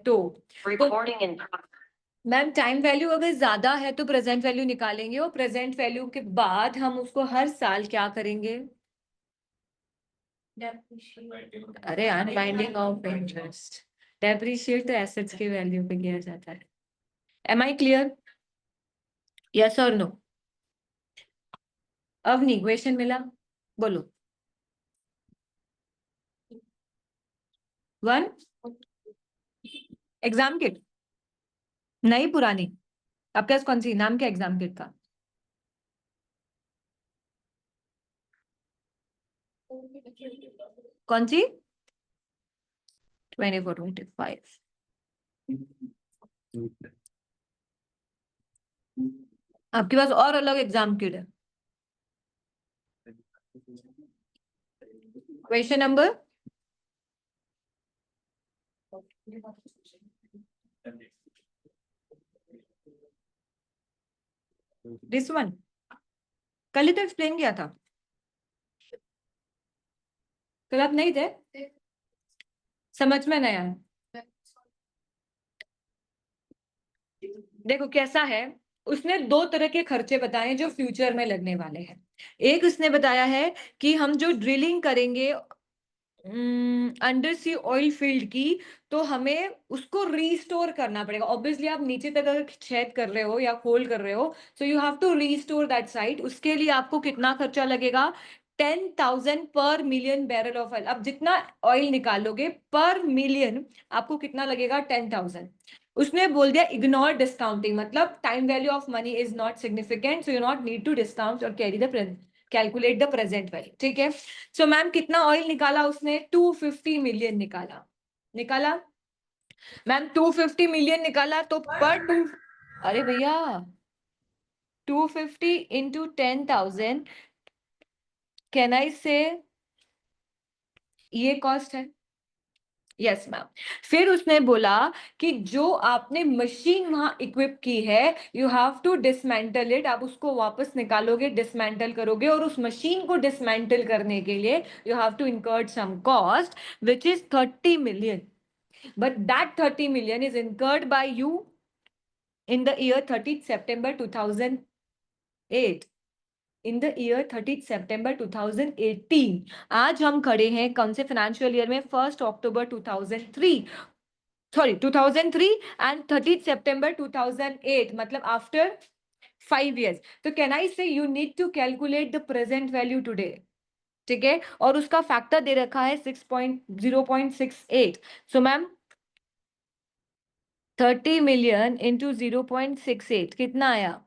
तो Recording in ma'am time value अगर ज्यादा है तो प्रेजेंट वैल्यू निकालेंगे, और प्रेजेंट वैल्यू के बाद हम उसको हर साल क्या करेंगे? अरे अनबाइंडिंग ऑफ इंटरेस्ट, डेप्रिशिएट तो एसेट्स की वैल्यू पे किया जाता है। Am I clear? यस और नो? अवनी क्वेश्चन मिला, बोलो। 1 एग्जाम किट नई पुरानी? आपके पास कौन सी, नाम क्या एग्जाम किट का? कौन सी? 24-25। आपके पास और अलग एग्जाम किट है? क्वेश्चन नंबर दिस वन, कल ही तो एक्सप्लेन किया था। कल आप नहीं थे, समझ में नहीं आया। देखो कैसा है, उसने 2 तरह के खर्चे बताए जो फ्यूचर में लगने वाले हैं। एक उसने बताया है कि हम जो ड्रिलिंग करेंगे अंडर सी ऑयल फील्ड की, तो हमें उसको रीस्टोर करना पड़ेगा। ऑब्वियसली आप नीचे तक अगर छेद कर रहे हो या खोल कर रहे हो, so you have to restore that site. उसके लिए आपको कितना खर्चा लगेगा? 10,000 पर मिलियन बैरल ऑफ ऑयल। अब जितना ऑयल निकालोगे पर मिलियन, आपको कितना लगेगा? 10,000। उसने बोल दिया इग्नोर डिस्काउंटिंग, मतलब time value of money is not significant, so you not need to discount और carry the calculate the present value. ठीक है, सो मैम कितना ऑयल निकाला उसने? 250 मिलियन निकाला। निकाला मैम 250 मिलियन निकाला, तो पर टू, अरे भैया 250 इंटू 10,000, कैन आई से ये कॉस्ट है? Yes ma'am. फिर उसने बोला कि जो आपने मशीन वहां इक्विप की है, you have to dismantle it. आप उसको वापस निकालोगे, डिसमेंटल करोगे, और उस मशीन को डिसमेंटल करने के लिए you have to incurred some cost which is 30 million, but that 30 million is incurred by you in the year 30th September 2008, in the year 30th September 2018। आज हम खड़े हैं कौन से फाइनेंशियल ईयर में? 1 अक्टूबर 2003, सॉरी 2003 एंड 30th September 2008, मतलब after 5 years। तो can I say you need to calculate the present value today. ठीक है, और उसका फैक्टर दे रखा है 0.68। सो मैम 30 मिलियन इंटू 0.68 कितना आया?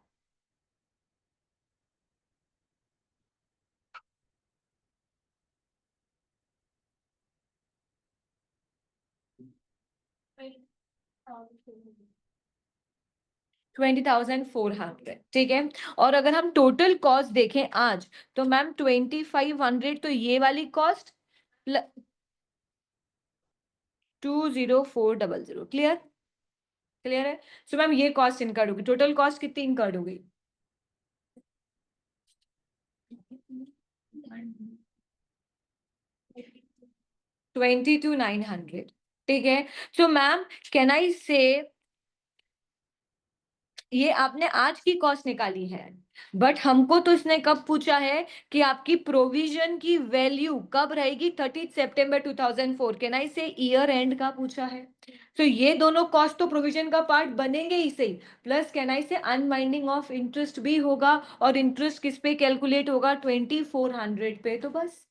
$20,400। ठीक है, और अगर हम टोटल कॉस्ट देखें आज, तो मैम 2,500 तो ये वाली कॉस्ट 20400। क्लियर? क्लियर है? सो मैम ये कॉस्ट इनकर्ड होगी। टोटल कॉस्ट कितनी इनकर्ड होगी? 22,900। ठीक है, सो मैम कैन आई से ये आपने आज की कॉस्ट निकाली है, बट हमको तो इसने कब पूछा है कि आपकी प्रोविजन की वैल्यू कब रहेगी? 30 सितंबर 2004। कैन आई से ईयर एंड का पूछा है, तो ये दोनों कॉस्ट तो प्रोविजन का पार्ट बनेंगे ही सही, प्लस कैन आई से अनवाइंडिंग ऑफ इंटरेस्ट भी होगा, और इंटरेस्ट किस पे कैलकुलेट होगा? 2400 पे। तो बस,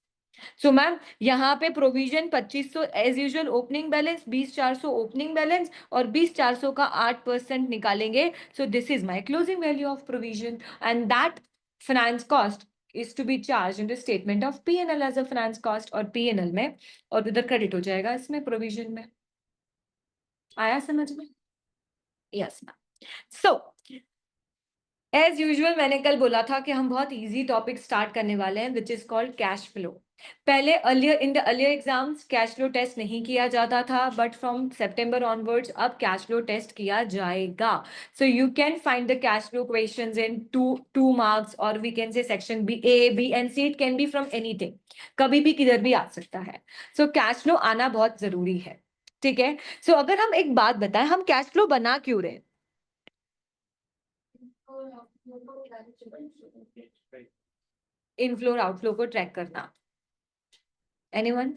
सो मैम यहाँ पे provision 2500 as usual, opening balance 20,400 opening balance, और 20,400 का 8% निकालेंगे। So this is my closing value of provision, and that finance cost is to be charged in the statement of P&L as a finance cost, और P&L में, और उधर credit हो जाएगा इसमें प्रोविजन में। आया समझ में? Yes ma'am. So as usual मैंने कल बोला था कि हम बहुत इजी टॉपिक स्टार्ट करने वाले हैं, which is called cash flow. पहले earlier in the earlier exams cash flow test नहीं किया जाता था, बट फ्रॉम सितंबर ऑनवर्ड्स अब कैश फ्लो टेस्ट किया जाएगा। So you can find the cash flow questions in two marks, और we can say section B, A B and C. It can be from anything, कभी भी किधर भी आ सकता है। सो कैश फ्लो आना बहुत जरूरी है। ठीक है। सो अगर हम एक बात बताएं, हम कैश फ्लो बना क्यों रहे? इनफ्लो और आउटफ्लो को ट्रैक करना। एनीवन?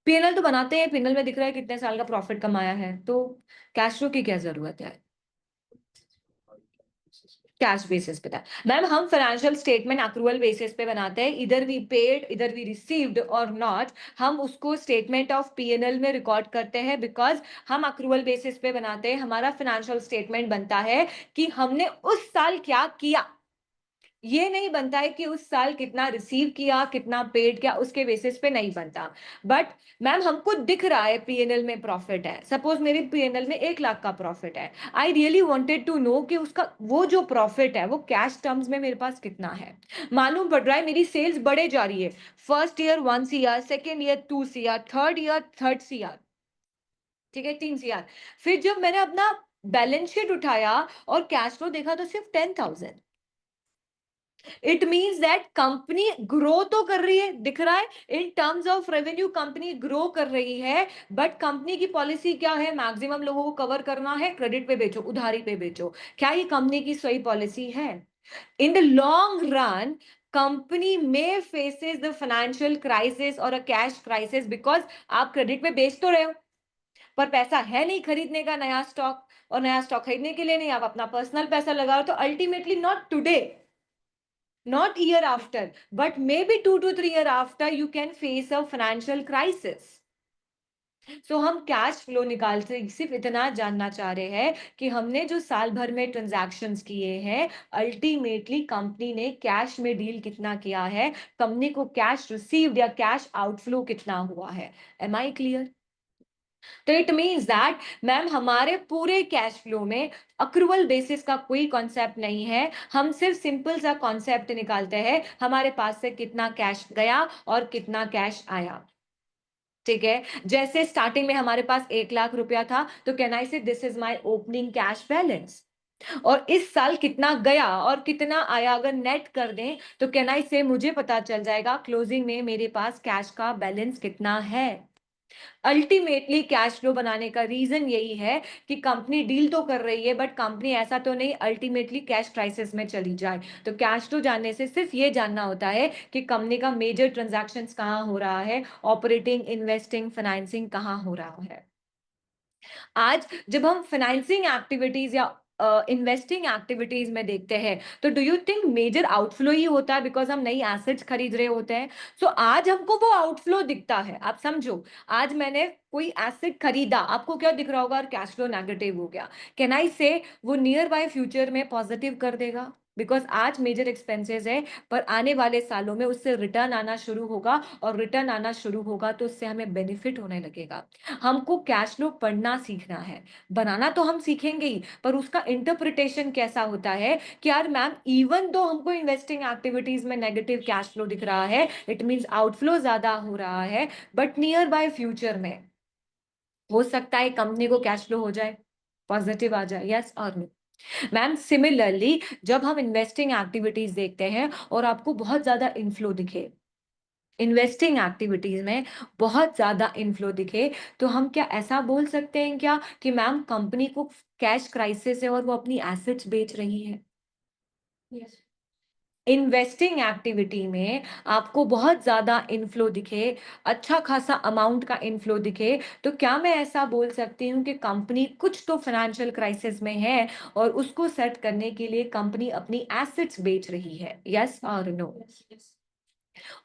पीएनएल तो बनाते हैं, पीएनएल में दिख रहा है कितने साल का प्रॉफिट कमाया है, तो कैश फ्लो की क्या जरूरत है? कैश बेसिस पे था मैम। हम फाइनेंशियल स्टेटमेंट अक्रूवल बेसिस पे बनाते हैं, इधर वी पेड इधर वी रिसीव्ड और नॉट, हम उसको स्टेटमेंट ऑफ पीएनएल में रिकॉर्ड करते हैं, बिकॉज हम अक्रूवल बेसिस पे बनाते हैं। हमारा फाइनेंशियल स्टेटमेंट बनता है कि हमने उस साल क्या किया, ये नहीं बनता है कि उस साल कितना रिसीव किया कितना पेड किया, उसके बेसिस पे नहीं बनता। बट मैम हमको दिख रहा है पीएनएल में प्रॉफिट है, सपोज मेरे पीएनएल में 1 लाख का प्रॉफिट है, I really wanted to know कि उसका वो जो प्रॉफिट है वो कैश टर्म्स में मेरे पास कितना है। मालूम पड़ रहा है मेरी सेल्स बढ़े जा रही है, first year 1 CR, second year 2 CR, third year 3 CR, ठीक है 3 CR। फिर जब मैंने अपना बैलेंस शीट उठाया और कैश फ्लो देखा तो सिर्फ 10,000। It means that company grow तो कर रही है, दिख रहा है in terms of revenue company grow कर रही है, बट कंपनी की पॉलिसी क्या है? मैक्सिमम लोगों को कवर करना है, क्रेडिट पे बेचो, उधारी पे बेचो। क्या ये कंपनी की सही पॉलिसी है? In the long run company में फेसेस द फाइनेंशियल क्राइसिस और अ कैश क्राइसिस, बिकॉज आप क्रेडिट पे बेच तो रहे हो पर पैसा है नहीं खरीदने का नया स्टॉक, और नया स्टॉक खरीदने के लिए नहीं, आप अपना पर्सनल पैसा लगाओ, तो ultimately not today, not year after, but maybe 2 to 3 years after, you can face a financial crisis. So हम कैश फ्लो निकालते सिर्फ इतना जानना चाह रहे हैं कि हमने जो साल भर में ट्रांजैक्शंस किए हैं, अल्टीमेटली कंपनी ने कैश में डील कितना किया है, कंपनी को कैश रिसीव्ड या कैश आउटफ्लो कितना हुआ है। Am I clear? तो इट मीन्स दैट मैम हमारे पूरे कैश फ्लो में अक्रूवल बेसिस का कोई कॉन्सेप्ट नहीं है, हम सिर्फ सिंपल सा कॉन्सेप्ट निकालते हैं, हमारे पास से कितना कैश गया और कितना कैश आया। ठीक है, जैसे स्टार्टिंग में हमारे पास 1 लाख रुपया था, तो कैन आई से this is my opening cash balance. और इस साल कितना गया और कितना आया अगर नेट कर दें, तो कैन आई से मुझे पता चल जाएगा क्लोजिंग में मेरे पास कैश का बैलेंस कितना है। अल्टीमेटली कैश फ्लो बनाने का रीजन यही है कि कंपनी डील तो कर रही है, बट कंपनी ऐसा तो नहीं अल्टीमेटली कैश क्राइसिस में चली जाए। तो कैश फ्लो जानने से सिर्फ ये जानना होता है कि कंपनी का मेजर ट्रांजैक्शंस कहाँ हो रहा है, ऑपरेटिंग इन्वेस्टिंग फाइनेंसिंग कहाँ हो रहा है। आज जब हम फाइनेंसिंग एक्टिविटीज या इन्वेस्टिंग एक्टिविटीज में देखते हैं, तो do you think major outflow ही होता है, बिकॉज हम नई एसेट्स खरीद रहे होते हैं। सो आज हमको वो आउटफ्लो दिखता है, आप समझो, आज मैंने कोई एसेट खरीदा, आपको क्या दिख रहा होगा और कैश फ्लो नेगेटिव हो गया, कैन आई से वो नियर बाय फ्यूचर में पॉजिटिव कर देगा, बिकॉज आज मेजर एक्सपेंसेस है, पर आने वाले सालों में उससे रिटर्न आना शुरू होगा, और रिटर्न आना शुरू होगा तो उससे हमें बेनिफिट होने लगेगा। हमको कैश फ्लो पढ़ना सीखना है, बनाना तो हम सीखेंगे ही, पर उसका इंटरप्रिटेशन कैसा होता है कि यार मैम इवन दो हमको इन्वेस्टिंग एक्टिविटीज में नेगेटिव कैश फ्लो दिख रहा है, इट मींस आउटफ्लो ज्यादा हो रहा है, बट नियर बाय फ्यूचर में हो सकता है कंपनी को कैश फ्लो हो जाए, पॉजिटिव आ जाए, यस और नो। मैम सिमिलरली जब हम इन्वेस्टिंग एक्टिविटीज देखते हैं और आपको बहुत ज्यादा इनफ्लो दिखे, इन्वेस्टिंग एक्टिविटीज में बहुत ज्यादा इनफ्लो दिखे, तो हम क्या ऐसा बोल सकते हैं क्या कि मैम कंपनी को कैश क्राइसिस है और वो अपनी एसेट्स बेच रही है? yes. इन्वेस्टिंग एक्टिविटी में आपको बहुत ज्यादा इनफ्लो दिखे, अच्छा खासा अमाउंट का इनफ्लो दिखे, तो क्या मैं ऐसा बोल सकती हूँ कि कंपनी कुछ तो फाइनेंशियल क्राइसिस में है और उसको सेट करने के लिए कंपनी अपनी एसेट्स बेच रही है, यस और नो?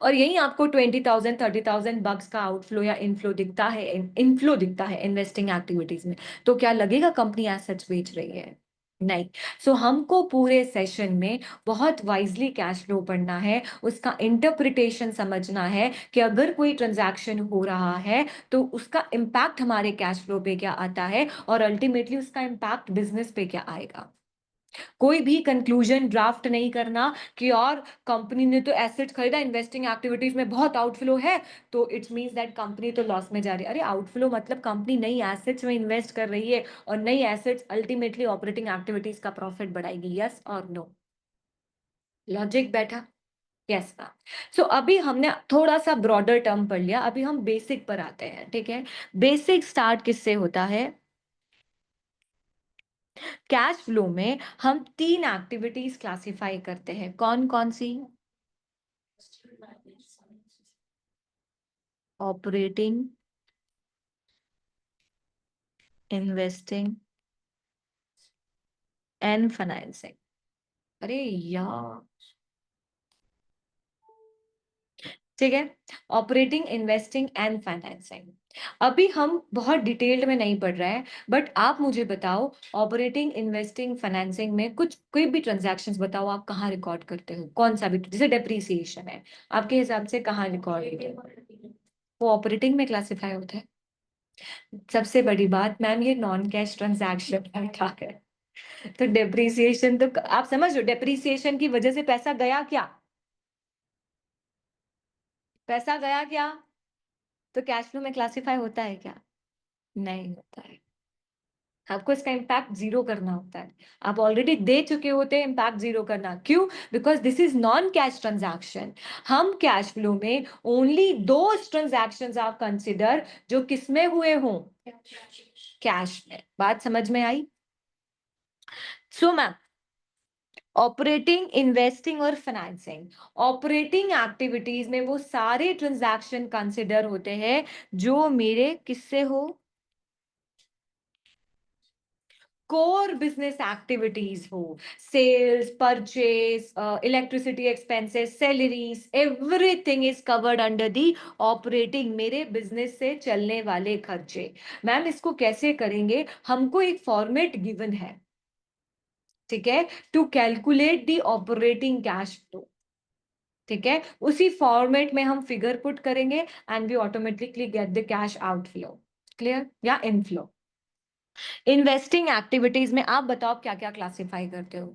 और यही आपको 20,000 30,000 बग्स का आउटफ्लो या इनफ्लो दिखता है, इनफ्लो दिखता है इन्वेस्टिंग एक्टिविटीज में, तो क्या लगेगा कंपनी एसेट्स बेच रही है? नहीं। सो हमको पूरे सेशन में बहुत वाइजली कैश फ्लो पढ़ना है, उसका इंटरप्रिटेशन समझना है कि अगर कोई ट्रांजैक्शन हो रहा है तो उसका इम्पैक्ट हमारे कैश फ्लो पे क्या आता है, और अल्टीमेटली उसका इम्पैक्ट बिजनेस पे क्या आएगा। कोई भी कंक्लूजन ड्राफ्ट नहीं करना कि और कंपनी ने तो एसेट खरीदा, इन्वेस्टिंग एक्टिविटीज में बहुत आउटफ्लो है, तो इट्स मींस दैट कंपनी तो लॉस में जा रही है। अरे आउटफ्लो मतलब कंपनी नई एसेट्स में इन्वेस्ट कर रही है, और नई एसेट्स अल्टीमेटली ऑपरेटिंग एक्टिविटीज का प्रॉफिट बढ़ाएगी, यस और नो? लॉजिक बैठा? Yes ma'am. सो अभी हमने थोड़ा सा ब्रॉडर टर्म पढ़ लिया, अभी हम बेसिक पर आते हैं, ठीक है। बेसिक स्टार्ट किससे होता है? कैश फ्लो में हम तीन एक्टिविटीज क्लासिफाई करते हैं, कौन कौन सी? Operating, investing and financing. अरे यार, ठीक है। Operating, investing and financing. अभी हम बहुत डिटेल्ड में नहीं पढ़ रहे हैं, बट आप मुझे बताओ, ऑपरेटिंग, इन्वेस्टिंग, फाइनेंसिंग में कुछ कोई भी ट्रांजैक्शंस बताओ, आप कहाँ रिकॉर्ड करते हो? कौन सा भी, जैसे डेप्रिसिएशन है, आपके हिसाब से कहाँ रिकॉर्ड होते हैं? वो ऑपरेटिंग में क्लासिफाई होता है। सबसे बड़ी बात मैम, ये नॉन कैश ट्रांजैक्शन है। तो डेप्रिसिएशन तो आप समझ लो, डेप्रिसिएशन की वजह से पैसा गया क्या? पैसा गया क्या? तो कैश फ्लो में क्लासिफाई होता है क्या? नहीं होता है। आपको इसका इम्पैक्ट जीरो करना होता है। आप ऑलरेडी दे चुके होते हैं, इम्पैक्ट जीरो करना क्यों? Because this is non cash transaction. हम कैश फ्लो में ओनली दो ट्रांजैक्शंस आप कंसिडर जो किसमें हुए हों, कैश में। बात समझ में आई? सो मैम, ऑपरेटिंग, इन्वेस्टिंग और फाइनेंसिंग, ऑपरेटिंग एक्टिविटीज में वो सारे ट्रांजैक्शन कंसिडर होते हैं जो मेरे किससे हो, कोर बिजनेस एक्टिविटीज हो। Sales, purchase, electricity expenses, salaries, everything is covered under the operating, मेरे बिजनेस से चलने वाले खर्चे। मैम इसको कैसे करेंगे? हमको एक फॉर्मेट गिवन है, ठीक है, to calculate the operating cash flow. ठीक है, उसी फॉर्मेट में हम फिगर पुट करेंगे and we automatically get the cash outflow. Clear या इनफ्लो? इन्वेस्टिंग एक्टिविटीज में आप बताओ क्या क्या क्लासिफाई करते हो?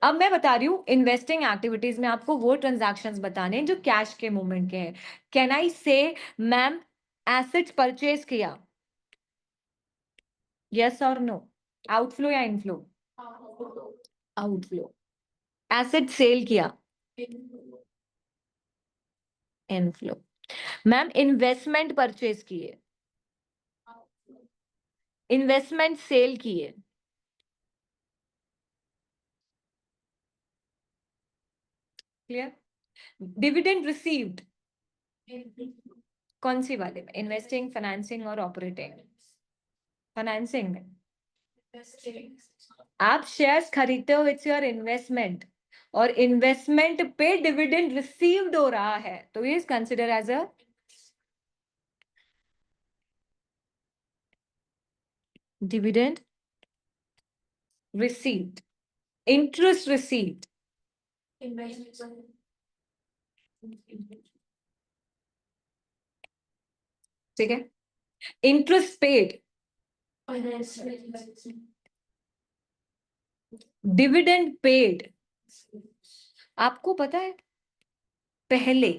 अब मैं बता रही हूँ, इन्वेस्टिंग एक्टिविटीज में आपको वो ट्रांजैक्शंस बताने हैं जो कैश के मूवमेंट के हैं। Can I say ma'am, assets purchase किया, यस और नो? आउटफ्लो या इनफ्लो? आउटफ्लो। एसेट सेल किया, इनफ्लो। मैम इन्वेस्टमेंट परचेज किए, इन्वेस्टमेंट सेल किए, क्लियर? डिविडेंड रिसीव्ड, कौन सी वाले में? इन्वेस्टिंग, फाइनेंसिंग और ऑपरेटिंग? फाइनेंसिंग में। आप शेयर्स खरीदते हो, इट्स योर इन्वेस्टमेंट, और इन्वेस्टमेंट पे डिविडेंड रिसीव्ड हो रहा है, तो ये is consider as a dividend received. Interest received, ठीक है। Interest paid, dividend paid. आपको पता है, पहले,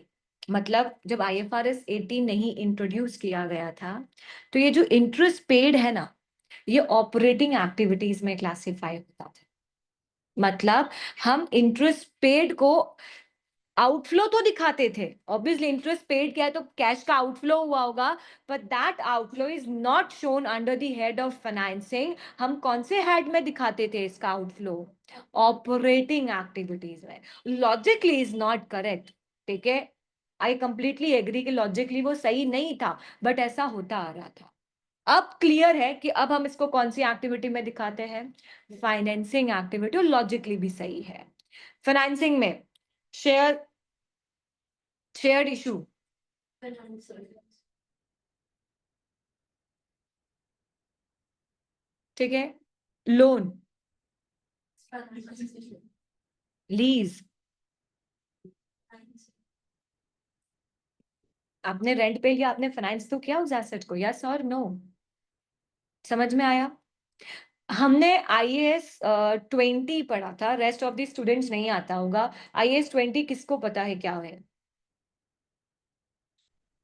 मतलब जब IFRS 18 नहीं इंट्रोड्यूस किया गया था, तो ये जो इंटरेस्ट पेड है ना, ये ऑपरेटिंग एक्टिविटीज में क्लासिफाई होता था। मतलब हम इंटरेस्ट पेड को आउटफ्लो तो दिखाते थे, ऑब्वियसली इंटरेस्ट पेड किया है तो कैश का आउटफ्लो हुआ होगा, but that outflow is not shown under the head of financing. हम कौन से हेड में दिखाते थे इसका आउटफ्लो? ऑपरेटिंग एक्टिविटीज में। लॉजिकली इज नॉट करेक्ट, ठीक है, आई कंप्लीटली एग्री कि लॉजिकली वो सही नहीं था, बट ऐसा होता आ रहा था। अब क्लियर है कि अब हम इसको कौन सी एक्टिविटी में दिखाते हैं? फाइनेंसिंग एक्टिविटी, और लॉजिकली भी सही है। फाइनेंसिंग में शेयर, शेयर इशू, ठीक है, लोन, लीज, आपने रेंट पे लिया, आपने फाइनेंस तो किया उस एसेट को, यस और नो? समझ में आया? हमने IAS 20 पढ़ा था, रेस्ट ऑफ द स्टूडेंट्स नहीं आता होगा। IAS 20 किसको पता है क्या है?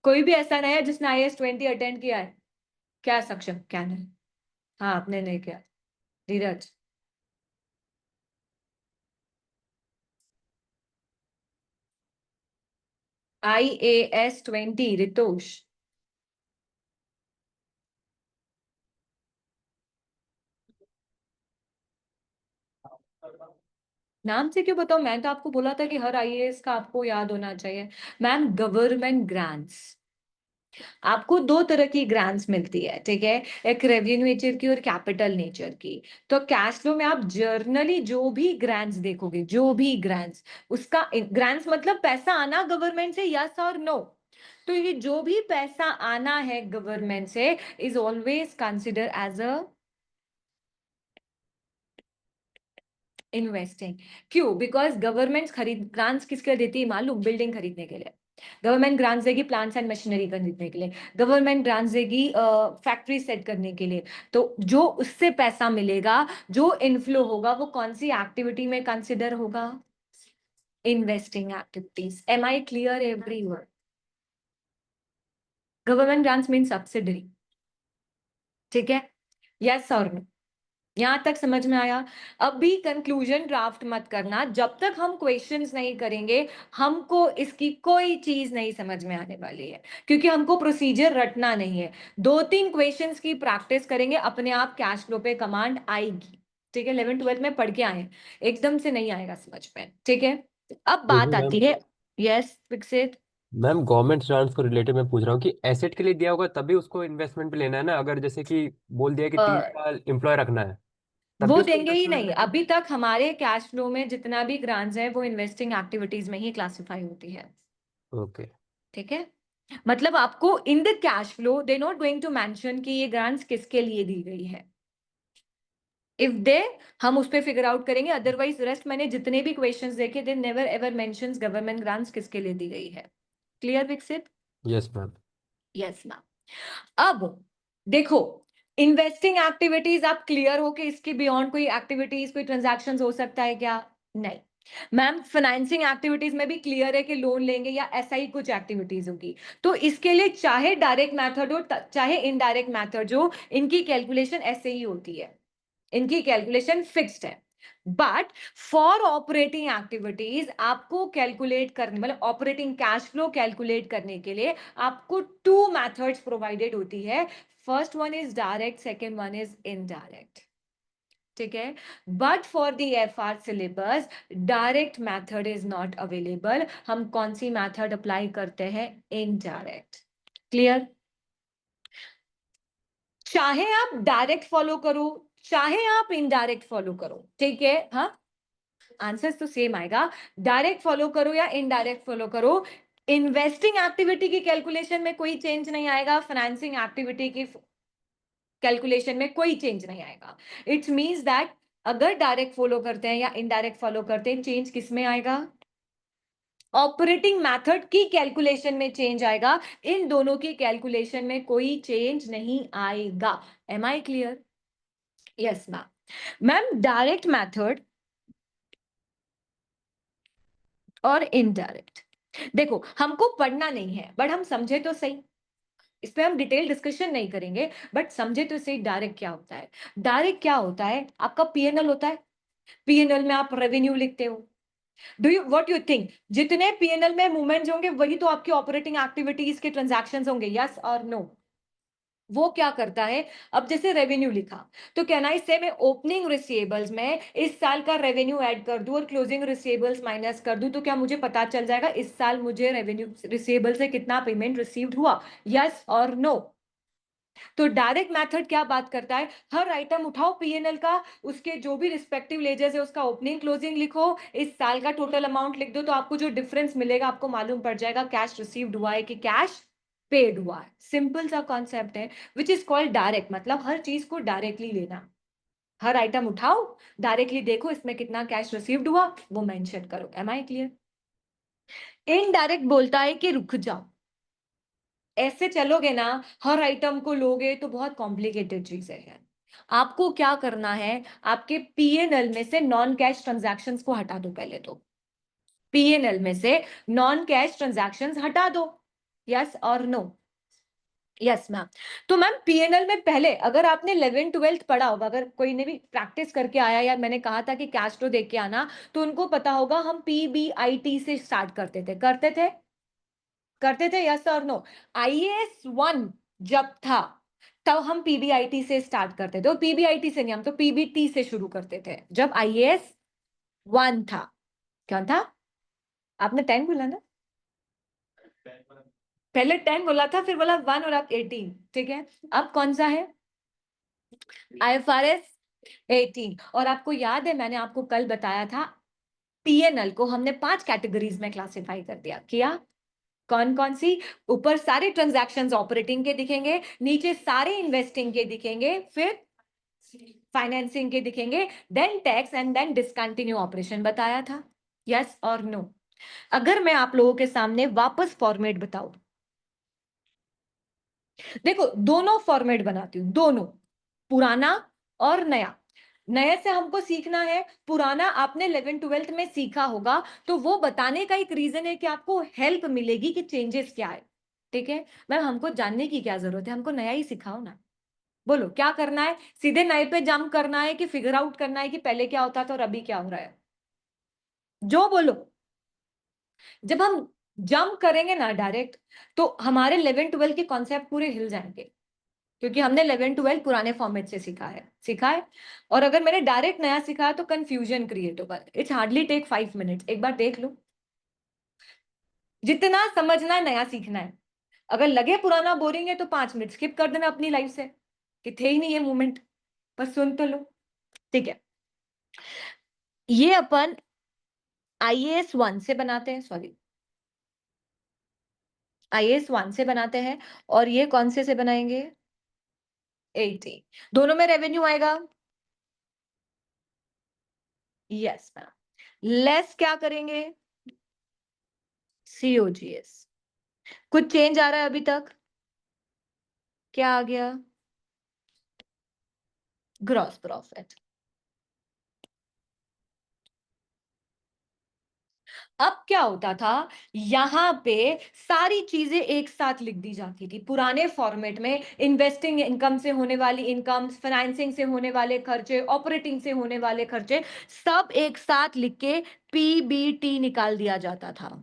कोई भी ऐसा नहीं है जिसने IAS 20 अटेंड किया है? क्या सक्षम, क्या नहीं? हाँ, आपने नहीं किया। धीरज, IAS 20 रितोष। नाम से क्यों बताओ, मैं तो आपको बोला था कि हर आईएएस का आपको याद होना चाहिए। मैम गवर्नमेंट ग्रांट्स, आपको दो तरह की ग्रांट्स मिलती है, ठीक है, एक रेवेन्यू नेचर की और कैपिटल नेचर की। तो कैश फ्लो में आप जर्नली जो भी ग्रांट्स देखोगे, जो भी ग्रांट्स, उसका ग्रांट्स मतलब पैसा आना गवर्नमेंट से, यस और नो। तो ये जो भी पैसा आना है गवर्नमेंट से is always consider as a investing. क्यों? बिकॉज गवर्नमेंट खरीद ग्रांट्स किसके लिए देती है मालूम? बिल्डिंग खरीदने के लिए। गवर्नमेंट ग्रांट्स देगी प्लांट्स एंड मशीनरी खरीदने के लिए। गवर्नमेंट ग्रांट्स देगी फैक्ट्री सेट करने के लिए। तो जो उससे पैसा मिलेगा, जो इनफ्लो होगा, वो कौन सी एक्टिविटी में कंसिडर होगा? Investing activities. Am I clear everyone? Government grants mean subsidiary, ठीक है, यस और नो? यहां तक समझ में आया? अभी कंक्लूजन ड्राफ्ट मत करना जब तक हम क्वेश्चंस नहीं करेंगे। हमको इसकी कोई चीज नहीं समझ में आने वाली है, क्योंकि हमको प्रोसीजर रटना नहीं है। दो तीन क्वेश्चंस की प्रैक्टिस करेंगे, अपने आप कैश फ्लो पे कमांड आएगी, ठीक है। 11 12 में पढ़ के आए हैं, एकदम से नहीं आएगा समझ में, ठीक है। अब बात देखिए मैम, आती है, यस विकसित। मैम गवर्नमेंट ग्रांट्स को रिलेटेड मैं पूछ रहा हूँ कि एसेट के लिए दिया होगा तभी उसको इन्वेस्टमेंट पे लेना है ना। अगर जैसे कि बोल दिया कि 3 साल एम्प्लॉय रखना है तब भी वो उसको देंगे ही इन्वेस्टमेंट नहीं। में लेंगे। अभी तक हमारे कैश फ्लो में जितना भी ग्रांट्स है वो इन्वेस्टिंग एक्टिविटीज में ही क्लासिफाई होती है, ओके। ठीक है। मतलब आपको in the cash flow they not going to mention कि ये ग्रांट्स किसके लिए दी गई है। इफ दे, हम उस पे फिगर आउट करेंगे, अदरवाइज रेस्ट मैंने जितने भी क्वेश्चंस देखे they never ever mentions government grants किसके लिए दी गई है। क्लियर विकसित? Yes ma'am. Yes ma'am. अब देखो, इन्वेस्टिंग एक्टिविटीज आप क्लियर हो कि इसके बियॉन्ड कोई एक्टिविटीज, कोई ट्रांजैक्शंस हो सकता है क्या? नहीं। मैम फाइनेंसिंग एक्टिविटीज में भी क्लियर है कि लोन लेंगे या ऐसा ही कुछ एक्टिविटीज होगी। तो इसके लिए चाहे डायरेक्ट मेथड हो चाहे इनडायरेक्ट मेथड हो, इनकी कैलकुलेशन ऐसे ही होती है, इनकी कैलकुलेशन फिक्स्ड है। बट फॉर ऑपरेटिंग एक्टिविटीज आपको कैलकुलेट करने, मतलब ऑपरेटिंग कैश फ्लो कैलकुलेट करने के लिए आपको टू मेथड्स प्रोवाइडेड होती है। First one is direct, second one is indirect, ठीक है। But for the FR syllabus direct method is not available. हम कौन सी मेथड अप्लाई करते हैं? इनडायरेक्ट। क्लियर? चाहे आप डायरेक्ट फॉलो करो, चाहे आप इनडायरेक्ट फॉलो करो, ठीक है। हाँ, आंसर्स तो सेम आएगा। डायरेक्ट फॉलो करो या इनडायरेक्ट फॉलो करो, इन्वेस्टिंग एक्टिविटी की कैलकुलेशन में कोई चेंज नहीं आएगा, फाइनेंसिंग एक्टिविटी की कैलकुलेशन में कोई चेंज नहीं आएगा। इट्स मींस दैट अगर डायरेक्ट फॉलो करते हैं या इनडायरेक्ट फॉलो करते हैं, चेंज किस में आएगा? ऑपरेटिंग मेथड की कैलकुलेशन में चेंज आएगा। इन दोनों की कैलकुलेशन में कोई चेंज नहीं आएगा। Am I clear? Yes ma'am. Ma'am direct method और इनडायरेक्ट, देखो हमको पढ़ना नहीं है, बट हम समझे तो सही। इस पे हम डिटेल डिस्कशन नहीं करेंगे, बट समझे तो सही डायरेक्ट क्या होता है। डायरेक्ट क्या होता है? आपका पीएनएल होता है, पीएनएल में आप रेवेन्यू लिखते हो। Do you what you think, जितने पीएनएल में मूवमेंट्स होंगे वही तो आपकी ऑपरेटिंग एक्टिविटीज के ट्रांजैक्शंस होंगे, यस और नो? वो क्या करता है? अब जैसे रेवेन्यू लिखा, तो कैन आई से मैं ओपनिंग रिसीवेबल्स में इस साल का रेवेन्यू ऐड कर दूं और क्लोजिंग रिसीवेबल्स माइनस कर दूं, तो क्या मुझे पता चल जाएगा इस साल मुझे रेवेन्यू रिसीवेबल से कितना पेमेंट रिसीव्ड हुआ, यस और नो? तो डायरेक्ट मेथड क्या बात करता है? हर आइटम उठाओ पीएनएल का, उसके जो भी रिस्पेक्टिव लेजर्स है उसका ओपनिंग क्लोजिंग लिखो, इस साल का टोटल अमाउंट लिख दो, तो आपको जो डिफरेंस मिलेगा आपको मालूम पड़ जाएगा कैश रिसीव्ड हुआ है कि कैश पेड हुआ है। सिंपल सा कॉन्सेप्ट है, विच इज कॉल्ड डायरेक्ट। मतलब हर चीज को डायरेक्टली लेना, हर आइटम उठाओ, डायरेक्टली देखो इसमें कितना कैश रिसीव्ड हुआ, वो मेंशन करो। M I clear? इनडायरेक्ट बोलता है कि रुक जाओ, ऐसे चलोगे ना, हर आइटम को लोगे तो बहुत कॉम्प्लिकेटेड चीजें हैं। आपको क्या करना है? आपके पीएनएल में से नॉन कैश ट्रांजैक्शंस को हटा दो पहले तो। पीएनएल में से नॉन कैश ट्रांजैक्शंस हटा दो, यस और नो? Yes ma'am. तो मैम पीएनएल में पहले अगर आपने 11 12 पढ़ा होगा, अगर कोई ने भी प्रैक्टिस करके आया, या मैंने कहा था कि कैश फ्लो देख के आना, तो उनको पता होगा हम पीबीआईटी से स्टार्ट करते थे, करते थे। करते थे, यस और नो? आईएएस 1 जब था तब हम पीबीआईटी से स्टार्ट करते थे, और पीबीआईटी से नहीं, हम तो पीबीटी से शुरू करते थे जब आईएएस 1 था। क्या था? आपने 10 बोला ना? पहले 10 बोला था, फिर बोला 1 और अब 18, ठीक है। अब कौन सा है? आईएफआरएस 18। और आपको याद है मैंने आपको कल बताया था, पीएनएल को हमने 5 कैटेगरीज में क्लासिफाई कर दिया, किया? कौन कौन सी? ऊपर सारे ट्रांजैक्शंस ऑपरेटिंग के दिखेंगे, नीचे सारे इन्वेस्टिंग के दिखेंगे, फिर फाइनेंसिंग के दिखेंगे, then tax and then discontinue operation बताया था। यस और नो? अगर मैं आप लोगों के सामने वापस फॉर्मेट बताऊं, देखो दोनों फॉर्मेट बनाती हूं, दोनों, पुराना और नया। नए से हमको सीखना है, पुराना आपने 11th-12th में सीखा होगा, तो वो बताने का एक रीजन है कि आपको हेल्प मिलेगी कि चेंजेस क्या है, ठीक है। मैम हमको जानने की क्या जरूरत है, हमको नया ही सिखाओ ना। बोलो क्या करना है? सीधे नए पे जंप करना है कि फिगर आउट करना है कि पहले क्या होता था और अभी क्या हो रहा है? जो बोलो। जब हम जंप करेंगे ना डायरेक्ट, तो हमारे 11th-12th के कॉन्सेप्ट पूरे हिल जाएंगे, क्योंकि हमने 11th-12th पुराने फॉर्मेट से सीखा है। और अगर मैंने डायरेक्ट नया सिखाया तो कंफ्यूजन क्रिएट होगा। इट्स हार्डली टेक 5 मिनट्स, एक बार देख लो। जितना समझना है नया सीखना है। अगर लगे पुराना बोरिंग है तो 5 मिनट स्किप कर देना अपनी लाइफ से, कि थे ही नहीं है मूवमेंट, बस सुन तो लो, ठीक है। ये अपन आईएएस 1 से बनाते हैं, सॉरी, आईएएस 1 से बनाते हैं, और ये कौन से बनाएंगे? 80। दोनों में रेवेन्यू आएगा? Yes ma'am. लेस क्या करेंगे? सीओजीएस। कुछ चेंज आ रहा है अभी तक? क्या आ गया? Gross profit. अब क्या होता था, यहां पे सारी चीजें एक साथ लिख दी जाती थी पुराने फॉर्मेट में। इन्वेस्टिंग इनकम से होने वाली इनकम, फाइनेंसिंग से होने वाले खर्चे, ऑपरेटिंग से होने वाले खर्चे, सब एक साथ लिख के पीबीटी निकाल दिया जाता था,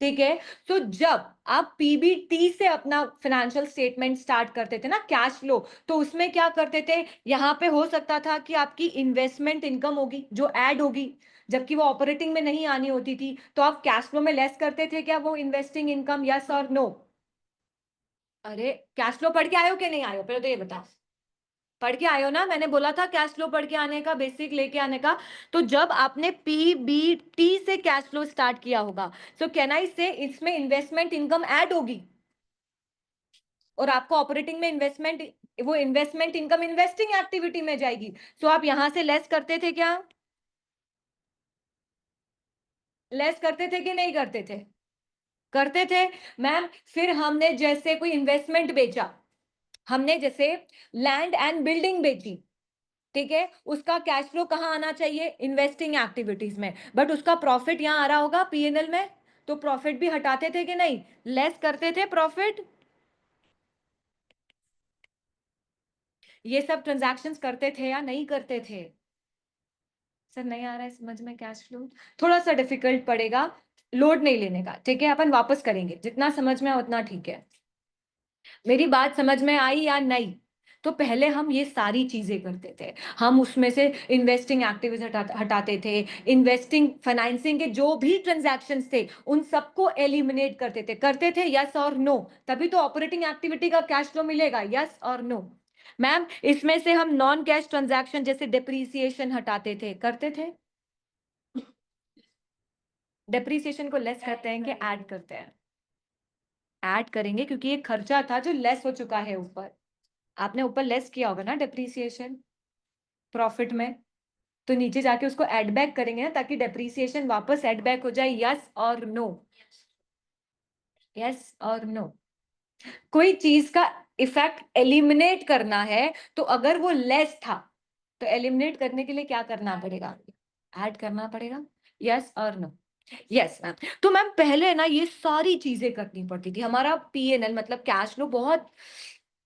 ठीक है। तो जब आप पीबीटी से अपना फाइनेंशियल स्टेटमेंट स्टार्ट करते थे ना, कैश फ्लो, तो उसमें क्या करते थे, यहां पे हो सकता था कि आपकी इन्वेस्टमेंट इनकम होगी जो ऐड होगी, जबकि वो ऑपरेटिंग में नहीं आनी होती थी, तो आप कैश फ्लो में लेस करते थे क्या वो इन्वेस्टिंग इनकम? यस और नो? अरे कैश फ्लो पढ़ के आयो कि नहीं आयो, पहले तो ये बताओ। पढ़ के आयो ना? मैंने बोला था कैश फ्लो पढ़ के आने का, बेसिक लेके आने का। तो जब आपने पीबीटी से कैश फ्लो स्टार्ट किया होगा, सो कैन आई से इसमें इन्वेस्टमेंट इनकम ऐड होगी, और आपको ऑपरेटिंग में इन्वेस्टमेंट, वो इन्वेस्टमेंट इनकम इन्वेस्टिंग एक्टिविटी में जाएगी। सो आप यहां से लेस करते थे क्या? लेस करते थे कि नहीं करते थे? करते थे। मैम फिर हमने जैसे कोई इन्वेस्टमेंट बेचा, हमने जैसे लैंड एंड बिल्डिंग बेची, ठीक है, उसका कैश फ्लो कहां आना चाहिए? इन्वेस्टिंग एक्टिविटीज में, बट उसका प्रॉफिट यहां आ रहा होगा पीएनएल में, तो प्रॉफिट भी हटाते थे कि नहीं? लेस करते थे प्रॉफिट? ये सब ट्रांजैक्शंस करते थे या नहीं करते थे? सर नहीं आ रहा है समझ में कैश फ्लो? थोड़ा सा डिफिकल्ट पड़ेगा, लोड नहीं लेने का, ठीक है, अपन वापस करेंगे, जितना समझ में उतना ठीक है। मेरी बात समझ में आई या नहीं? तो पहले हम ये सारी चीजें करते थे, हम उसमें से इन्वेस्टिंग एक्टिविटीज हटाते थे, इन्वेस्टिंग फाइनेंसिंग के जो भी ट्रांजैक्शंस थे उन सबको एलिमिनेट करते थे, यस और नो? तभी तो ऑपरेटिंग एक्टिविटी का कैश फ्लो मिलेगा, यस और नो? मैम इसमें से हम नॉन कैश ट्रांजैक्शन जैसे डेप्रीसिएशन हटाते थे, करते थे? डेप्रीसिएशन को लेस करते हैं कि ऐड करते हैं? ऐड करेंगे, क्योंकि ये खर्चा था जो लेस हो चुका है ऊपर। आपने ऊपर लेस किया होगा ना डेप्रीसिएशन प्रॉफिट में, तो नीचे जाके उसको ऐड बैक करेंगे ना, ताकि डेप्रीसिएशन वापस ऐड बैक हो जाए, यस और नो? यस और नो? कोई चीज का इफेक्ट एलिमिनेट करना है, तो अगर वो लेस था तो एलिमिनेट करने के लिए क्या करना पड़ेगा? ऐड करना पड़ेगा, यस और नो? Yes ma'am. तो मैम पहले ना ये सारी चीजें करनी पड़ती थी, हमारा पीएनएल मतलब कैश फ्लो बहुत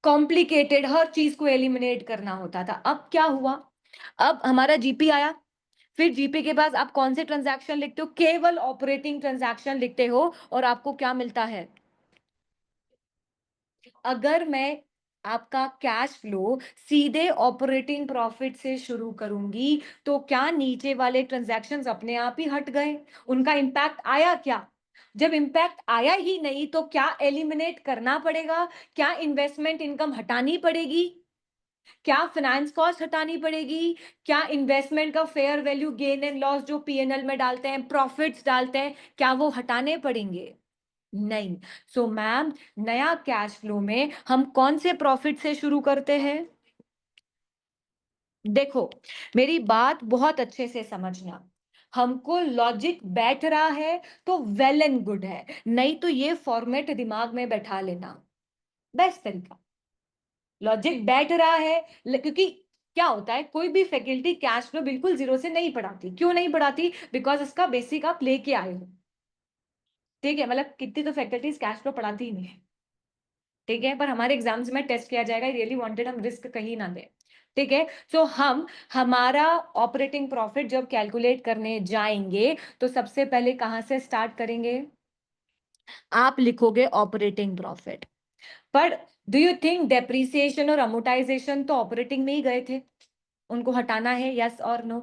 कॉम्प्लिकेटेड, हर चीज को एलिमिनेट करना होता था। अब क्या हुआ, अब हमारा जीपी आया, फिर जीपी के पास आप कौन से ट्रांजैक्शन लिखते हो? केवल ऑपरेटिंग ट्रांजैक्शन लिखते हो, और आपको क्या मिलता है? अगर मैं आपका कैश फ्लो सीधे ऑपरेटिंग प्रॉफिट से शुरू करूंगी, तो क्या नीचे वाले ट्रांजैक्शंस अपने आप ही हट गए? उनका इंपैक्ट आया क्या? जब इंपैक्ट आया ही नहीं, तो क्या एलिमिनेट करना पड़ेगा? क्या इन्वेस्टमेंट इनकम हटानी पड़ेगी? क्या फाइनेंस कॉस्ट हटानी पड़ेगी? क्या इन्वेस्टमेंट का fair value gain and loss जो पीएनएल में डालते हैं, प्रॉफिट्स डालते हैं, क्या वो हटाने पड़ेंगे? नहीं। सो मैम, नया कैश फ्लो में हम कौन से प्रॉफिट से शुरू करते हैं? देखो, मेरी बात बहुत अच्छे से समझना। हमको लॉजिक बैठ रहा है तो वेल एंड गुड है, नहीं तो ये फॉर्मेट दिमाग में बैठा लेना, बेस्ट तरीका। लॉजिक बैठ रहा है, क्योंकि क्या होता है, कोई भी फैकल्टी कैश फ्लो बिल्कुल जीरो से नहीं पढ़ाती। क्यों नहीं पढ़ाती? बिकॉज इसका बेसिक आप लेके आए हो। ठीक है, मतलब कितनी तो फैकल्टीज कैश फ्लो पढ़ाती ही नहीं है। ठीक है, पर हमारे एग्जाम्स में टेस्ट किया जाएगा, रियली वांटेड, हम रिस्क कहीं ना दें। ठीक है, सो हम हमारा ऑपरेटिंग प्रॉफिट जब कैलकुलेट करने जाएंगे, तो सबसे पहले कहां से स्टार्ट करेंगे? आप लिखोगे ऑपरेटिंग प्रॉफिट। पर डू यू थिंक डेप्रिसिएशन और अमोर्टाइजेशन तो ऑपरेटिंग में ही गए थे? उनको हटाना है, यस और नो?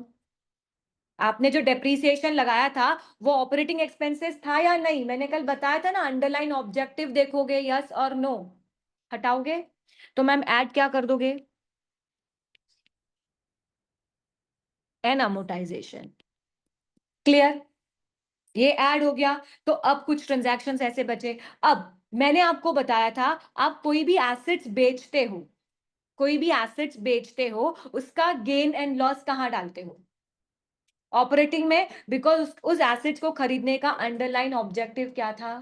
आपने जो डेप्रिसिएशन लगाया था, वो ऑपरेटिंग एक्सपेंसेस था या नहीं? मैंने कल बताया था ना, अंडरलाइन ऑब्जेक्टिव देखोगे, यस और नो? हटाओगे? तो मैम ऐड क्या कर दोगे? An amortisation. क्लियर? ये ऐड हो गया। तो अब कुछ ट्रांजैक्शंस ऐसे बचे। अब मैंने आपको बताया था, आप कोई भी एसेट्स बेचते हो, कोई भी एसेट्स बेचते हो, उसका गेन एंड लॉस कहां डालते हो? ऑपरेटिंग में। बिकॉज उस एसेट्स को खरीदने का अंडरलाइन ऑब्जेक्टिव क्या था?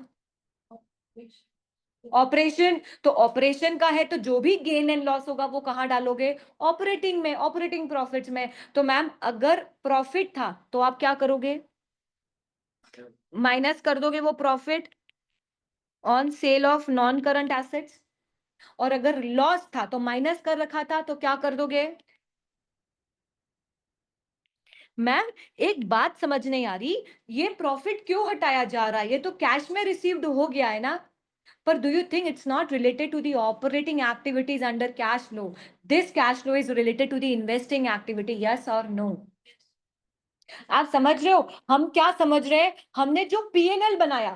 ऑपरेशन। तो ऑपरेशन का है, तो जो भी गेन एंड लॉस होगा वो कहां डालोगे? ऑपरेटिंग में, ऑपरेटिंग प्रॉफिट्स में। तो मैम, अगर प्रॉफिट था तो आप क्या करोगे? माइनस कर दोगे वो profit on sale of non current assets. और अगर लॉस था तो माइनस कर रखा था, तो क्या कर दोगे? मैम, एक बात समझ नहीं आ रही, ये प्रॉफिट क्यों हटाया जा रहा है? ये तो कैश में रिसीव्ड हो गया है ना। पर do you think it's not related to the operating activities under cash flow? This cash flow is related to the investing activity, yes or no? आप समझ रहे हो हम क्या समझ रहे हैं? हमने जो पीएनएल बनाया,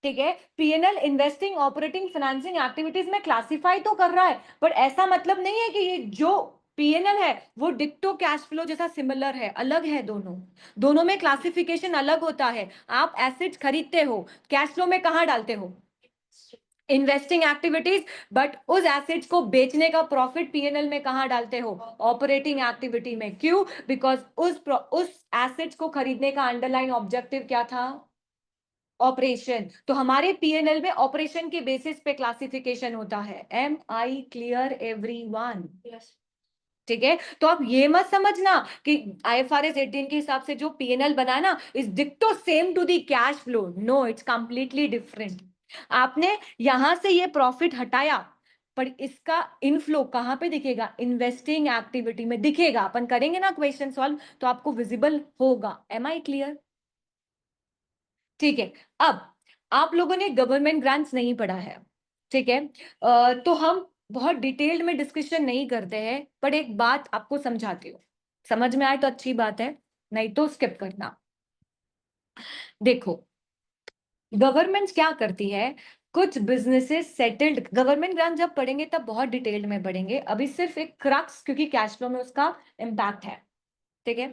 ठीक है, PNL investing operating financing activities में क्लासिफाई तो कर रहा है, पर ऐसा मतलब नहीं है कि ये जो पीएनएल है वो डिक्टो कैश फ्लो जैसा सिमिलर है। अलग है दोनों, दोनों में क्लासिफिकेशन अलग होता है। आप एसेट्स खरीदते हो, कैश फ्लो में कहां डालते हो? Investing activities. बट उस एसेट्स को बेचने का प्रॉफिट पीएनएल में कहां डालते हो? ऑपरेटिंग एक्टिविटी में। क्यों? बिकॉज उस एसेट्स को खरीदने का अंडरलाइन ऑब्जेक्टिव क्या था? ऑपरेशन। तो हमारे पीएनएल में ऑपरेशन के बेसिस पे क्लासिफिकेशन होता है। Am I clear everyone? ठीक है, तो आप ये मत समझना कि आईएफआरएस 18 के हिसाब से जो पीएनएल बना है ना, इज डिक्टो same to the cash flow. No, it's completely different. आपने यहां से ये प्रॉफिट हटाया, पर इसका इनफ्लो कहां पे दिखेगा? इन्वेस्टिंग एक्टिविटी में दिखेगा। अपन करेंगे ना क्वेश्चन सॉल्व, तो आपको विजिबल होगा। Am I clear? ठीक है। अब आप लोगों ने गवर्नमेंट ग्रांट्स नहीं पढ़ा है, ठीक है, तो हम बहुत डिटेल्ड में डिस्कशन नहीं करते हैं, पर एक बात आपको समझाती हूँ। समझ में आए तो अच्छी बात है, नहीं तो स्किप करना। देखो, गवर्नमेंट क्या करती है, कुछ बिजनेसेस सेटल्ड, गवर्नमेंट ग्रांट जब पढ़ेंगे तब बहुत डिटेल्ड में पढ़ेंगे, अभी सिर्फ एक क्रक्स, क्योंकि कैश फ्लो में उसका इम्पैक्ट है। ठीक है,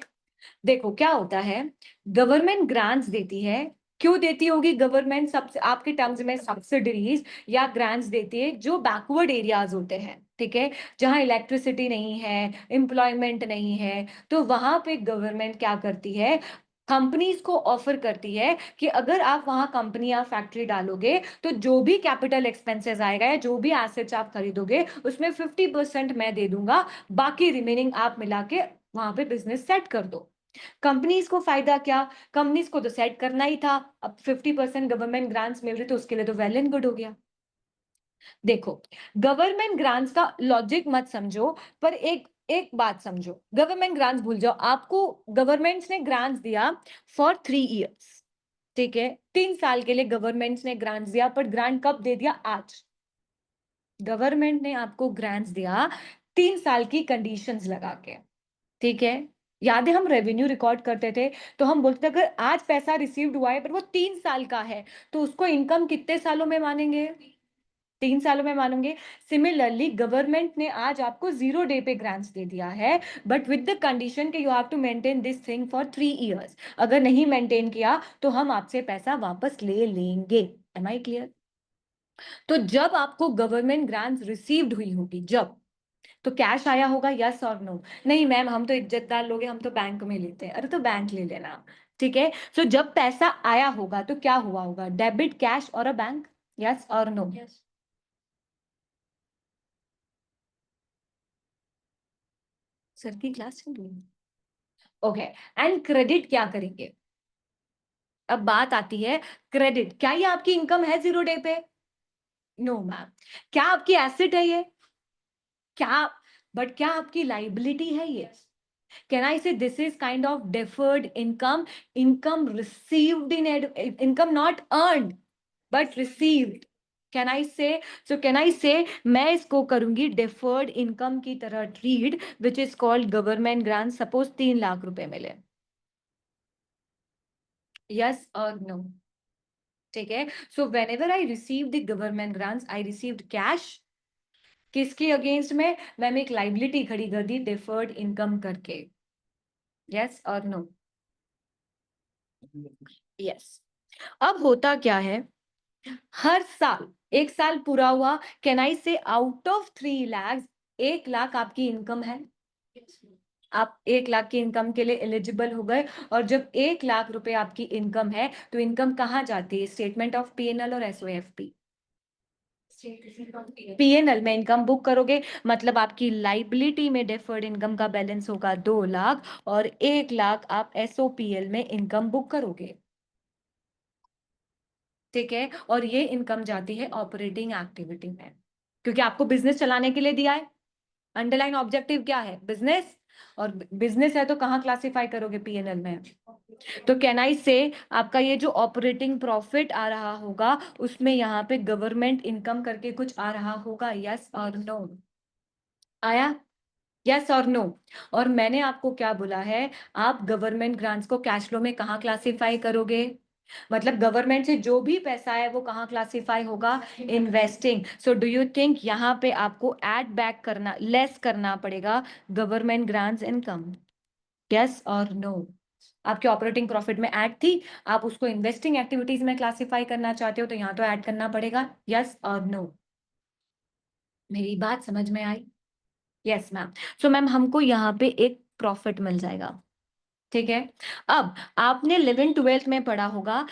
देखो क्या होता है, गवर्नमेंट ग्रांट्स देती है। क्यों देती होगी गवर्नमेंट? सबसे आपके टर्म्स में सब्सिडीज या ग्रांट्स देती है जो बैकवर्ड एरियाज होते हैं, ठीक है, जहां इलेक्ट्रिसिटी नहीं है, एम्प्लॉयमेंट नहीं है, तो वहां पे गवर्नमेंट क्या करती है, कंपनीज को ऑफर करती है कि अगर आप वहां कंपनी या फैक्ट्री डालोगे, तो जो भी कैपिटल एक्सपेंसेस आएगा या जो भी एसेट्स आप खरीदोगे, उसमें 50% मैं दे दूंगा, बाकी रिमेनिंग आप मिला के वहां पे बिजनेस सेट कर दो। कंपनीज को फायदा क्या? कंपनीज को तो सेट करना ही था। अब 50% गवर्नमेंट ग्रांट्स मिल रही, तो उसके लिए तो वेल एंड गुड हो गया। देखो, गवर्नमेंट ग्रांट्स का लॉजिक मत समझो, पर एक एक बात समझो, गवर्नमेंट ग्रांट्स भूल जाओ। आपको गवर्नमेंट्स ने ग्रांट्स दिया फॉर 3 इयर्स, ठीक है, 3 साल के लिए गवर्नमेंट्स ने ग्रांट्स दिया, पर ग्रांट कब दे दिया? आज। गवर्नमेंट ने आपको ग्रांट्स दिया 3 साल की कंडीशंस लगा के, ठीक है। याद है हम रेवेन्यू रिकॉर्ड करते थे, तो हम बोलते थे अगर आज पैसा रिसीव्ड हुआ है पर वो 3 साल का है, तो उसको इनकम कितने सालों में मानेंगे? 3 सालों में मानेंगे। सिमिलरली गवर्नमेंट ने आज आपको 0 डे पे ग्रांट्स दे दिया है, बट विद द कंडीशन कि you have to maintain this thing for 3 years. अगर नहीं मेंटेन किया तो हम आपसे पैसा वापस ले लेंगे। Am I clear? तो जब आपको गवर्नमेंट ग्रांट्स रिसीव्ड हुई होगी, जब, तो कैश आया होगा, यस और नो? नहीं मैम, हम तो इज्जतदार लोग हैं, हम तो बैंक में लेते हैं। अरे तो बैंक ले लेना, ठीक है। सो जब पैसा आया होगा तो क्या हुआ होगा? डेबिट, कैश और अ बैंक? यस और नो? सर की क्लास चल रही है। ओके। एंड क्रेडिट क्या करेंगे? अब बात आती है क्रेडिट। क्या ये आपकी इनकम है 0 डे पे? No ma'am. क्या आपकी एसेट है ये? क्या? बट क्या आपकी लाइबिलिटी है ये? Can I say this is kind of deferred income, income received in income not earned but received? Can I say? So can I say मैं इसको करूंगी deferred income की तरह treat, which is called government grant. Suppose 3 lakh रुपए मिले, yes or no? ठीक है। So whenever I received the government grants, I received cash. किसके अगेंस्ट में? मैंने एक लाइबिलिटी खड़ी कर दी deferred income करके, yes or no? Yes. अब होता क्या है, हर साल, 1 साल पूरा हुआ, कैन आई से आउट ऑफ 3 लाख, 1 लाख आपकी इनकम है। आप 1 लाख की इनकम के लिए एलिजिबल हो गए। और जब 1 लाख रुपए आपकी इनकम है, तो इनकम कहाँ जाती है? स्टेटमेंट ऑफ पीएनएल और एसओएफपी। पीएनएल में इनकम बुक करोगे, मतलब आपकी लाइबिलिटी में डेफर्ड इनकम का बैलेंस होगा 2 लाख, और 1 लाख आप एसओपीएल में इनकम बुक करोगे, ठीक है। और ये इनकम जाती है ऑपरेटिंग एक्टिविटी में, क्योंकि आपको बिजनेस चलाने के लिए दिया है। अंडरलाइन ऑब्जेक्टिव क्या है? बिजनेस। और बिजनेस है तो कहाँ क्लासिफाई करोगे? पीएनएल में। तो कैन आई से आपका ये जो ऑपरेटिंग प्रॉफिट आ रहा होगा, उसमें यहाँ पे गवर्नमेंट इनकम करके कुछ आ रहा होगा, यस और नो? आया? यस और नो? और मैंने आपको क्या बोला है, आप गवर्नमेंट ग्रांट्स को कैश फ्लो में कहाँ क्लासिफाई करोगे? मतलब गवर्नमेंट से जो भी पैसा है वो कहाँ क्लासिफाई होगा? Investing. So do you think यहाँ पे आपको ऐड बैक करना, लेस करना पड़ेगा गवर्नमेंट ग्रांट्स इनकम? यस और नो? आपके ऑपरेटिंग प्रॉफिट में ऐड थी, आप उसको इन्वेस्टिंग एक्टिविटीज में क्लासिफाई करना चाहते हो, तो यहाँ तो ऐड करना पड़ेगा, यस और नो? मेरी बात समझ में आई? Yes ma'am. सो मैम हमको यहाँ पे एक प्रॉफिट मिल जाएगा, ठीक है। अब आपने 11th-12th में पढ़ा होगा,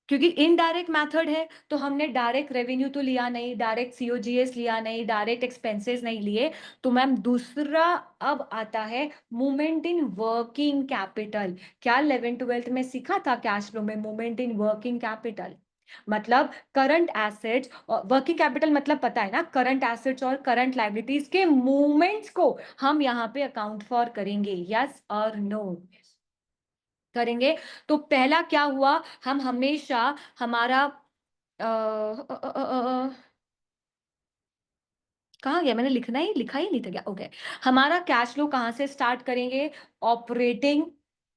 क्योंकि इनडायरेक्ट मेथड है, तो हमने डायरेक्ट रेवेन्यू तो लिया नहीं, डायरेक्ट सीओजीएस लिया नहीं, डायरेक्ट एक्सपेंसेस नहीं लिए। तो मैम दूसरा अब आता है मूवमेंट इन वर्किंग कैपिटल। क्या 11th-12th में सीखा था कैश फ्लो में? मूवमेंट इन वर्किंग कैपिटल मतलब करंट एसेट्स और वर्किंग कैपिटल, मतलब पता है ना, करंट एसेट्स और करंट लाइबिलिटीज के मूवमेंट्स को हम यहाँ पे अकाउंट फॉर करेंगे, यस और नो? करेंगे। तो पहला क्या हुआ, हम हमेशा हमारा कहाँ गया? मैंने लिखा ही नहीं था क्या? ओके। हमारा कैश फ्लो कहाँ से स्टार्ट करेंगे? ऑपरेटिंग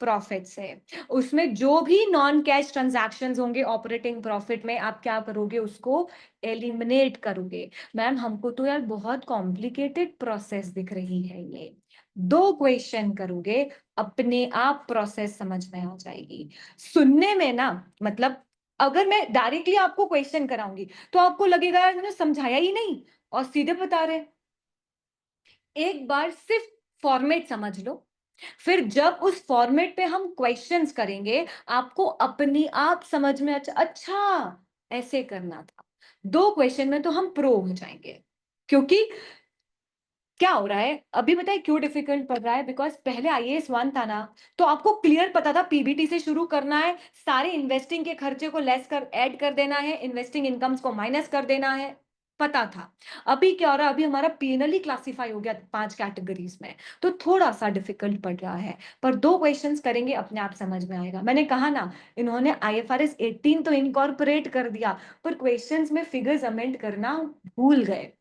प्रॉफिट से। उसमें जो भी नॉन कैश ट्रांजैक्शंस होंगे ऑपरेटिंग प्रॉफिट में, आप क्या करोगे? उसको एलिमिनेट करोगे। मैम हमको तो यार बहुत कॉम्प्लिकेटेड प्रोसेस दिख रही है ये। 2 क्वेश्चन करोगे, अपने आप प्रोसेस समझ में आ जाएगी। सुनने में ना, मतलब अगर मैं डायरेक्टली आपको क्वेश्चन कराऊंगी तो आपको लगेगा यार मैंने समझाया ही नहीं और सीधे बता रहे। एक बार सिर्फ फॉर्मेट समझ लो, फिर जब उस फॉर्मेट पे हम क्वेश्चंस करेंगे, आपको अपने आप समझ में अच्छा अच्छा ऐसे करना था। 2 क्वेश्चन में तो हम प्रो हो जाएंगे। क्योंकि क्या हो रहा है अभी बताए क्यों डिफिकल्ट पड़ रहा है? बिकॉज पहले आईएएस 1 था ना, तो आपको क्लियर पता था पीबीटी से शुरू करना है, सारे इन्वेस्टिंग के खर्चे को लेस कर ऐड कर देना है, इन्वेस्टिंग इनकम्स को माइनस कर देना है, पता था। अभी क्या हो रहा है, अभी हमारा पीएनएल ही क्लासिफाई हो गया 5 कैटेगरीज में, तो थोड़ा सा डिफिकल्ट पड़ रहा है। पर 2 क्वेश्चंस करेंगे, अपने आप समझ में आएगा। मैंने कहा ना, इन्होंने आईएफआरएस 18 तो इनकॉर्पोरेट कर दिया, पर क्वेश्चंस में फिगर्स अमेंड करना भूल गए।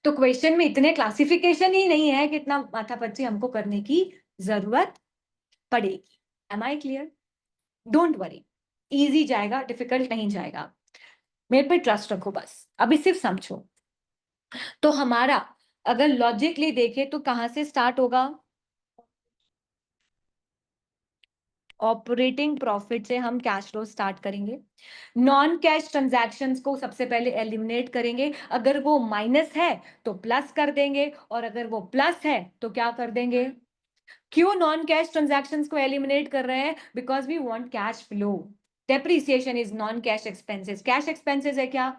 तो क्वेश्चन में इतने क्लासिफिकेशन ही नहीं है कि इतना माथापच्ची हमको करने की जरूरत पड़ेगी। Am I clear? Don't worry, easy जाएगा, डिफिकल्ट नहीं जाएगा, मेरे पे ट्रस्ट रखो बस, अभी सिर्फ समझो। तो हमारा अगर लॉजिकली देखे तो कहां से स्टार्ट होगा? ऑपरेटिंग प्रॉफिट से हम कैश फ्लो स्टार्ट करेंगे, नॉन कैश ट्रांजैक्शंस को सबसे पहले एलिमिनेट करेंगे, अगर वो माइनस है तो प्लस कर देंगे, और अगर वो प्लस है तो क्या कर देंगे? क्यों नॉन कैश ट्रांजैक्शंस को एलिमिनेट कर रहे हैं? Because we want cash flow. Depreciation is non cash expenses, cash expenses है क्या?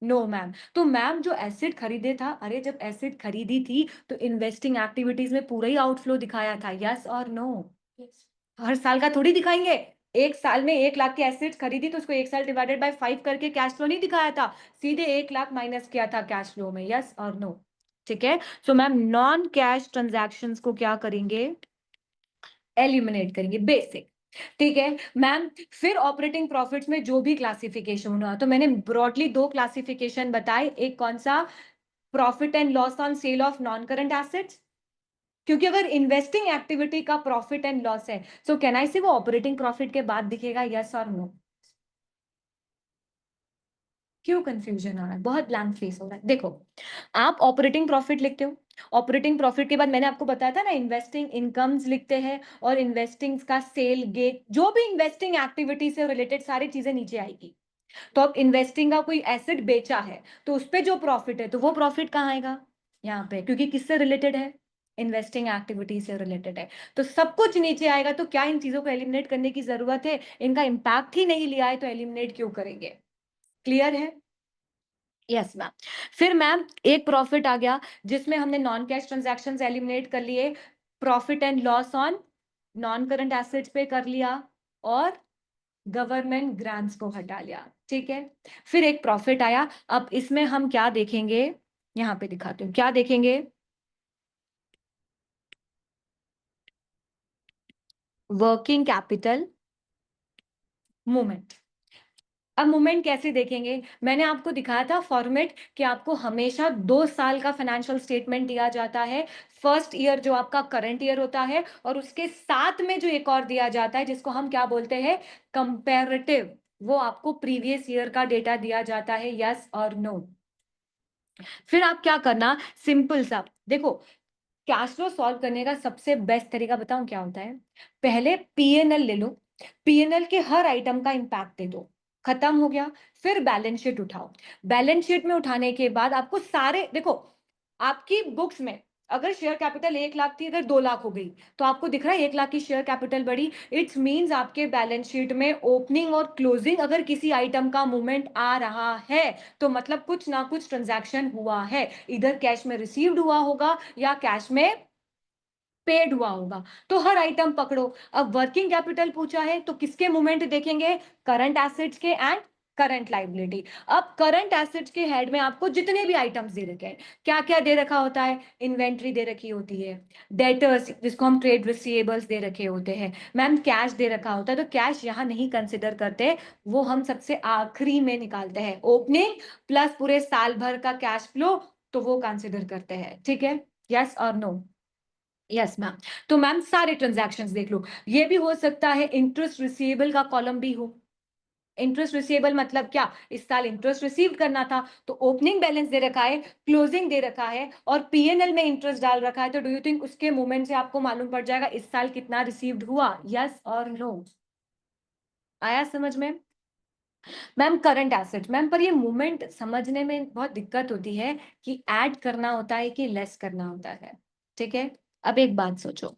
No ma'am. तो मैम जो एसिड खरीदे था, अरे जब एसिड खरीदी थी तो इन्वेस्टिंग एक्टिविटीज में पूरा ही आउटफ्लो दिखाया था, यस और नो? हर साल का थोड़ी दिखाएंगे। एक साल में 1 लाख की एसिड खरीदी तो उसको 1 साल डिवाइडेड बाय 5 करके कैश फ्लो नहीं दिखाया था, सीधे 1 लाख माइनस किया था कैश फ्लो में, यस और नो? ठीक है, so ma'am non cash transactions को क्या करेंगे? एलिमिनेट करेंगे, बेसिक। ठीक है मैम, फिर ऑपरेटिंग प्रॉफिट्स में जो भी क्लासिफिकेशन हुआ, तो मैंने ब्रॉडली 2 क्लासिफिकेशन बताए, एक कौन सा? Profit and loss on sale of non current assets, क्योंकि अगर इन्वेस्टिंग एक्टिविटी का प्रॉफिट एंड लॉस है, सो कैन आई से वो ऑपरेटिंग प्रॉफिट के बाद दिखेगा, यस और नो? क्यों कंफ्यूजन हो रहा है, बहुत ब्लैंक फेस हो रहा है? देखो, आप ऑपरेटिंग प्रॉफिट लिखते हो, ऑपरेटिंग प्रॉफिट के बाद मैंने आपको बताया था ना इन्वेस्टिंग इनकम्स लिखते हैं, और इन्वेस्टिंग का सेल गेट, जो भी इन्वेस्टिंग एक्टिविटी से रिलेटेड सारी चीजें नीचे आएगी। तो अब इन्वेस्टिंग का कोई एसेट बेचा है तो उस पे जो प्रॉफिट है, तो वो प्रॉफिट कहाँ आएगा? यहाँ पे, क्योंकि किससे रिलेटेड है? इन्वेस्टिंग एक्टिविटी से रिलेटेड है, तो सब कुछ नीचे आएगा। तो क्या इन चीजों को एलिमिनेट करने की जरूरत है? इनका इंपैक्ट ही नहीं लिया है तो एलिमिनेट क्यों करेंगे? क्लियर है? Yes ma'am. फिर मैम एक प्रॉफिट आ गया जिसमें हमने नॉन कैश ट्रांजैक्शन एलिमिनेट कर लिए, profit and loss on non current assets पे कर लिया, और गवर्नमेंट ग्रांट्स को हटा लिया। ठीक है, फिर एक प्रॉफिट आया, अब इसमें हम क्या देखेंगे? यहां पे दिखाती हूँ क्या देखेंगे। Working capital movement. अब मूवमेंट कैसे देखेंगे? मैंने आपको दिखाया था फॉर्मेट कि आपको हमेशा 2 साल का फाइनेंशियल स्टेटमेंट दिया जाता है, फर्स्ट ईयर जो आपका करंट ईयर होता है, और उसके साथ में जो एक और दिया जाता है जिसको हम क्या बोलते हैं? कंपेरेटिव, वो आपको प्रीवियस ईयर का डेटा दिया जाता है, यस और नो? फिर आप क्या करना, सिंपल सा देखो, कैश फ्लो सॉल्व करने का सबसे बेस्ट तरीका बताऊं क्या होता है? पहले पीएनएल ले लो, पीएनएल के हर आइटम का इंपैक्ट दे दो, खत्म हो गया। फिर बैलेंस शीट उठाओ, बैलेंस शीट में उठाने के बाद आपको सारे देखो, आपकी बुक्स में अगर शेयर कैपिटल 1 लाख थी, अगर 2 लाख हो गई, तो आपको दिख रहा है 1 लाख की शेयर कैपिटल बढ़ी, इट्स मींस आपके बैलेंस शीट में ओपनिंग और क्लोजिंग अगर किसी आइटम का मूवमेंट आ रहा है, तो मतलब कुछ ना कुछ ट्रांजैक्शन हुआ है, इधर कैश में रिसीव्ड हुआ होगा या कैश में पेड हुआ होगा। तो हर आइटम पकड़ो। अब वर्किंग कैपिटल पूछा है तो किसके मूवमेंट देखेंगे? करंट एसेट्स के एंड करंट लाइबिलिटी। अब करंट एसेट्स के हेड में आपको जितने भी आइटम्स दे रखे हैं, क्या क्या दे रखा होता है? इन्वेंट्री दे रखी होती है, डेटर्स जिसको हम ट्रेड रिसीवेबल्स दे रखे होते हैं, मैम कैश दे रखा होता है, तो कैश यहाँ नहीं कंसिडर करते, वो हम सबसे आखिरी में निकालते हैं, ओपनिंग प्लस पूरे साल भर का कैश फ्लो, तो वो कंसिडर करते हैं। ठीक है, यस और नो? Yes ma'am. तो मैम सारे ट्रांजैक्शंस देख लो, ये भी हो सकता है इंटरेस्ट रिसीवेबल का कॉलम भी हो। इंटरेस्ट रिसीवेबल मतलब क्या? इस साल इंटरेस्ट रिसीव करना था, तो ओपनिंग बैलेंस दे रखा है, क्लोजिंग दे रखा है, और पीएनएल में इंटरेस्ट डाल रखा है, तो डू यू थिंक उसके मूवमेंट से आपको मालूम पड़ जाएगा इस साल कितना रिसीव्ड हुआ, यस और नो? आया समझ में? मैम करंट एसेट, मैम पर ये मूवमेंट समझने में बहुत दिक्कत होती है कि ऐड करना होता है कि लेस करना होता है। ठीक है, अब एक बात सोचो,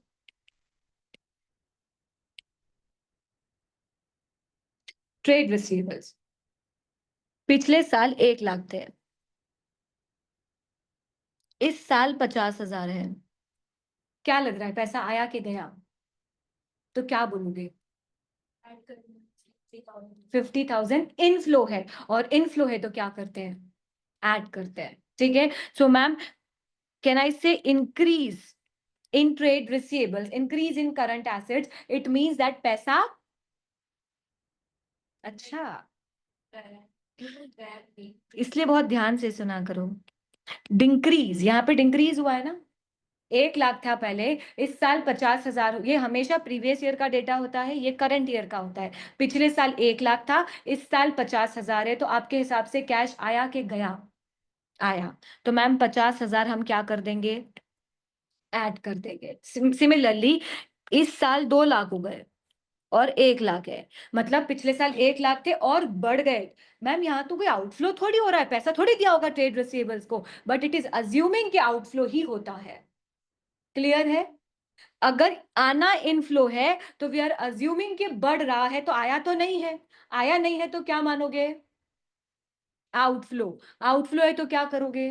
ट्रेड रिसीवेबल्स पिछले साल 1 लाख थे, इस साल 50,000 है, क्या लग रहा है पैसा आया कि गया? तो क्या बोलोगे? 50,000 इनफ्लो है, और इनफ्लो है तो क्या करते हैं? ऐड करते हैं। ठीक है, so ma'am can I say increase in trade receivables, increase in current assets, it means that पैसा, अच्छा, इसलिए बहुत ध्यान से सुना करो। डिंक्रीज, यहाँ पे डिंक्रीज हुआ है ना, 1 लाख था पहले, इस साल 50,000। ये हमेशा प्रीवियस ईयर का डेटा होता है, ये करंट ईयर का होता है। पिछले साल 1 लाख था, इस साल 50,000 है, तो आपके हिसाब से कैश आया कि गया? आया। तो मैम 50,000 हम क्या कर देंगे, ऐड कर देंगे। सिमिलरली इस साल 2 लाख हो गए और 1 लाख है, मतलब पिछले साल 1 लाख थे और बढ़ गए। मैम यहाँ तो कोई आउटफ्लो थोड़ी हो रहा है, पैसा थोड़ी दिया होगा ट्रेड रिसीवेबल्स को, बट इट इज अज्यूमिंग कि आउटफ्लो ही होता है। क्लियर है? अगर आना इनफ्लो है तो वी आर अज्यूमिंग कि बढ़ रहा है, तो आया तो नहीं है। आया नहीं है तो क्या मानोगे? आउटफ्लो। आउटफ्लो है तो क्या करोगे?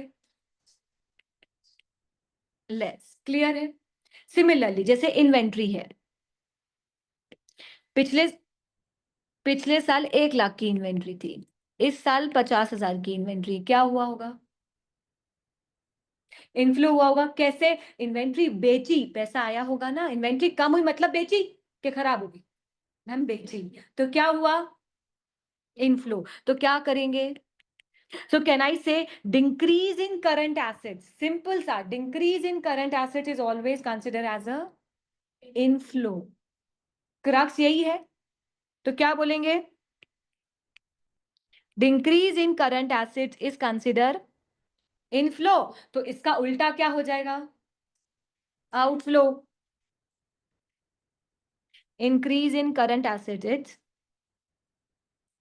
लेस। क्लियर है? सिमिलरली जैसे इन्वेंट्री है, पिछले पिछले साल 1 लाख की इन्वेंट्री थी, इस साल 50,000 की इन्वेंट्री, क्या हुआ होगा? इनफ्लो हुआ होगा। कैसे? इन्वेंट्री बेची, पैसा आया होगा ना। इन्वेंट्री कम हुई मतलब बेची कि खराब होगी? हम बेची, तो क्या हुआ? इनफ्लो। तो क्या करेंगे? So can I say decrease in current assets? Simple सा, decrease in current assets is always considered as a inflow. Crux यही है। तो क्या बोलेंगे? Decrease in current assets is considered inflow. तो इसका उल्टा क्या हो जाएगा? Outflow. Increase in current assets it's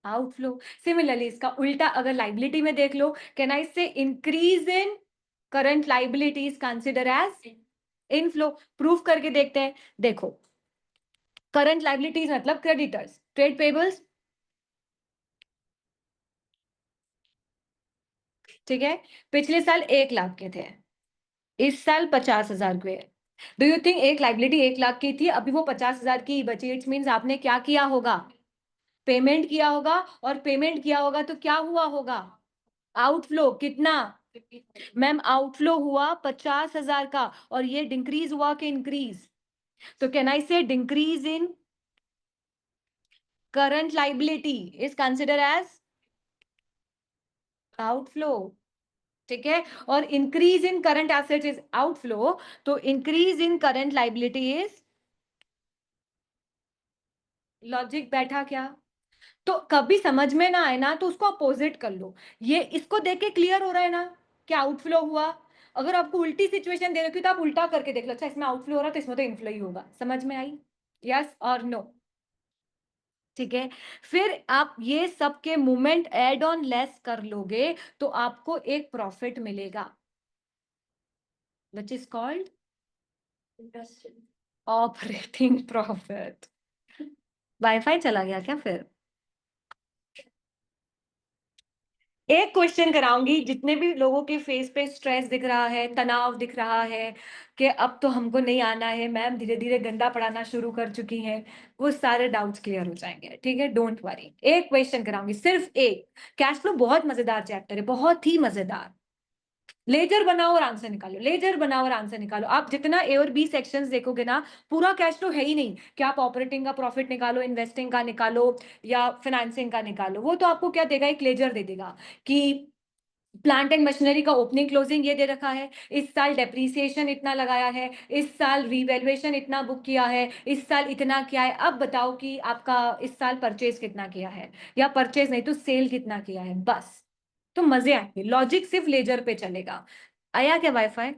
outflow. Similarly इसका उल्टा अगर लाइबिलिटी में देख लो, can I say increase in current liabilities consider as inflow? Proof करके देखते हैं। देखो, करंट लाइबिलिटीज मतलब क्रेडिटर्स, ट्रेड पेबल्स, ठीक है। पिछले साल 1 लाख के थे, इस साल 50,000 के। डू यू थिंक एक लाइबिलिटी 1 लाख की थी, अभी वो 50,000 की बची? इट्स मीन्स आपने क्या किया होगा? पेमेंट किया होगा, और पेमेंट किया होगा तो क्या हुआ होगा? आउटफ्लो। कितना? मैम आउटफ्लो हुआ 50,000 का, और ये डिक्रीज हुआ कि इंक्रीज? तो can I say decrease in current liability is consider as outflow, ठीक है। और increase in current assets is outflow, तो increase in current liability is, logic बैठा क्या? तो कभी समझ में ना आए ना तो उसको अपोजिट कर लो। ये इसको देख के क्लियर हो रहा है ना कि आउटफ्लो हुआ। अगर आपको उल्टी सिचुएशन दे रखी तो आप उल्टा करके देख लो, अच्छा इसमें आउटफ्लो हो रहा है तो इसमें तो इनफ्लो ही होगा। समझ में आई? यस और नो? ठीक है। फिर आप ये सब के मूवमेंट एड ऑन लेस कर लोगे तो आपको एक प्रॉफिट मिलेगा, विच is called operating profit. Wifi चला गया क्या फिर? एक क्वेश्चन कराऊंगी, जितने भी लोगों के फेस पे स्ट्रेस दिख रहा है, तनाव दिख रहा है कि अब तो हमको नहीं आना है, मैम धीरे धीरे गंदा पढ़ाना शुरू कर चुकी हैं, वो सारे डाउट्स क्लियर हो जाएंगे, ठीक है। डोंट वरी, एक क्वेश्चन कराऊंगी, सिर्फ एक। कैश फ्लो बहुत मजेदार चैप्टर है, बहुत ही मजेदार। लेजर बनाओ और आंसर निकालो, लेजर बनाओ और आंसर निकालो। आप जितना ए और बी सेक्शंस देखोगे ना, पूरा कैश फ्लो है ही नहीं कि आप ऑपरेटिंग का प्रॉफिट निकालो, इन्वेस्टिंग का निकालो, या फाइनेंसिंग का निकालो। वो तो आपको क्या देगा? एक लेजर दे देगा कि प्लांट एंड मशीनरी का ओपनिंग क्लोजिंग ये दे रखा है, इस साल डेप्रीसिएशन इतना लगाया है, इस साल रीवैल्यूएशन इतना बुक किया है, इस साल इतना किया है। अब बताओ कि आपका इस साल परचेज कितना किया है, या परचेज नहीं तो सेल कितना किया है, बस। तो मजे आएंगे, लॉजिक सिर्फ लेजर पे चलेगा। आया क्या वाईफाई?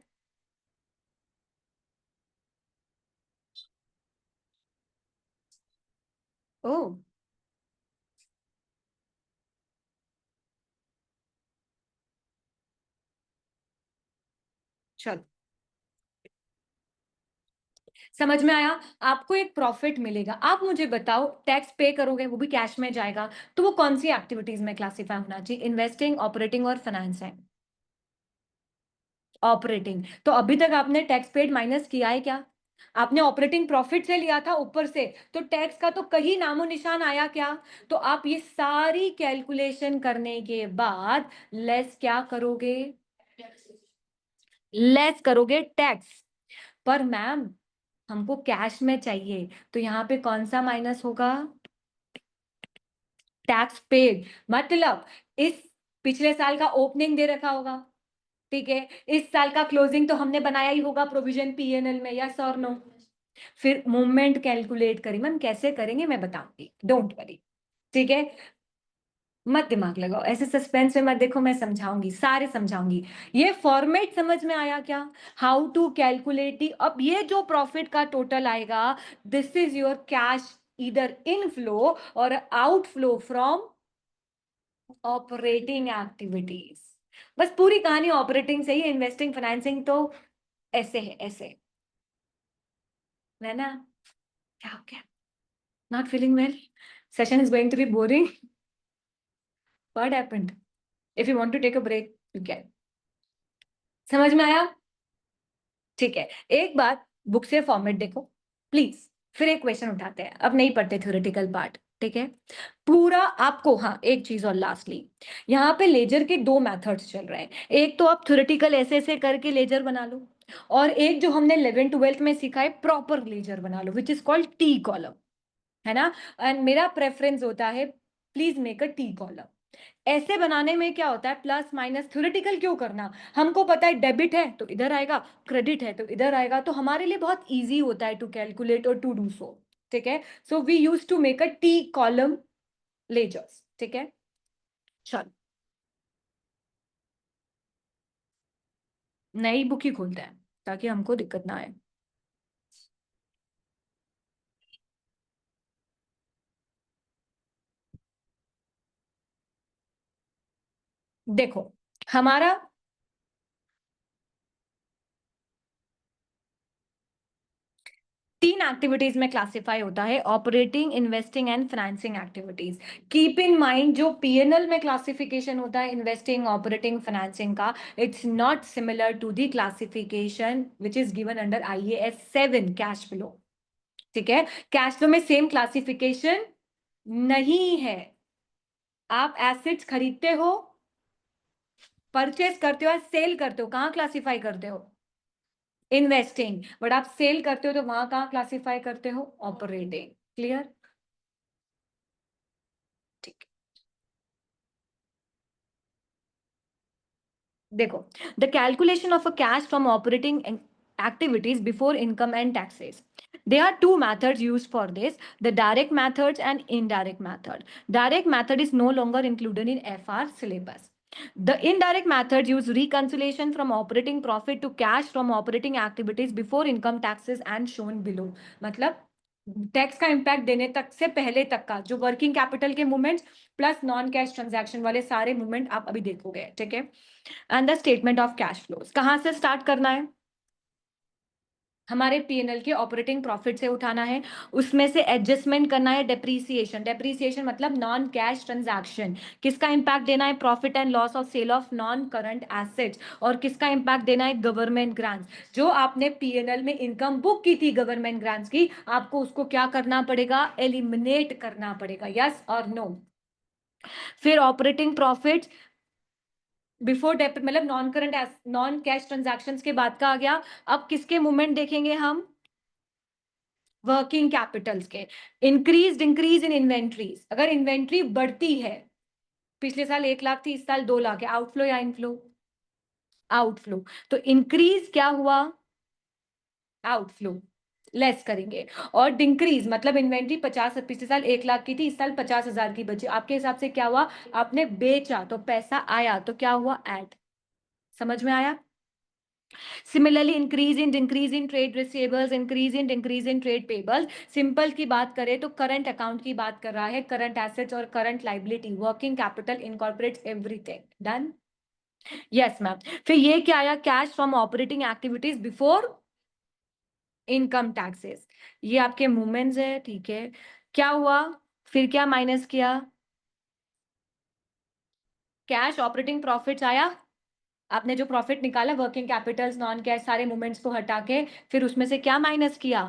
ओ, चलो, समझ में आया। आपको एक प्रॉफिट मिलेगा, आप मुझे बताओ, टैक्स पे करोगे, वो भी कैश में जाएगा, तो वो कौन सी एक्टिविटीज में क्लासीफाई होना चाहिए? इन्वेस्टिंग, ऑपरेटिंग और फाइनेंसिंग? ऑपरेटिंग। तो अभी तक आपने टैक्स पेड माइनस किया है क्या? आपने ऑपरेटिंग प्रॉफिट से लिया था ऊपर से, तो टैक्स का तो कहीं नामो निशान आया क्या? तो आप ये सारी कैलकुलेशन करने के बाद लेस क्या करोगे? लेस करोगे टैक्स। पर मैम हमको कैश में चाहिए, तो यहाँ पे कौन सा माइनस होगा? Tax paid. मतलब इस पिछले साल का ओपनिंग दे रखा होगा, ठीक है, इस साल का क्लोजिंग तो हमने बनाया ही होगा प्रोविजन पीएनएल में, यस और नो। फिर मूवमेंट कैलकुलेट करेंगे, मैम कैसे करेंगे मैं बताऊंगी, डोंट वरी, ठीक है। मत दिमाग लगाओ, ऐसे सस्पेंस में मत देखो, मैं समझाऊंगी, सारे समझाऊंगी। ये फॉर्मेट समझ में आया क्या? हाउ टू कैलकुलेट अब ये जो प्रॉफिट का टोटल आएगा, दिस इज योर कैश इधर इनफ्लो और आउटफ्लो फ्रॉम ऑपरेटिंग एक्टिविटीज। बस पूरी कहानी ऑपरेटिंग से ही, इन्वेस्टिंग फाइनेंसिंग तो ऐसे है, ऐसे है ना। क्या हो गया? Not feeling well? Session is going to be boring? What happened? If you want to take a break you can. समझ में आया? ठीक है, एक बार बुक से फॉर्मेट देखो प्लीज, फिर एक क्वेश्चन उठाते हैं, अब नहीं पढ़ते थ्योरेटिकल पार्ट, ठीक है। पूरा आपको, हाँ एक चीज और लास्टली, यहाँ पे लेजर के दो मेथड्स चल रहे हैं। एक तो आप थ्योरेटिकल ऐसे ऐसे करके लेजर बना लो, और एक जो हमने 11th-12th में सीखा है प्रॉपर लेजर बना लो, which is called T column, है ना। एंड मेरा प्रेफरेंस होता है please make a T column. ऐसे बनाने में क्या होता है, प्लस माइनस थ्योरेटिकल क्यों करना, हमको पता है डेबिट है तो इधर आएगा, क्रेडिट है तो इधर आएगा, तो हमारे लिए बहुत इजी होता है टू कैलकुलेट और टू डू सो, ठीक है। So we use to make a T column ledgers, ठीक है। चलो, नई बुक ही खोलते हैं ताकि हमको दिक्कत ना आए। देखो, हमारा तीन एक्टिविटीज में क्लासिफाई होता है, operating, investing and financing activities. Keep in mind, जो पीएनएल में क्लासिफिकेशन होता है इन्वेस्टिंग, ऑपरेटिंग, फाइनेंसिंग का, it's not similar to the classification which is given under IAS 7 cash flow, ठीक है। कैश फ्लो में सेम क्लासिफिकेशन नहीं है। आप एसेट्स खरीदते हो, परचेस करते हो या सेल करते हो, कहां क्लासिफाई करते हो? इन्वेस्टिंग। बट आप सेल करते हो तो वहां कहां क्लासिफाई करते हो? ऑपरेटिंग। क्लियर? ठीक। देखो, the calculation of a cash from operating activities before income and taxes. There are two methods used for this, the direct methods and indirect method. Direct method is no longer included in FR syllabus. The indirect method use reconciliation from operating profit to cash from operating activities before income taxes and shown below. मतलब tax का impact देने तक से पहले तक का जो working capital के movements plus non cash transaction वाले सारे मूवमेंट आप अभी देखोगे, ठीक है। And the statement of cash flows कहां से स्टार्ट करना है? हमारे पीएनएल के ऑपरेटिंग प्रॉफिट से उठाना है, उसमें से एडजस्टमेंट करना है डेप्रीसिएशन। डेप्रीसिएशन मतलब नॉन कैश ट्रांजैक्शन, किसका इंपैक्ट देना है? Profit and loss of sale of non current assets. और किसका इंपैक्ट देना है? Government grants. जो आपने पीएनएल में इनकम बुक की थी गवर्नमेंट ग्रांट्स की, आपको उसको क्या करना पड़ेगा? एलिमिनेट करना पड़ेगा, यस और नो। फिर ऑपरेटिंग प्रॉफिट बिफोर डेप मतलब नॉन कैश ट्रांजैक्शन के बाद का आ गया। अब किसके मूवमेंट देखेंगे हम? वर्किंग कैपिटल्स के। इंक्रीज इन इन्वेंट्रीज, अगर इन्वेंट्री बढ़ती है, पिछले साल 1 लाख थी, इस साल 2 लाख है, आउटफ्लो या इनफ्लो? आउटफ्लो। तो इंक्रीज क्या हुआ? आउटफ्लो। लेस करेंगे। और डिक्रीज मतलब इन्वेंट्री 50, पिछले साल 1 लाख की थी, इस साल 50,000 की बची, आपके हिसाब से क्या हुआ? आपने बेचा तो पैसा आया, तो क्या हुआ? ऐड। समझ में आया? Similarly increase in trade receivables, increase in trade payables. Simple की बात करें तो करंट अकाउंट की बात कर रहा है, करंट एसेट्स और current liability, working capital incorporates everything. Done? Yes ma'am. फिर ये क्या आया? Cash from operating activities before income taxes. ये आपके मूवमेंट्स है, ठीक है। क्या हुआ? फिर क्या माइनस किया? कैश ऑपरेटिंग प्रॉफिट्स आया, आपने जो प्रॉफिट निकाला वर्किंग कैपिटल्स नॉन कैश सारे मूवमेंट्स को हटा के, फिर उसमें से क्या माइनस किया?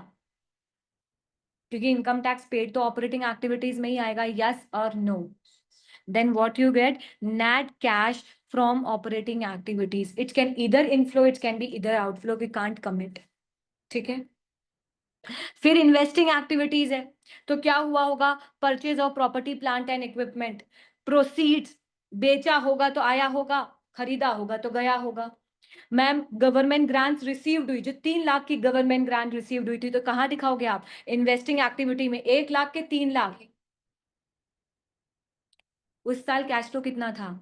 क्योंकि इनकम टैक्स पेड तो ऑपरेटिंग एक्टिविटीज में ही आएगा, यस और no. Then what you get? Net cash from operating activities. It can इधर इनफ्लो, इट कैन बी इधर आउटफ्लो, वी कांट कमिट, ठीक है। फिर इन्वेस्टिंग एक्टिविटीज है, तो क्या हुआ होगा? Purchase of property plant and equipment, proceeds, बेचा होगा तो आया होगा, खरीदा होगा तो गया होगा। मैम गवर्नमेंट ग्रांट्स रिसीव्ड हुई, जो 3 लाख की गवर्नमेंट ग्रांट रिसीव्ड हुई थी, तो कहाँ दिखाओगे आप? इन्वेस्टिंग एक्टिविटी में 1 लाख के 3 लाख। उस साल कैश फ्लो कितना था?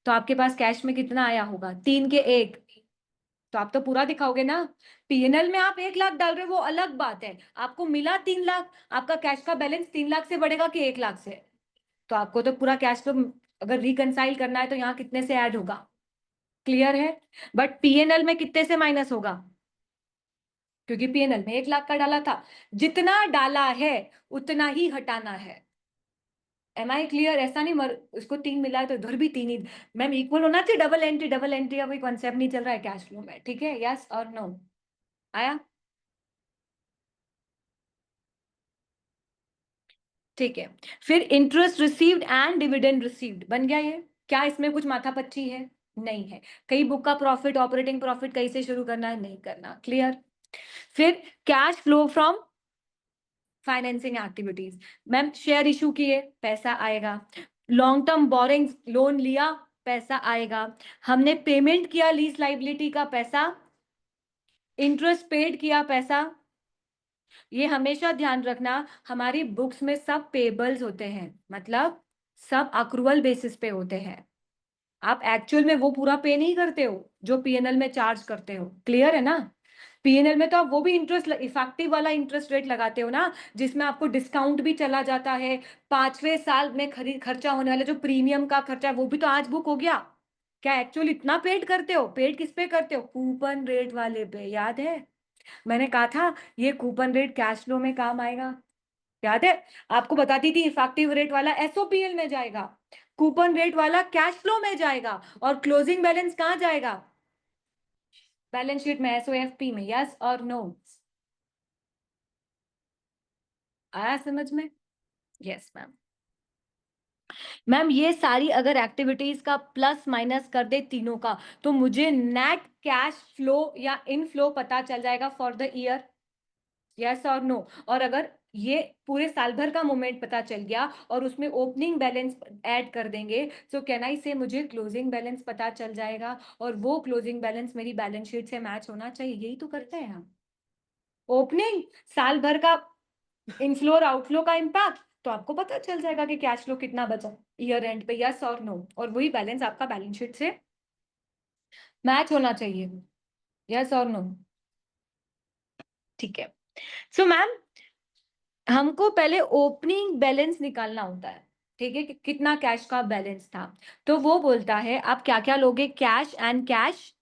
तो आपके पास कैश में कितना आया होगा? 3 के 1। तो आप तो पूरा दिखाओगे ना। पीएनएल में आप 1 लाख डाल रहे हो, वो अलग बात है। आपको मिला 3 लाख, आपका कैश का बैलेंस 3 लाख से बढ़ेगा कि 1 लाख से? तो आपको तो पूरा कैश फ्लो अगर रिकंसाइल करना है तो यहाँ कितने से ऐड होगा? क्लियर है? बट पीएनएल में कितने से माइनस होगा? क्योंकि पीएनएल में 1 लाख का डाला था, जितना डाला है उतना ही हटाना है। Am I clear? ऐसा नहीं उसको 3 मिला है तो इधर भी 3 ही। मैम इक्वल होना चाहिए, डबल एंट्री, डबल एंट्री का कोई कॉन्सेप्ट नहीं चल रहा है कैश फ्लो में, ठीक है? यस और नो? आया? ठीक है। फिर interest received and dividend received बन गया ये। क्या इसमें कुछ माथापच्ची है? नहीं है। कहीं बुक का प्रॉफिट, ऑपरेटिंग प्रॉफिट कहीं से शुरू करना है? नहीं करना। क्लियर? फिर cash flow from financing activities. Ma'am share issue किए, पैसा आएगा। लॉन्ग टर्म बोरिंग, लोन लिया, पैसा आएगा। हमने पेमेंट किया लीज लाइबिलिटी का, पैसा। इंटरेस्ट पेड किया, पैसा। ये हमेशा ध्यान रखना, हमारी बुक्स में सब पेबल्स होते हैं, मतलब सब अक्रूवल बेसिस पे होते हैं। आप एक्चुअल में वो पूरा पे नहीं करते हो जो पीएनएल में चार्ज करते हो। क्लियर है ना? पीएनएल में तो आप वो भी इंटरेस्ट, इफेक्टिव वाला इंटरेस्ट रेट लगाते हो ना, जिसमें आपको डिस्काउंट भी चला जाता है। 5वें साल में खरीद खर्चा होने वाला जो प्रीमियम का खर्चा है वो भी तो आज बुक हो गया। क्या एक्चुअली इतना पेड करते हो? पेड किस पे करते हो? कूपन रेट वाले पे, याद है? मैंने कहा था ये कूपन रेट कैश फ्लो में काम आएगा, याद है? आपको बताती थी इफेक्टिव रेट वाला एसओपीएल में जाएगा, कूपन रेट वाला कैश फ्लो में जाएगा, और क्लोजिंग बैलेंस कहाँ जाएगा? बैलेंस शीट में, एसओएफपी में। यस और नो? आया समझ में? Yes ma'am. मैम ये सारी अगर एक्टिविटीज का प्लस माइनस कर दे तीनों का, तो मुझे नेट कैश फ्लो या इनफ्लो पता चल जाएगा फॉर द ईयर। यस और नो? और अगर ये पूरे साल भर का मूवमेंट पता चल गया और उसमें ओपनिंग बैलेंस ऐड कर देंगे, सो कैन आई से मुझे क्लोजिंग बैलेंस पता चल जाएगा, और वो क्लोजिंग बैलेंस मेरी बैलेंस शीट से मैच होना चाहिए। यही तो करते हैं हम। ओपनिंग, साल भर का इनफ्लो और आउटफ्लो का इम्पैक्ट, तो आपको पता चल जाएगा कि कैश फ्लो कितना बचा ईयर एंड पे। यस और नो? और वही बैलेंस आपका बैलेंस शीट से मैच होना चाहिए। यस और नो? ठीक है। सो मैम हमको पहले ओपनिंग बैलेंस निकालना होता है, ठीक है, कि कितना कैश का बैलेंस था। तो वो बोलता है आप क्या क्या लोगे? Cash and cash.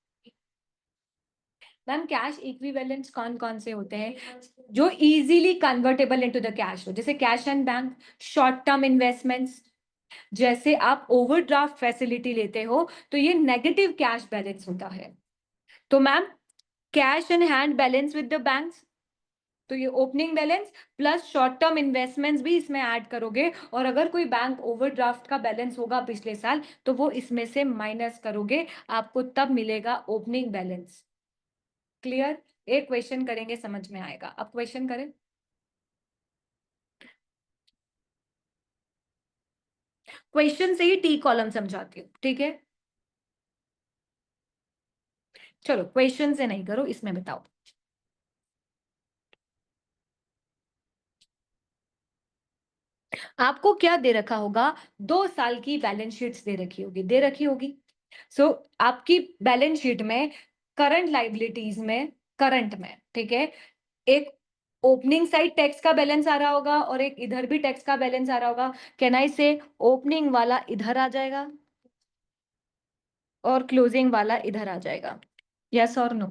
Ma'am cash equivalents कौन कौन से होते हैं? जो easily convertible into the cash हो, जैसे cash and bank. Short term investments, जैसे आप ओवरड्राफ्ट फैसिलिटी लेते हो तो ये नेगेटिव कैश बैलेंस होता है। तो ma'am cash in hand balance with the banks, तो ये opening balance plus short term investments भी इसमें ऐड करोगे, और अगर कोई बैंक ओवरड्राफ्ट का बैलेंस होगा पिछले साल तो वो इसमें से माइनस करोगे, आपको तब मिलेगा ओपनिंग बैलेंस। क्लियर? एक क्वेश्चन करेंगे, समझ में आएगा। अब क्वेश्चन करें। क्वेश्चन से ही टी कॉलम समझाती हूँ, ठीक है? चलो क्वेश्चन से नहीं करो, इसमें बताओ। आपको क्या दे रखा होगा? 2 साल की बैलेंस शीट्स दे रखी होगी, दे रखी होगी। सो आपकी बैलेंस शीट में करंट लाइबिलिटीज में, करंट में, ठीक है, एक ओपनिंग साइड टैक्स का बैलेंस आ रहा होगा और एक इधर भी टैक्स का बैलेंस आ रहा होगा। कैन आई से ओपनिंग वाला इधर आ जाएगा और क्लोजिंग वाला इधर आ जाएगा? यस और नो?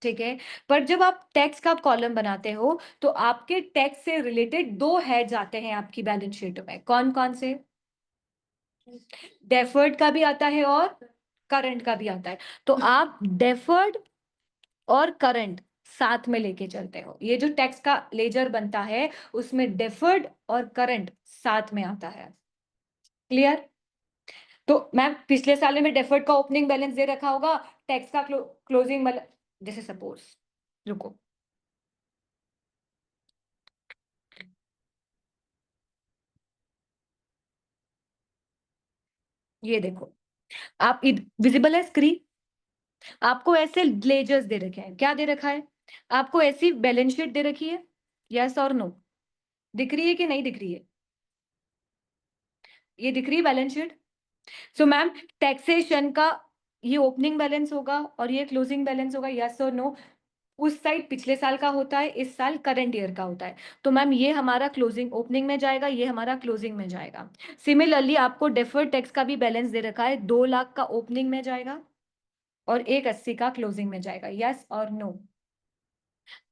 ठीक है। पर जब आप टैक्स का कॉलम बनाते हो तो आपके टैक्स से रिलेटेड 2 हेड्स आते हैं आपकी बैलेंस शीट में। कौन कौन से? डेफर्ड का भी आता है और करंट का भी आता है। तो आप डेफर्ड और करंट साथ में लेके चलते हो। ये जो टैक्स का लेजर बनता है उसमें डेफर्ड और करंट साथ में आता है। क्लियर? तो मैम पिछले साल में डेफर्ड का ओपनिंग बैलेंस दे रखा होगा, टैक्स का क्लोजिंग बैलेंस। जैसे सपोज, रुको, ये देखो, आप विजिबल है स्क्रीन? आपको ऐसे लेजर्स दे रखे हैं, क्या दे रखा है आपको, ऐसी बैलेंस शीट दे रखी है, यस और नो, दिख रही है कि नहीं दिख रही है, ये दिख रही है balance sheet. So ma'am taxation का ये ओपनिंग बैलेंस होगा और ये क्लोजिंग बैलेंस होगा, यस और नो। उस साइड पिछले साल का होता है, इस साल करंट ईयर का होता है, तो मैम ये हमारा क्लोजिंग ओपनिंग में जाएगा, ये हमारा क्लोजिंग में जाएगा। सिमिलरली आपको डेफर्ड टैक्स का भी बैलेंस दे रखा है, 2 लाख का ओपनिंग में जाएगा और 180 का क्लोजिंग में जाएगा, यस और नो।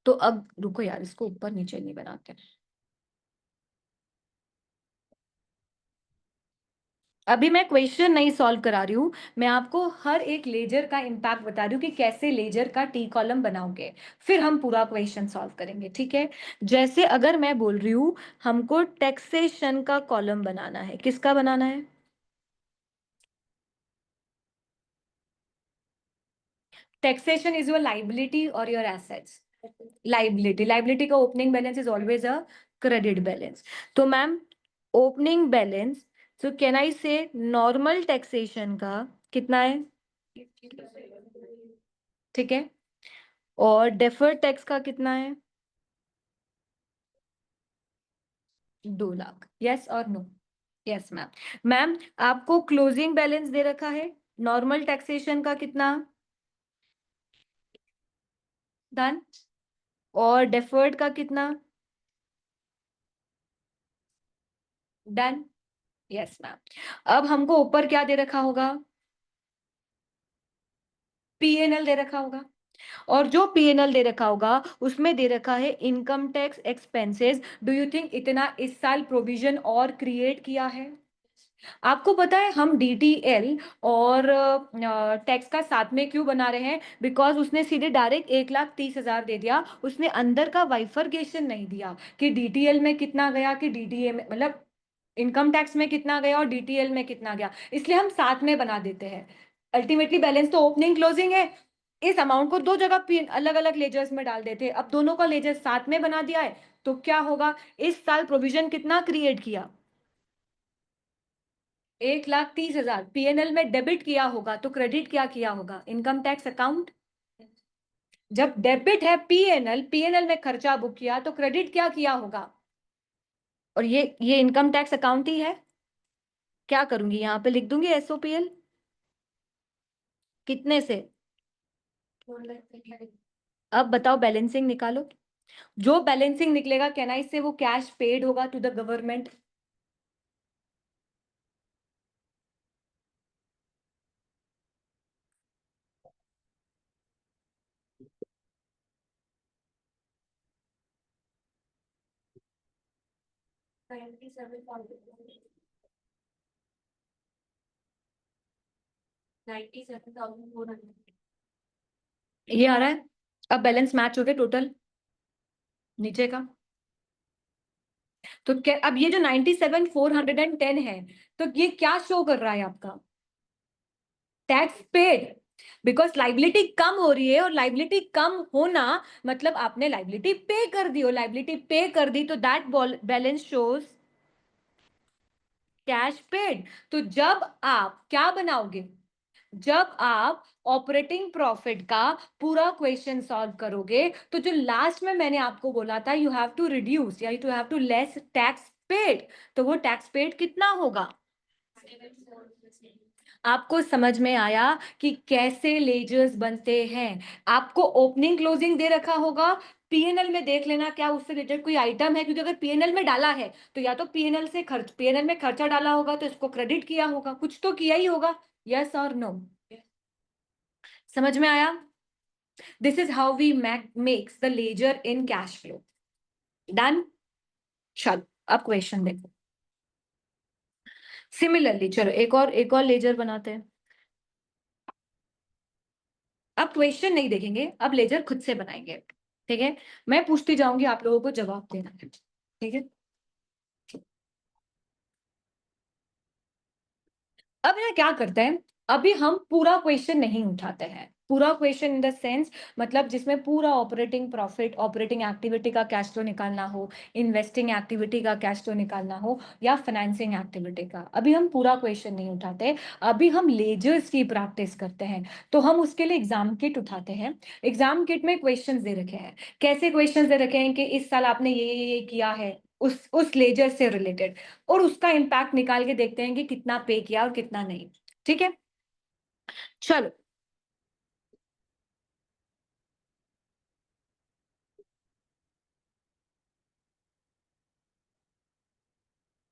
तो अब रुको यार, इसको ऊपर नीचे नहीं बनाते। अभी मैं क्वेश्चन नहीं सॉल्व करा रही हूं, मैं आपको हर एक लेजर का इम्पैक्ट बता रही हूँ कि कैसे लेजर का टी कॉलम बनाओगे, फिर हम पूरा क्वेश्चन सॉल्व करेंगे, ठीक है। जैसे अगर मैं बोल रही हूँ हमको टैक्सेशन का कॉलम बनाना है, किसका बनाना है, टैक्सेशन इज योर लाइबिलिटी और योर एसेट्स, लाइबिलिटी, लाइबिलिटी का opening balance is always a credit balance. तो ma'am opening balance, so can I say normal taxation का कितना है, ठीक है, और डेफर्ड टैक्स का कितना है, 2 लाख, यस और नो, यस मैम। मैम आपको क्लोजिंग बैलेंस दे रखा है, नॉर्मल टैक्सेशन का कितना, डन, और डेफर्ड का कितना, डन, यस मैम। अब हमको ऊपर क्या दे रखा होगा, पीएनएल दे रखा होगा, और जो पीएनएल दे रखा होगा उसमें दे रखा है income tax expenses. Do you think इतना इस साल प्रोविजन और क्रिएट किया है, आपको पता है हम डीटीएल और टैक्स का साथ में क्यों बना रहे हैं, बिकॉज उसने सीधे डायरेक्ट 1,30,000 दे दिया, उसने अंदर का वाइफरकेशन नहीं दिया कि डीटीएल में कितना गया, कि डीटीए में मतलब इनकम टैक्स में कितना गया और डीटीएल में कितना गया, इसलिए हम साथ में बना देते हैं। अल्टीमेटली बैलेंस तो ओपनिंग क्लोजिंग है, इस अमाउंट को दो जगह अलग अलग लेजर्स में डाल देते, अब दोनों का लेजर साथ में बना दिया है, तो क्या होगा, इस साल प्रोविजन कितना क्रिएट किया, 1,30,000 पीएनएल में डेबिट किया होगा, तो क्रेडिट क्या किया होगा, इनकम टैक्स अकाउंट। जब डेबिट है पीएनएल, पीएनएल में खर्चा बुक किया, तो क्रेडिट क्या किया होगा, और ये इनकम टैक्स अकाउंट ही है। क्या करूंगी, यहां पे लिख दूंगी एसओपीएल, कितने से, अब बताओ बैलेंसिंग निकालो, जो बैलेंसिंग निकलेगा कैन आई से वो कैश पेड होगा टू द गवर्नमेंट। ये आ रहा है, अब बैलेंस मैच हो गया टोटल नीचे का, तो क्या अब ये जो 97,410 है, तो ये क्या शो कर रहा है आपका, टैक्स पेड, बिकॉज लाइबिलिटी कम हो रही है, और लाइबिलिटी कम होना मतलब आपने लाइबिलिटी पे कर दी, और लाइबिलिटी पे कर दी तो that balance shows cash paid. तो जब आप क्या बनाओगे, जब आप ऑपरेटिंग प्रॉफिट का पूरा क्वेश्चन सॉल्व करोगे, तो जो लास्ट में मैंने आपको बोला था यू हैव टू रिड्यूस या you have to less tax paid, तो वो टैक्स पेड कितना होगा, आपको समझ में आया कि कैसे लेजर्स बनते हैं। आपको ओपनिंग क्लोजिंग दे रखा होगा, पीएनएल में देख लेना क्या उससे रिलेटेड कोई आइटम है, क्योंकि अगर पीएनएल में डाला है तो या तो पीएनएल से खर्च, पीएनएल में खर्चा डाला होगा तो इसको क्रेडिट किया होगा, कुछ तो किया ही होगा, यस और नो, समझ में आया। This is how we makes the ledger in cash flow, done. चलो अब क्वेश्चन देखो, सिमिलरली चलो एक और लेजर बनाते हैं। अब क्वेश्चन नहीं देखेंगे, अब लेजर खुद से बनाएंगे, ठीक है, मैं पूछती जाऊंगी, आप लोगों को जवाब देना है, ठीक है। अब यहाँ क्या करते हैं, अभी हम पूरा क्वेश्चन नहीं उठाते हैं, पूरा क्वेश्चन इन द सेंस, मतलब जिसमें पूरा ऑपरेटिंग प्रॉफिट, ऑपरेटिंग एक्टिविटी का कैश फ्लो निकालना हो, इन्वेस्टिंग एक्टिविटी का कैश फ्लो निकालना हो, या फाइनेंसिंग एक्टिविटी का। अभी हम पूरा क्वेश्चन नहीं उठाते, अभी हम लेजर्स की प्रैक्टिस करते हैं। तो हम उसके लिए एग्जाम किट उठाते हैं। एग्जाम किट में क्वेश्चंस दे रखे हैं। कैसे क्वेश्चंस दे रखे हैं कि इस साल आपने ये किया है उस लेजर से रिलेटेड, और उसका इम्पैक्ट निकाल के देखते हैं कि कितना पे किया और कितना नहीं। ठीक है, चलो।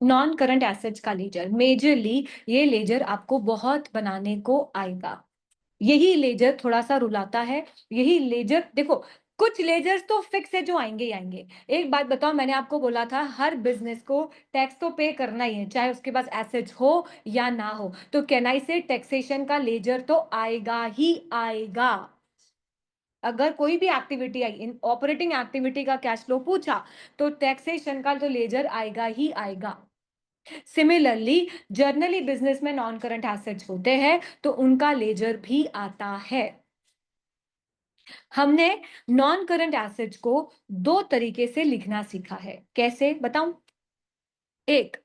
नॉन करंट एसेट्स का लेजर, मेजरली ये लेजर आपको बहुत बनाने को आएगा। यही लेजर थोड़ा सा रुलाता है। यही लेजर देखो, कुछ लेजर्स तो फिक्स है जो आएंगे ही आएंगे। एक बात बताओ, मैंने आपको बोला था हर बिजनेस को टैक्स तो पे करना ही है, चाहे उसके पास एसेट्स हो या ना हो। तो कैन आई से टैक्सेशन का लेजर तो आएगा ही आएगा। अगर कोई भी एक्टिविटी आई, इन ऑपरेटिंग एक्टिविटी का कैश फ्लो पूछा, तो टैक्सेशन का तो लेजर आएगा ही आएगा। सिमिलरली जर्नली बिजनेस में नॉन करंट एसेट्स होते हैं, तो उनका लेजर भी आता है। हमने नॉन करंट एसेट्स को दो तरीके से लिखना सीखा है। कैसे बताऊं? एक,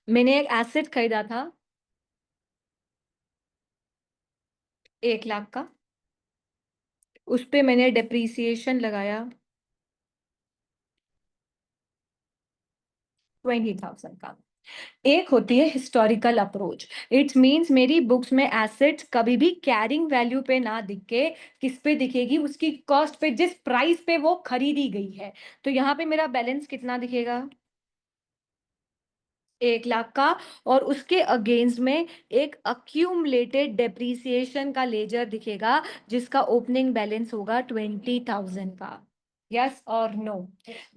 मैंने एक एसेट खरीदा था 1 लाख का, उस पे मैंने डेप्रीसिएशन लगाया 20,000 का। एक होती है हिस्टोरिकल अप्रोच। इट्स मींस मेरी बुक्स में एसेट्स कभी भी कैरिंग वैल्यू पे ना दिख के किस पे दिखेगी, उसकी कॉस्ट पे, जिस प्राइस पे वो खरीदी गई है। तो यहाँ पे मेरा बैलेंस कितना दिखेगा? 1 लाख का। और उसके अगेंस्ट में एक अक्यूमलेटेड डेप्रीसिएशन का लेजर दिखेगा, जिसका ओपनिंग बैलेंस होगा 20,000 का। यस और no?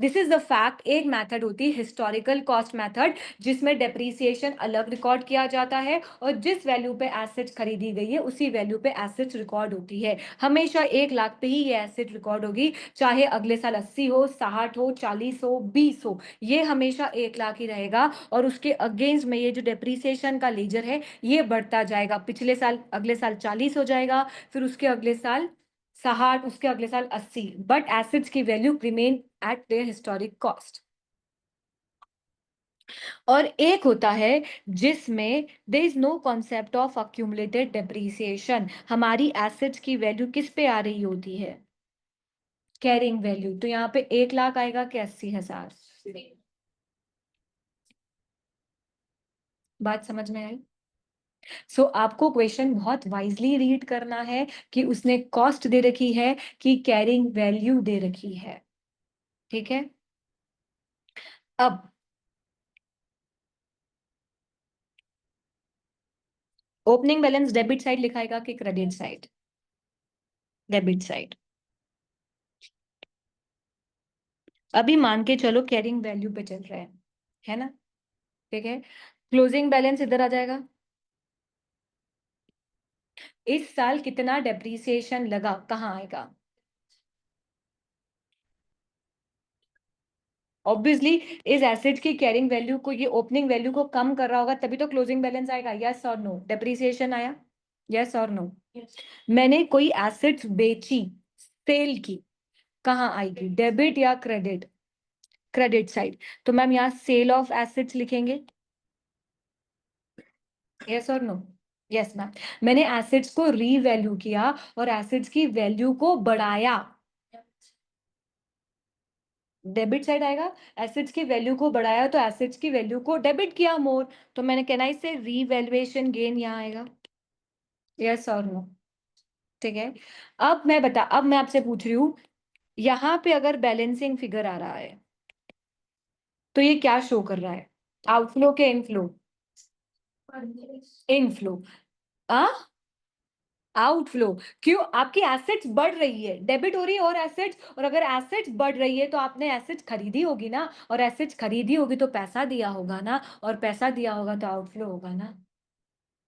This is the fact. एक मेथड होती है हिस्टोरिकल कॉस्ट मेथड, जिसमें डेप्रीसिएशन अलग रिकॉर्ड किया जाता है, और जिस वैल्यू पे एसेट्स खरीदी गई है उसी वैल्यू पे एसेट्स रिकॉर्ड होती है। हमेशा 1 लाख पे ही ये एसेट रिकॉर्ड होगी, चाहे अगले साल 80 हो, 60 हो, 40 हो, 20 हो, ये हमेशा 1 लाख ही रहेगा। और उसके अगेंस्ट में ये जो डेप्रीसिएशन का लेजर है, ये बढ़ता जाएगा। पिछले साल, अगले साल 40 हो जाएगा, फिर उसके अगले साल 60, उसके अगले साल 80, बट एसेट्स की value remain at their historic cost. और एक होता है जिसमें there is no concept of accumulated depreciation. हमारी एसेट्स की वैल्यू किस पे आ रही होती है? Carrying value. तो यहाँ पे 1 लाख आएगा कि 80,000? बात समझ में आई? सो आपको क्वेश्चन बहुत वाइजली रीड करना है कि उसने कॉस्ट दे रखी है कि कैरिंग वैल्यू दे रखी है। ठीक है, अब ओपनिंग बैलेंस डेबिट साइड लिखाएगा कि क्रेडिट साइड? Debit side. अभी मान के चलो कैरिंग वैल्यू पे चल रहा है ना? ठीक है, क्लोजिंग बैलेंस इधर आ जाएगा। इस साल कितना डेप्रीसिएशन लगा, कहाँ आएगा? ऑब्वियसली इस एसेट की कैरिंग वैल्यू को, ये ओपनिंग वैल्यू को कम कर रहा होगा, तभी तो क्लोजिंग बैलेंस आएगा। यस और नो? डेप्रीसिएशन आया? यस और नो? मैंने कोई एसेट्स बेची, सेल की, कहाँ आएगी? डेबिट या क्रेडिट? Credit side. तो मैम यहाँ सेल ऑफ एसेट्स लिखेंगे। यस और नो? Yes ma'am. मैंने एसेट्स को रीवैल्यू किया और एसेट्स की वैल्यू को बढ़ाया, डेबिट साइड आएगा। एसेट्स की वैल्यू को बढ़ाया तो एसेट्स की वैल्यू को डेबिट किया मोर, तो मैंने कहना इसे रीवैल्यूएशन गेन यहाँ आएगा। यस और नो? ठीक है, अब मैं आपसे पूछ रही हूँ, यहाँ पे अगर बैलेंसिंग फिगर आ रहा है तो ये क्या शो कर रहा है? आउटफ्लो के इनफ्लो? इनफ्लो। आ आउटफ्लो। क्यों? आपकी एसेट्स बढ़ रही है, डेबिट हो रही है और एसेट्स, और अगर एसेट्स बढ़ रही है तो आपने एसेट्स खरीदी होगी ना, और एसेट्स खरीदी होगी तो पैसा दिया होगा ना, और पैसा दिया होगा तो आउटफ्लो होगा ना।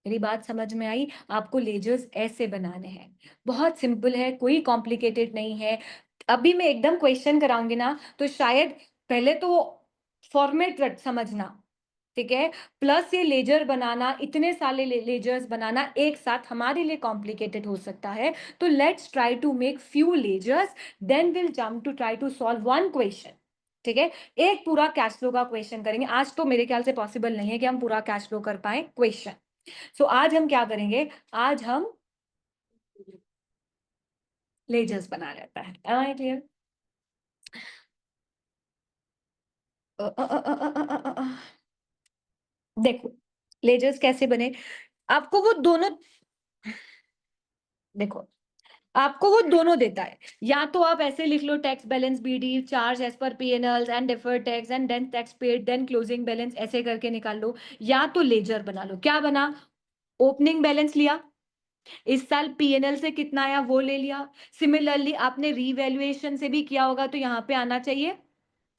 मेरी बात समझ में आई? आपको लेजर्स ऐसे बनाने हैं, बहुत सिंपल है, कोई कॉम्प्लिकेटेड नहीं है। अभी मैं एकदम क्वेश्चन कराऊंगी ना, तो शायद पहले तो फॉर्मेट समझना, ठीक है, प्लस ये लेजर बनाना, इतने सारे लेजर्स बनाना एक साथ हमारे लिए कॉम्प्लिकेटेड हो सकता है। तो let's try to make few ledgers, then will jump to try to solve one question. ठीक है, एक पूरा कैश फ्लो का क्वेश्चन करेंगे। आज तो मेरे ख्याल से पॉसिबल नहीं है कि हम पूरा कैश फ्लो कर पाए क्वेश्चन। सो आज हम क्या करेंगे, आज हम लेजर्स बना रहता है। Am I clear? देखो लेजर्स कैसे बने, आपको वो दोनों, देखो आपको वो दोनों देता है। या तो आप ऐसे लिख लो, tax balance BD, charge as per PNL and deferred tax and then tax paid then closing balance, ऐसे करके निकाल लो। या तो लेजर बना लो। क्या बना, ओपनिंग बैलेंस लिया, इस साल पीएनएल से कितना आया वो ले लिया। सिमिलरली आपने रीवैल्यूएशन से भी किया होगा, तो यहाँ पे आना चाहिए,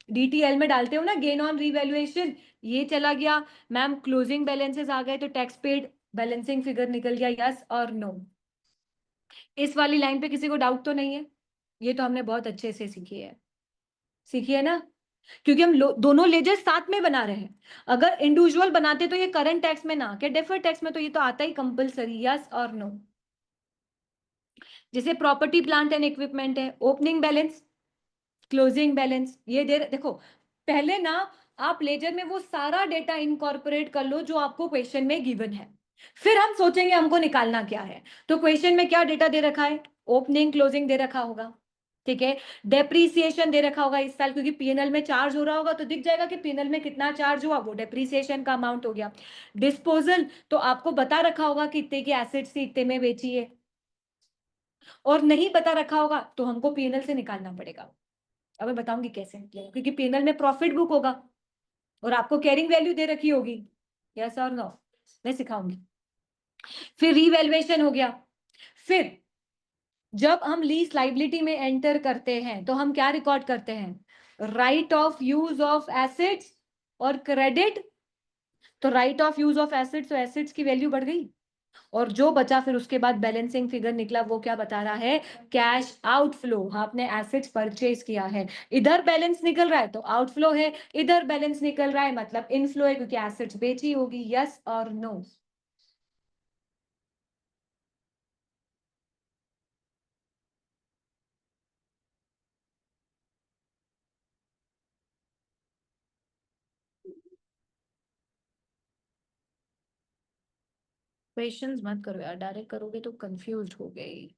डीटीएल में डालते हो ना गेन ऑन रीवैल्यूएशन, ये चला गया। मैम क्लोजिंग बैलेंसेस आ गए तो टैक्स पेड बैलेंसिंग फिगर निकल गया, यस और नो। इस वाली लाइन पे किसी को डाउट तो नहीं है, ये तो हमने बहुत अच्छे से सीखी है ना, क्योंकि हम दोनों लेजर साथ में बना रहे हैं। अगर इंडिविजुअल बनाते तो ये करंट टैक्स में ना के डेफर्ड टैक्स में, तो ये तो आता ही कंपलसरी, यस और नो। जैसे प्रॉपर्टी प्लांट एंड इक्विपमेंट है, ओपनिंग बैलेंस क्लोजिंग बैलेंस ये देखो पहले ना आप लेजर में वो सारा डेटा इनकॉर्पोरेट कर लो जो आपको क्वेश्चन में गिवन है, फिर हम सोचेंगे हमको निकालना क्या है। तो क्वेश्चन में क्या डेटा दे रखा है, ओपनिंग क्लोजिंग दे रखा होगा। ठीक है, डेप्रीसिएशन दे रखा होगा इस साल, क्योंकि पीएनएल में चार्ज हो रहा होगा तो दिख जाएगा कि पीएनएल में कितना चार्ज हुआ, वो डेप्रीसिएशन का अमाउंट हो गया। डिस्पोजल तो आपको बता रखा होगा कि इतने की एसेट्स थी, इतने में बेची है। और नहीं बता रखा होगा तो हमको पीएनएल से निकालना पड़ेगा। अब मैं बताऊंगी कैसे, क्योंकि पीएनएल में प्रॉफिट बुक होगा और आपको कैरिंग वैल्यू दे रखी होगी, यस और नो, मैं सिखाऊंगी। फिर रीवैल्यूएशन हो गया। फिर जब हम लीज लाइबिलिटी में एंटर करते हैं तो हम क्या रिकॉर्ड करते हैं, right of use of assets और क्रेडिट। तो right of use of assets, तो एसेट्स की वैल्यू बढ़ गई, और जो बचा फिर उसके बाद बैलेंसिंग फिगर निकला, वो क्या बता रहा है, कैश आउटफ्लो। आपने एसेट्स परचेज किया है, इधर बैलेंस निकल रहा है तो आउटफ्लो है, इधर बैलेंस निकल रहा है मतलब इनफ्लो है, क्योंकि एसेट्स बेची होगी, यस और नो। क्वेश्चंस मत करो यार, डायरेक्ट करोगे तो कंफ्यूज हो गई।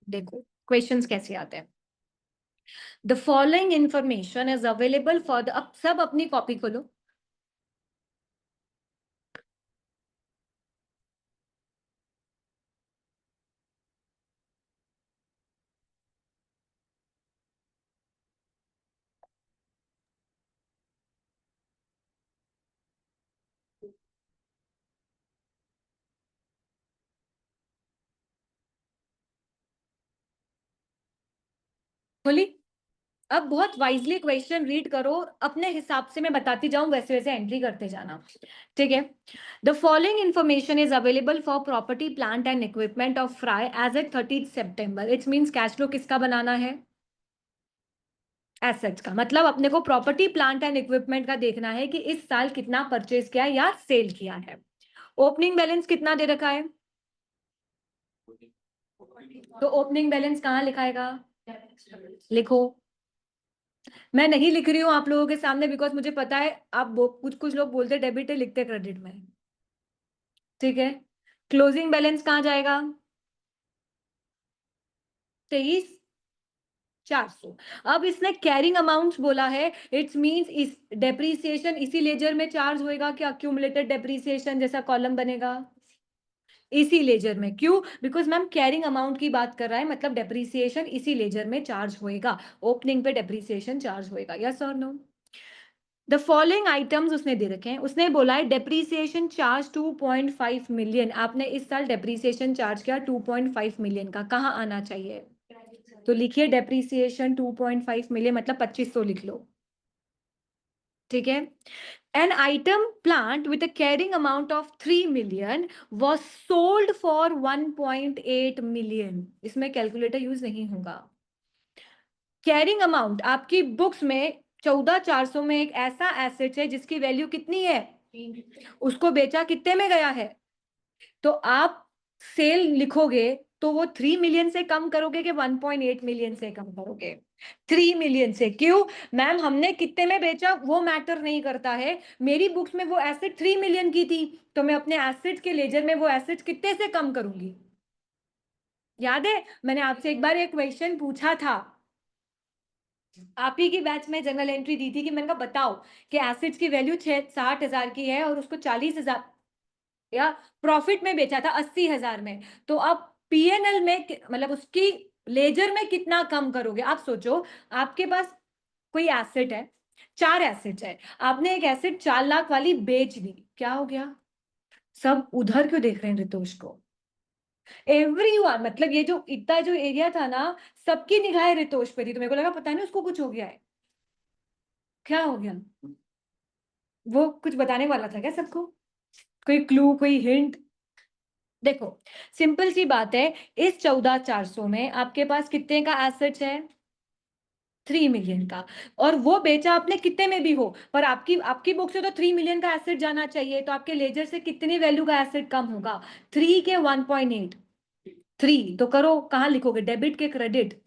देखो क्वेश्चंस कैसे आते हैं, the following information is available for the, अब सब अपनी कॉपी खोलो। खोली, अब बहुत वाइजली क्वेश्चन रीड करो, अपने हिसाब से मैं बताती जाऊं, वैसे वैसे एंट्री करते जाना। ठीक है, the following information is available for property plant and equipment of Fry as at 30 सितंबर। इट्स मींस कैश फ्लो किसका बनाना है, एसेट्स का। मतलब अपने को प्रॉपर्टी प्लांट एंड इक्विपमेंट का देखना है कि इस साल कितना परचेज किया या सेल किया है। ओपनिंग बैलेंस कितना दे रखा है, तो ओपनिंग बैलेंस कहाँ लिखाएगा, लिखो। मैं नहीं लिख रही हूँ आप लोगों के सामने, बिकॉज मुझे पता है आप कुछ कुछ लोग बोलते डेबिट है, लिखते क्रेडिट में। ठीक है, क्लोजिंग बैलेंस कहाँ जाएगा, 23,400। अब इसने कैरिंग अमाउंट्स बोला है, इट्स मींस इस डेप्रीसिएशन इसी लेजर में चार्ज होएगा कि अक्यूमुलेटेड डेप्रीसिएशन जैसा कॉलम बनेगा, इसी लेजर में। क्यों, बिकॉज मैम कैरिंग अमाउंट की बात कर रहा है, मतलब डेप्रीसिएशन इसी लेजर में चार्ज होएगा, ओपनिंग पे डेप्रीसिएशन चार्ज होएगा, यस और नो। द फॉलोइंग आइटम्स उसने दे रखे हैं, उसने बोला है डेप्रीसिएशन चार्ज 2.5 मिलियन, आपने इस साल डेप्रीसिएशन चार्ज किया 2.5 मिलियन का, कहाँ आना चाहिए, तो लिखिए डेप्रीसिएशन 2.5 मिलियन मतलब 2500 लिख लो। ठीक है, An item plant with a carrying amount of 3 million was sold for 1.8 million. इसमें कैलकुलेटर यूज नहीं होगा. कैरिंग अमाउंट आपकी बुक्स में 14,400 में एक ऐसा एसेट है जिसकी वैल्यू कितनी है, उसको बेचा कितने में गया है, तो आप सेल लिखोगे तो वो 3 मिलियन से कम करोगे कि 1.8 मिलियन से कम करोगे? 3 मिलियन से. क्यों मैम? हमने कितने में बेचा वो मैटर नहीं करता है. मेरी बुक्स में वो एसेट 3 मिलियन की थी, तो मैं अपने एसेट के लेजर में वो एसेट कितने से कम करूंगी? याद है मैंने आपसे एक बार एक क्वेश्चन पूछा था, आप ही की बैच में जनरल एंट्री दी थी कि मैंने कहा बताओ कि एसेट्स की वैल्यू 60,000 की है और उसको 40,000 या प्रॉफिट में बेचा था 80,000 में, तो आप पीएनएल में मतलब उसकी लेजर में कितना कम करोगे? आप सोचो, आपके पास कोई एसेट है, 4 एसेट्स है, आपने एक एसेट 4 लाख वाली बेच दी, क्या हो गया? सब उधर क्यों देख रहे हैं रितोष को? एवरीवन, मतलब ये जो इतना जो एरिया था ना, सबकी निगाहें रितोष पे थी, तो मेरे को लगा पता नहीं उसको कुछ हो गया है. क्या हो गया? वो कुछ बताने वाला था क्या सबको? कोई क्लू, कोई हिंट? देखो, सिंपल सी बात है, इस 14,400 में आपके पास कितने का एसेट्स है? 3 मिलियन का. और वो बेचा आपने कितने में भी हो, पर आपकी आपकी बुक से तो 3 मिलियन का एसेट जाना चाहिए, तो आपके लेजर से कितनी वैल्यू का एसेट कम होगा? 3 के 1.8. 3 तो करो, कहां लिखोगे? डेबिट के क्रेडिट?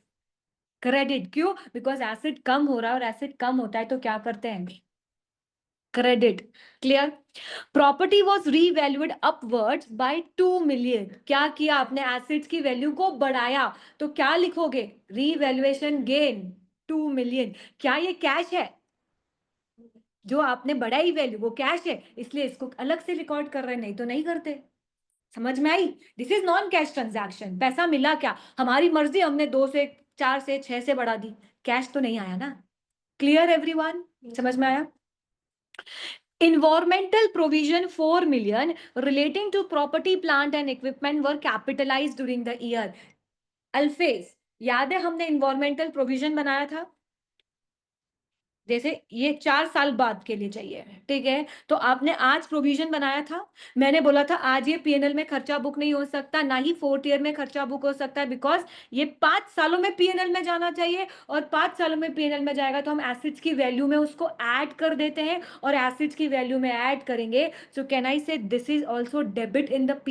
क्रेडिट. क्यों? बिकॉज एसेट कम हो रहा है, और एसेट कम होता है तो क्या करते हैं? Credit. Clear? Property was revalued upwards by 2 million. क्या किया आपने? एसेट्स की वैल्यू को बढ़ाया, तो क्या लिखोगे? Revaluation gain 2 million. क्या ये कैश है? जो आपने बढ़ाई वैल्यू वो कैश है, इसलिए इसको अलग से रिकॉर्ड कर रहे हैं, नहीं तो नहीं करते. समझ में आई? This is non cash transaction. पैसा मिला क्या? हमारी मर्जी, हमने 2 से 4 से 6 से बढ़ा दी, कैश तो नहीं आया ना. Clear everyone? समझ में आया? Environmental provision 4 million relating to property, plant and equipment were capitalized during the year. अल्फेज, याद है हमने environmental provision बनाया था? जैसे ये 4 साल बाद के लिए चाहिए, ठीक है, तो आपने आज प्रोविजन बनाया था. मैंने बोला था आज ये पीएनएल में खर्चा बुक नहीं हो सकता, ना ही 4th ईयर में खर्चा बुक हो सकता है, बिकॉज ये 5 सालों में पीएनएल में जाना चाहिए, और 5 सालों में पीएनएल में जाएगा तो हम एसेट्स की वैल्यू में उसको ऐड कर देते हैं, और एसेट्स की वैल्यू में ऐड करेंगे. सो कैन आई से this is also debit in the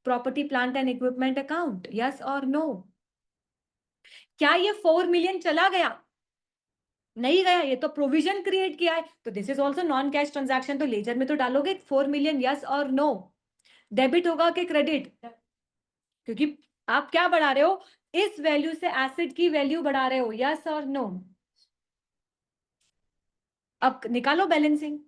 property plant and equipment account? Yes और नो? क्या ये 4 मिलियन चला गया? नहीं गया, ये तो प्रोविजन क्रिएट किया है, तो this is also non cash transaction, तो लेजर में तो डालोगे 4 मिलियन. यस और नो? डेबिट होगा कि क्रेडिट? क्योंकि आप क्या बढ़ा रहे हो? इस वैल्यू से एसेट की वैल्यू बढ़ा रहे हो. यस और नो? अब निकालो बैलेंसिंग.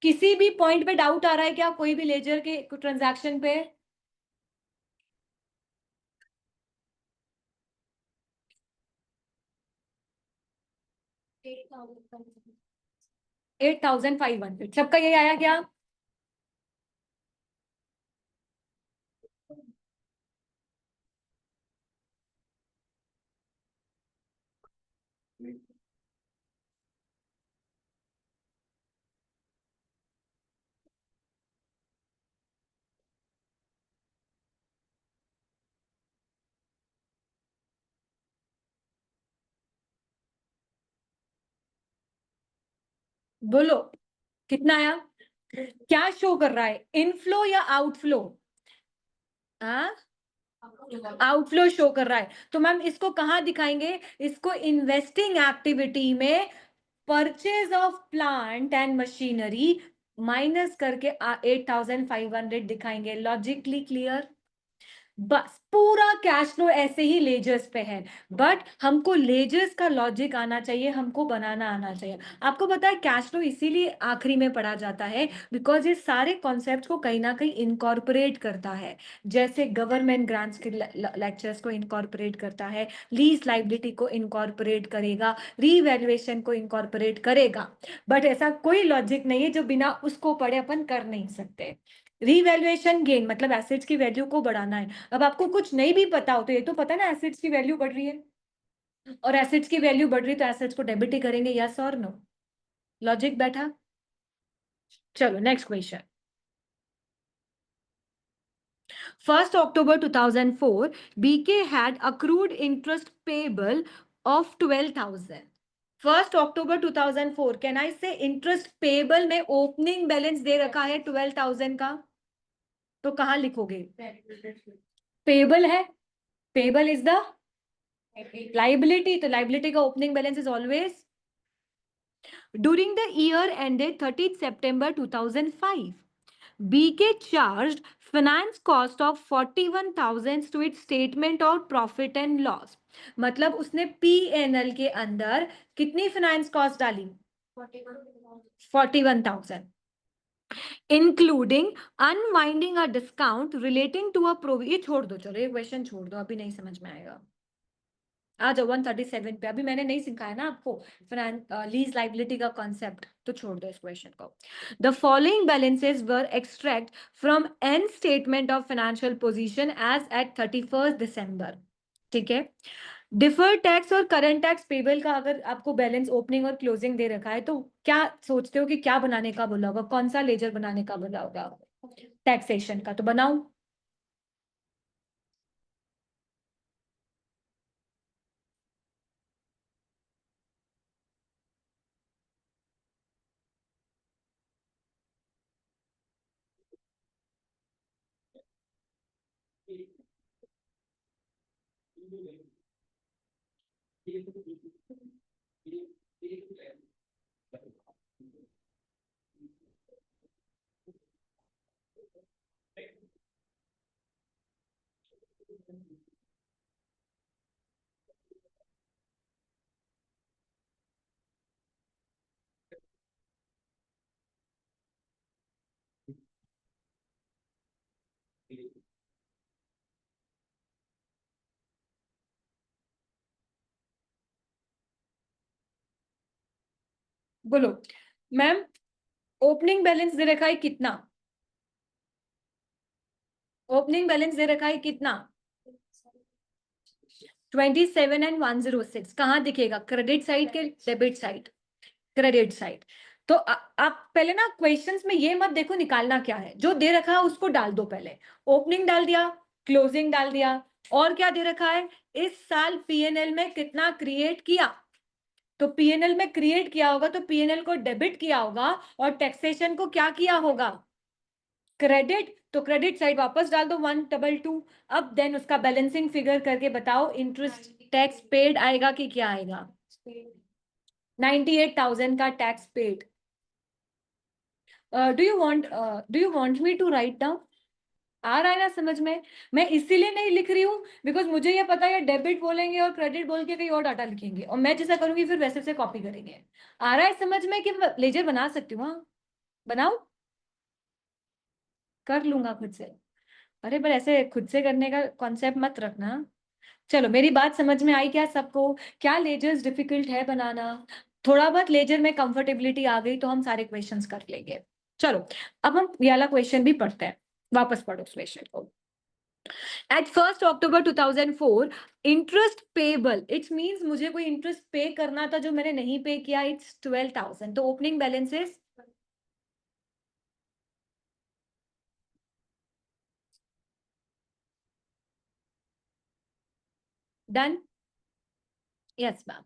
किसी भी पॉइंट पे डाउट आ रहा है क्या? कोई भी लेजर के ट्रांजैक्शन पे? 8,500 सबका यही आया क्या? बोलो कितना आया? क्या शो कर रहा है, इनफ्लो या आउटफ्लो? हाँ, आउटफ्लो शो कर रहा है. तो मैम इसको कहाँ दिखाएंगे? इसको इन्वेस्टिंग एक्टिविटी में purchase of plant and machinery minus करके 8,500 दिखाएंगे. Logically clear? बस पूरा कैश फ्लो ऐसे ही लेजर्स पे है, बट हमको लेजर्स का लॉजिक आना चाहिए, हमको बनाना आना चाहिए. आपको पता है कैश फ्लो इसीलिए आखिरी में पढ़ा जाता है, बिकॉज ये सारे कॉन्सेप्ट्स को कहीं ना कहीं इनकॉर्पोरेट करता है. जैसे गवर्नमेंट ग्रांट्स के लेक्चर्स को इनकॉर्पोरेट करता है, लीज लाइबिलिटी को इनकॉर्पोरेट करेगा, रीवैल्यूएशन को इनकॉर्पोरेट करेगा. बट ऐसा कोई लॉजिक नहीं है जो बिना उसको पढ़े अपन कर नहीं सकते. रीवैल्यूएशन गेन मतलब एसेट्स की वैल्यू को बढ़ाना है. अब आपको कुछ नहीं भी पता हो तो ये तो पता है ना एसेट्स की वैल्यू बढ़ रही है. और एसेट्स की वैल्यू बढ़ रही तो एसेट्स को डेबिट ही करेंगे, यस और नो? लॉजिक बैठा? चलो next question. 1st October 2004, BK had accrued interest payable of 12,000. 1st October 2004, can I say interest payable में ओपनिंग बैलेंस दे रखा है 12,000 का, तो कहां लिखोगे? पेबल है, पेबल इज द लाइबिलिटी, तो लाइबिलिटी का opening balance is always. During the year ended 30 September 2005, BK charged finance cost of 41,000 to its statement of profit and loss। मतलब उसने P&L के अंदर कितनी फाइनेंस कॉस्ट डाली? 41,000, including unwinding a discount relating to a provision. ये छोड़ दो, चलो ये क्वेश्चन छोड़ दो, अभी नहीं समझ में आएगा। आ जाओ 137 पे, अभी मैंने नहीं सिखाया ना आपको लीज लाइबिलिटी का कॉन्सेप्ट, तो छोड़ दो इस क्वेश्चन को। The following balances were extract from and statement of financial position as at 31 December. ठीक है, डिफर्ड टैक्स और करंट टैक्स पेबल का अगर आपको बैलेंस ओपनिंग और क्लोजिंग दे रखा है तो क्या सोचते हो कि क्या बनाने का बोला होगा, कौन सा लेजर बनाने का बोला होगा? टैक्सेशन का, तो बनाओ। बोलो मैम, ओपनिंग बैलेंस दे रखा है कितना? ओपनिंग बैलेंस दे रखा है कितना? 27 एंड 106। कहां दिखेगा? क्रेडिट साइड के डेबिट साइड? Credit side. तो आप पहले ना क्वेश्चंस में ये मत देखो निकालना क्या है, जो दे रखा है उसको डाल दो पहले। ओपनिंग डाल दिया, क्लोजिंग डाल दिया, और क्या दे रखा है? इस साल पीएनएल में कितना क्रिएट किया, तो पीएनएल में क्रिएट किया होगा तो पीएनएल को डेबिट किया होगा, और टैक्सेशन को क्या किया होगा? क्रेडिट। तो क्रेडिट साइड वापस डाल दो 122। अब देन उसका बैलेंसिंग फिगर करके बताओ, इंटरेस्ट टैक्स पेड आएगा कि क्या आएगा? 98,000 का tax paid. Do you want me to write down? आ रहा है ना समझ में? मैं इसीलिए नहीं लिख रही हूँ बिकॉज मुझे ये पता है डेबिट बोलेंगे और क्रेडिट बोल के कहीं और डाटा लिखेंगे, और मैं जैसा करूंगी फिर वैसे से कॉपी करेंगे। आ रहा है समझ में कि लेजर बना सकती हूँ? हाँ बनाओ, कर लूंगा खुद से। अरे पर ऐसे खुद से करने का कॉन्सेप्ट मत रखना। चलो मेरी बात समझ में आई क्या सबको? क्या लेजर्स डिफिकल्ट है बनाना? थोड़ा बहुत लेजर में कंफर्टेबिलिटी आ गई तो हम सारे क्वेश्चंस कर लेंगे। चलो अब हम ये वाला क्वेश्चन भी पढ़ते हैं, वापस पढ़ो इस क्वेश्चन को। At 1st October 2004, interest payable, it's means मुझे कोई इंटरेस्ट पे करना था जो मैंने नहीं पे किया, इट्स 12,000, तो opening balances done. Yes ma'am.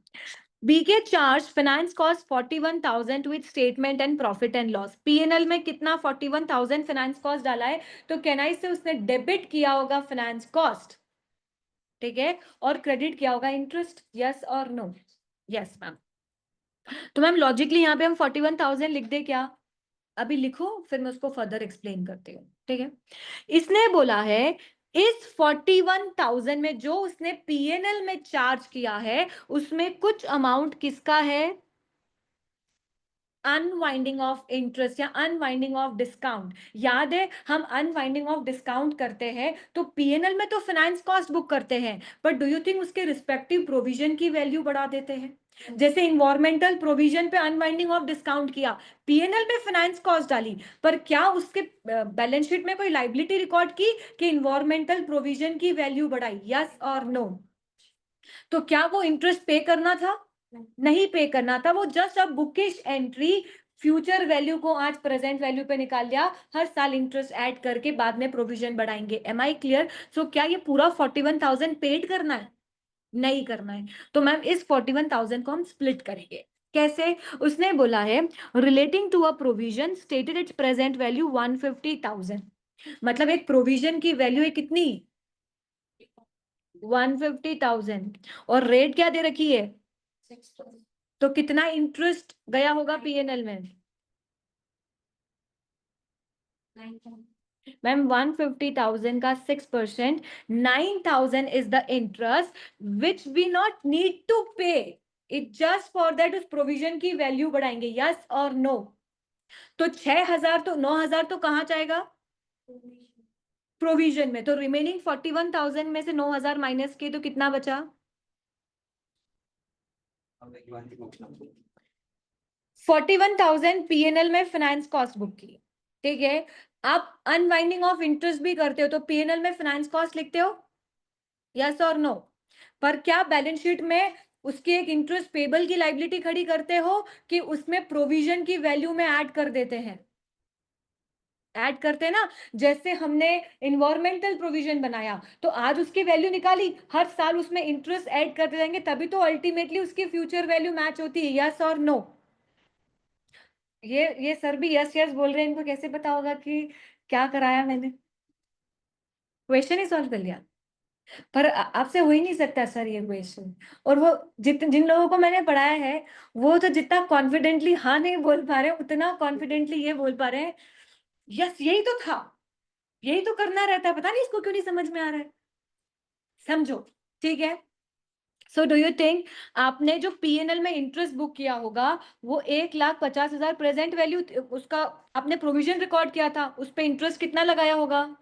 BK charge finance cost 41,000 to its statement and profit and loss. PNL में कितना 41,000 फाइनेंस कॉस्ट डाला है, तो कैन आई से उसने डेबिट किया होगा फाइनेंस कॉस्ट, ठीक है, और क्रेडिट किया होगा इंटरेस्ट, यस और नो? Yes ma'am. तो मैम लॉजिकली यहाँ पे हम 41,000 लिख दे क्या? अभी लिखो फिर मैं उसको फर्दर एक्सप्लेन करती हूँ, ठीक है। इसने बोला है इस 41,000 में जो उसने पीएनएल में चार्ज किया है उसमें कुछ अमाउंट किसका है? अनवाइंडिंग ऑफ इंटरेस्ट या अनवाइंडिंग ऑफ डिस्काउंट। याद है हम अनवाइंडिंग ऑफ डिस्काउंट करते हैं तो पीएनएल में तो फाइनेंस कॉस्ट बुक करते हैं, बट डू यू थिंक उसके रिस्पेक्टिव प्रोविजन की वैल्यू बढ़ा देते हैं? जैसे इन्वायरमेंटल प्रोविजन पे अनवाइंडिंग ऑफ डिस्काउंट किया, पीएनएल में फाइनेंस कॉस्ट डाली, पर क्या उसके बैलेंस शीट में कोई लाइबिलिटी रिकॉर्ड की कि इन्वायरमेंटल प्रोविजन की वैल्यू बढ़ाई, यस और नो? तो क्या वो इंटरेस्ट पे करना था? नहीं पे करना था, वो जस्ट अब बुकिश एंट्री फ्यूचर वैल्यू को आज प्रेजेंट वैल्यू पे निकाल लिया, हर साल इंटरेस्ट ऐड करके बाद में प्रोविजन बढ़ाएंगे। M I clear? सो क्या ये पूरा 41,000 पेड करना है? नहीं करना है। तो मैम इस 41,000 को हम स्प्लिट करेंगे। कैसे? उसने बोला है relating to a provision stated its present value 150,000, मतलब एक प्रोविजन की वैल्यू है कितनी? 150,000, और रेट क्या दे रखी है? 6%। तो कितना इंटरेस्ट गया होगा पीएनएल में? मैम 150,000 का 6%, 9,000 is the interest which we not need to pay, it just for that उस प्रोविजन की वैल्यू बढ़ाएंगे। यस और नो? तो 6,000 तो 9,000 तो कहाँ जाएगा? प्रोविजन में। तो रिमेनिंग 41,000 में से 9,000 माइनस किए तो कितना बचा? 41,000 पीएनएल में फाइनेंस कॉस्ट बुक की, ठीक है। आप अनवाइंडिंग ऑफ इंटरेस्ट भी करते हो तो पीएनएल में फाइनेंस कॉस्ट लिखते हो? यस और नो? पर क्या बैलेंस शीट में उसकी एक इंटरेस्ट पेबल की लाइबिलिटी खड़ी करते हो कि उसमें प्रोविजन की वैल्यू में ऐड कर देते हैं? ऐड करते हैं ना। जैसे हमने इन्वायरमेंटल प्रोविजन बनाया तो आज उसकी वैल्यू निकाली, हर साल उसमें इंटरेस्ट ऐड करते जाएंगे, तभी तो अल्टीमेटली उसकी फ्यूचर वैल्यू मैच होती है। यस और नो? ये सर भी यस यस बोल रहे हैं, इनको कैसे पता होगा कि क्या कराया मैंने? क्वेश्चन ही सॉल्व कर लिया। पर आपसे हो ही नहीं सकता सर ये क्वेश्चन। और वो जिन लोगों को मैंने पढ़ाया है वो तो जितना कॉन्फिडेंटली हाँ नहीं बोल पा रहे उतना कॉन्फिडेंटली ये बोल पा रहे हैं यस यही तो था, यही तो करना रहता है, पता नहीं इसको क्यों नहीं समझ में आ रहा है। समझो, ठीक है। सो डू यू थिंक आपने जो पीएनएल में इंटरेस्ट बुक किया होगा वो 1,50,000 प्रेजेंट वैल्यू उसका आपने प्रोविजन रिकॉर्ड किया था, उस पे इंटरेस्ट कितना लगाया होगा?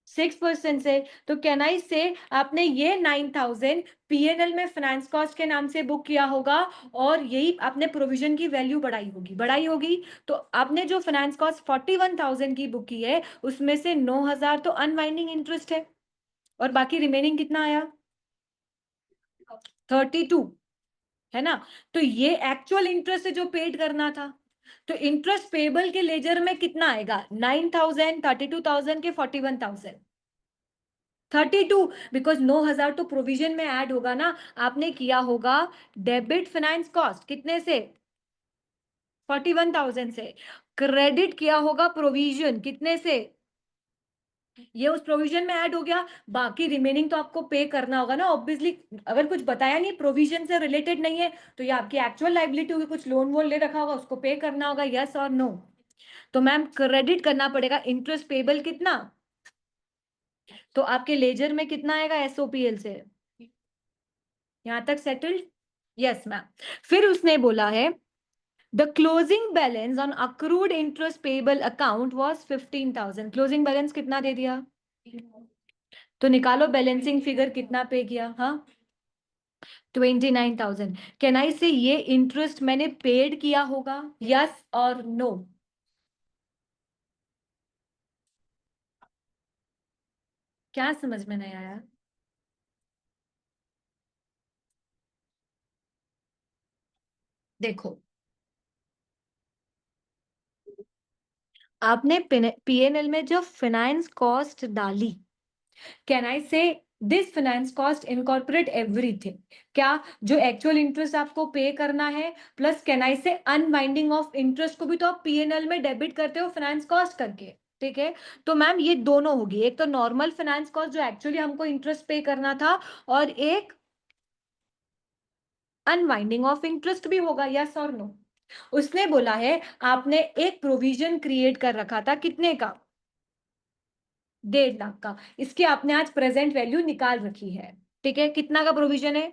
6% से। तो कैन आई से आपने ये 9,000 पीएनएल में फाइनेंस कॉस्ट के नाम से बुक किया होगा और यही आपने प्रोविजन की वैल्यू बढ़ाई होगी। तो आपने जो फाइनेंस कॉस्ट 41,000 की बुक की है उसमें से 9,000 तो अनवाइंडिंग इंटरेस्ट है और बाकी रिमेनिंग कितना आया? 32, है ना। तो ये एक्चुअल इंटरेस्ट है जो पेड करना था। तो इंटरेस्ट पेबल के लेजर में कितना आएगा? 9,000, 32,000 के 41,000? 32, बिकॉज 9,000 तो प्रोविजन में ऐड होगा ना। आपने किया होगा डेबिट फाइनेंस कॉस्ट कितने से? 41,000 से। क्रेडिट किया होगा प्रोविजन कितने से? ये उस प्रोविजन में ऐड हो गया। बाकी रिमेनिंग तो आपको पे करना होगा ना ऑब्वियसली। अगर कुछ बताया नहीं प्रोविजन से रिलेटेड नहीं है तो ये आपकी एक्चुअल लाइबिलिटी होगी, कुछ लोन वोन ले रखा होगा उसको पे करना होगा। यस और नो? तो मैम क्रेडिट करना पड़ेगा इंटरेस्ट पेबल कितना, तो आपके लेजर में कितना आएगा एसओपीएल से? यहां तक सेटल्ड? Yes ma'am. फिर उसने बोला है the closing balance on accrued interest payable account was 15,000। Closing balance कितना दे दिया? तो निकालो बैलेंसिंग फिगर कितना पे किया? हाँ, 29,000। कैन आई से ये इंटरेस्ट मैंने पेड किया होगा? यस और नो? क्या समझ में नहीं आया? देखो, आपने पीएनएल में जो फाइनेंस कॉस्ट डाली, कैन आई से this finance cost incorporate everything? क्या जो एक्चुअल इंटरेस्ट आपको पे करना है प्लस कैन आई से अनवाइंडिंग ऑफ इंटरेस्ट को भी तो आप पीएनएल में डेबिट करते हो फाइनेंस कॉस्ट करके, ठीक है। तो मैम ये दोनों होगी, एक तो नॉर्मल फाइनेंस कॉस्ट जो एक्चुअली हमको इंटरेस्ट पे करना था और एक अनवाइंडिंग ऑफ इंटरेस्ट भी होगा। यस और नो? उसने बोला है आपने एक प्रोविजन क्रिएट कर रखा था कितने का? 1.5 लाख का। इसकी आपने आज प्रेजेंट वैल्यू निकाल रखी है, ठीक है। कितना का प्रोविजन है?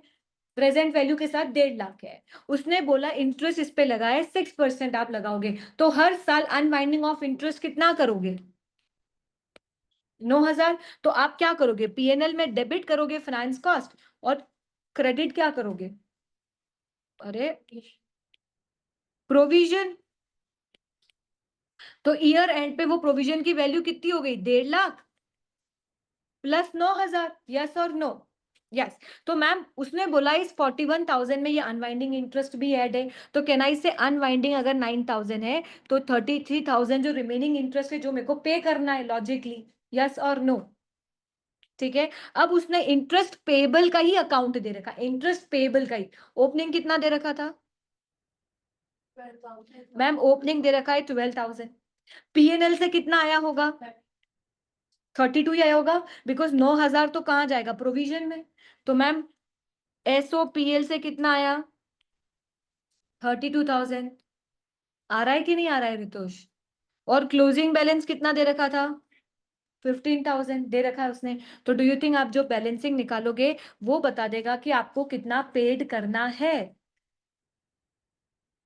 प्रेजेंट वैल्यू के साथ 1.5 लाख है। उसने बोला इंटरेस्ट इस पे लगा है 6% आप लगाओगे, तो हर साल अनवाइंडिंग ऑफ इंटरेस्ट कितना करोगे? 9,000। तो आप क्या करोगे? पीएनएल में डेबिट करोगे फाइनेंस कॉस्ट और क्रेडिट क्या करोगे? अरे प्रोविजन। तो ईयर एंड पे वो प्रोविजन की वैल्यू कितनी हो गई? 1.5 लाख प्लस 9,000। यस और नो? यस तो मैम उसने बोला इस 41,000 में ये अनवाइंडिंग इंटरेस्ट भी ऐड है, तो कैन आई से अनवाइंडिंग अगर 9,000 है तो 33,000 जो रिमेनिंग इंटरेस्ट है जो मेरे को पे करना है लॉजिकली, यस और नो? ठीक है, अब उसने इंटरेस्ट पेबल का ही अकाउंट दे रखा, इंटरेस्ट पेबल का ही। ओपनिंग कितना दे रखा था मैम? ओपनिंग दे रखा है 12,000। पीएनएल से कितना आया होगा? 32 ही आया होगा, बिकॉज 9,000 तो कहाँ जाएगा? प्रोविजन में। तो मैम एसओपीएल से कितना आया? 32,000। आ रहा है कि नहीं आ रहा है रितोष? और क्लोजिंग बैलेंस कितना दे रखा था? 15,000 दे रखा है उसने। तो डू यू थिंक आप जो बैलेंसिंग निकालोगे वो बता देगा कि आपको कितना पेड करना है?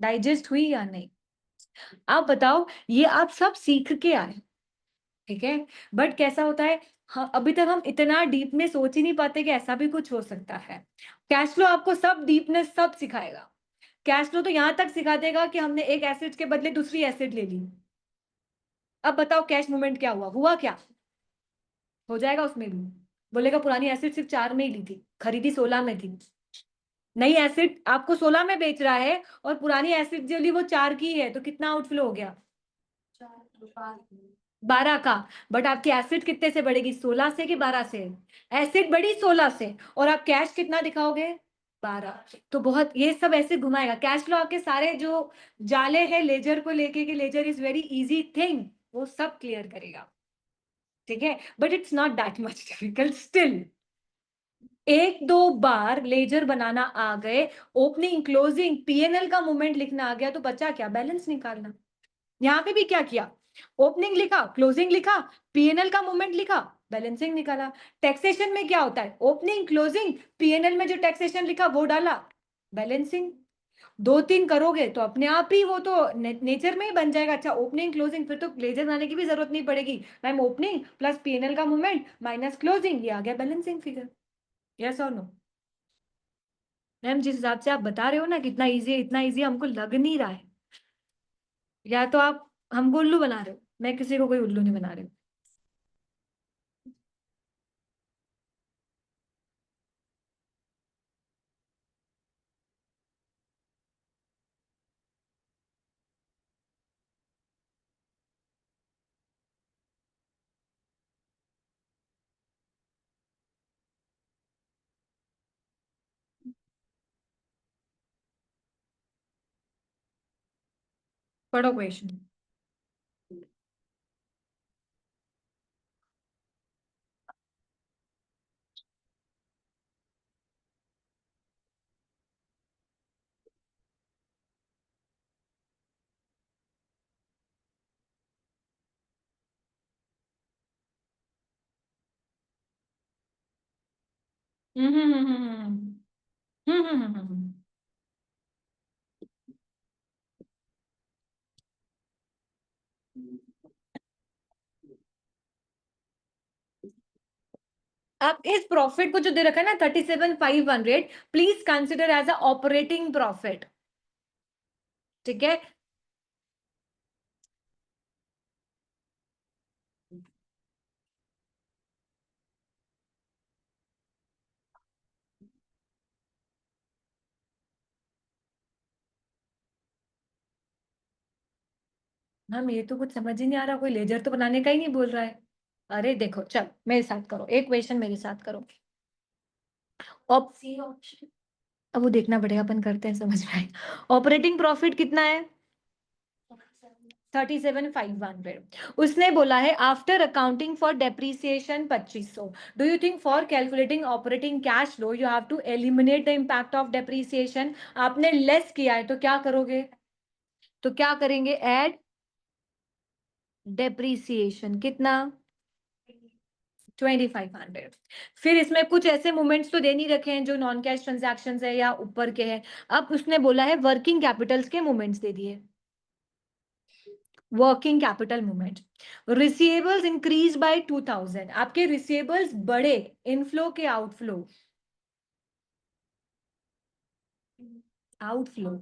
डाइजेस्ट हुई या नहीं? आप बताओ, ये आप सब सीख के आए, ठीक है? बट कैसा होता है, हाँ, अभी तक हम इतना डीप में सोच ही नहीं पाते कि ऐसा भी कुछ हो सकता है। कैश फ्लो आपको सब डीपनेस सब सिखाएगा। कैश फ्लो तो यहां तक सिखा देगा कि हमने एक एसेट के बदले दूसरी एसेट ले ली। अब बताओ कैश मूवमेंट क्या हुआ? हुआ क्या? हो जाएगा उसमें भी। बोलेगा पुरानी एसेट सिर्फ 4 में ही ली थी, खरीदी 16 में थी। नई एसेट आपको 16 में बेच रहा है और पुरानी एसेट जो ली वो 4 की है, तो कितना आउटफ्लो हो गया? 12 का। बट आपकी एसेट कितने से बढ़ेगी? 16 से कि 12 से? एसेट बढ़ी 16 से और आप कैश कितना दिखाओगे? 12। तो बहुत ये सब ऐसे घुमाएगा कैश फ्लो। आपके सारे जो जाले हैं लेजर को लेके कि ledger is very easy thing, वो सब क्लियर करेगा, ठीक है? But it's not that much difficult still. एक दो बार लेजर बनाना आ गए, ओपनिंग क्लोजिंग पीएनएल का मूवमेंट लिखना आ गया, तो बचा क्या? बैलेंस निकालना। यहाँ पे भी क्या किया? ओपनिंग लिखा, क्लोजिंग लिखा, पीएनएल का मूवमेंट लिखा, बैलेंसिंग निकाला। टैक्सेशन में क्या होता है? ओपनिंग क्लोजिंग, पीएनएल में जो टैक्सेशन लिखा वो डाला, बैलेंसिंग। 2-3 करोगे तो अपने आप ही वो तो नेचर में ही बन जाएगा। अच्छा ओपनिंग क्लोजिंग, फिर तो लेजर बनाने की भी जरूरत नहीं पड़ेगी मैम। ओपनिंग प्लस पीएनएल का मूवमेंट माइनस क्लोजिंग, ये आ गया बैलेंसिंग फिगर। यस और नो? मैम जिस हिसाब से आप बता रहे हो ना कितना इजी है, इतना इजी हमको लग नहीं रहा है। या तो आप हमको उल्लू बना रहे हो, मैं किसी को कोई उल्लू नहीं बना रही हूँ। पढ़ो क्वेश्चन। हम्म हम्म हम्म हम्म हम्म हम्म हम्म, हम्म। आप इस प्रॉफिट को जो दे रखा है ना 37,500, please consider as a operating profit, ठीक है? मैम ये तो कुछ समझ ही नहीं आ रहा, कोई लेजर तो बनाने का ही नहीं बोल रहा है। अरे देखो चल मेरे साथ करो, एक क्वेश्चन मेरे साथ करो। अब वो देखना पड़ेगा, अपन करते हैं समझ में आएगा। ऑपरेटिंग प्रॉफिट कितना है? 37,500। उसने बोला है after accounting for depreciation 2500। Do you think for calculating operating cash flow you have to eliminate the impact of depreciation? आपने लेस किया है तो क्या करोगे? तो क्या करेंगे? ऐड डेप्रीसिएशन कितना? 2,500। फिर इसमें कुछ ऐसे मूवमेंट्स तो दे नहीं रखे हैं जो नॉन कैश ट्रांजैक्शन है या ऊपर के हैं। अब उसने बोला है वर्किंग कैपिटल्स के मूवमेंट्स दे दिए, working capital movement. Receivables increase by 2,000, आपके रिसीवेबल्स बढ़े, इनफ्लो के आउटफ्लो? आउटफ्लो।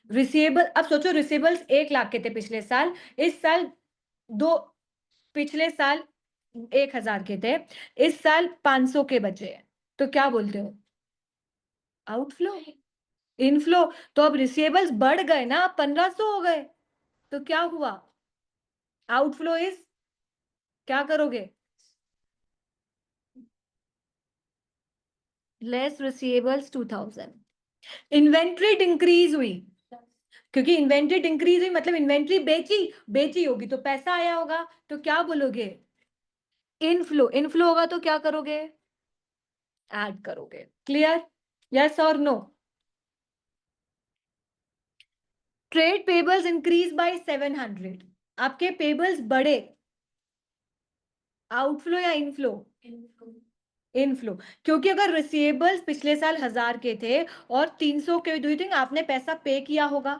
रिसीवेबल, अब सोचो रिसीवेबल्स 1 लाख के थे पिछले साल, इस साल दो, पिछले साल 1,000 के थे, इस साल 500 के बचे हैं, तो क्या बोलते हो? Outflow, inflow. तो अब रिसीवेबल्स बढ़ गए ना, 1500 हो गए, तो क्या हुआ? आउटफ्लो इज, क्या करोगे? Less receivables 2000। इन्वेंट्री इंक्रीज हुई, क्योंकि इन्वेंट्री इंक्रीज हुई मतलब इन्वेंट्री बेची, बेची होगी तो पैसा आया होगा, तो क्या बोलोगे? इनफ्लो। इनफ्लो होगा तो क्या करोगे? ऐड करोगे। क्लियर? यस और no? Trade payables increase by 700, आपके पेबल्स बढ़े, आउटफ्लो या इनफ्लो? इनफ्लो। क्योंकि अगर रिसीवेबल्स पिछले साल 1000 के थे और 300 के, डू यू थिंक आपने पैसा पे किया होगा?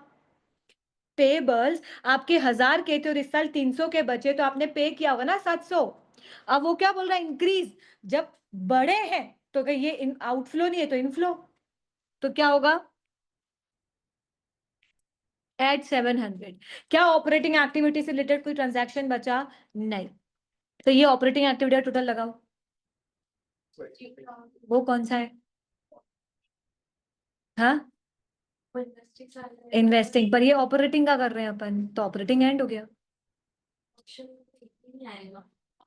पेबल्स आपके 1000 के थे और इस साल 300 के बचे, तो आपने पे किया होगा ना 700। अब वो क्या बोल रहा है? इंक्रीज। जब बड़े हैं तो ये आउटफ्लो नहीं है तो इनफ्लो, तो क्या होगा? एट 700। क्या ऑपरेटिंग एक्टिविटी से रिलेटेड कोई ट्रांजैक्शन बचा? नहीं। तो ये ऑपरेटिंग एक्टिविटी का टोटल लगाओ, वो कौन सा है? हाँ, इन्वेस्टिंग। पर ये ऑपरेटिंग का कर रहे हैं अपन, तो ऑपरेटिंग एंड हो गया।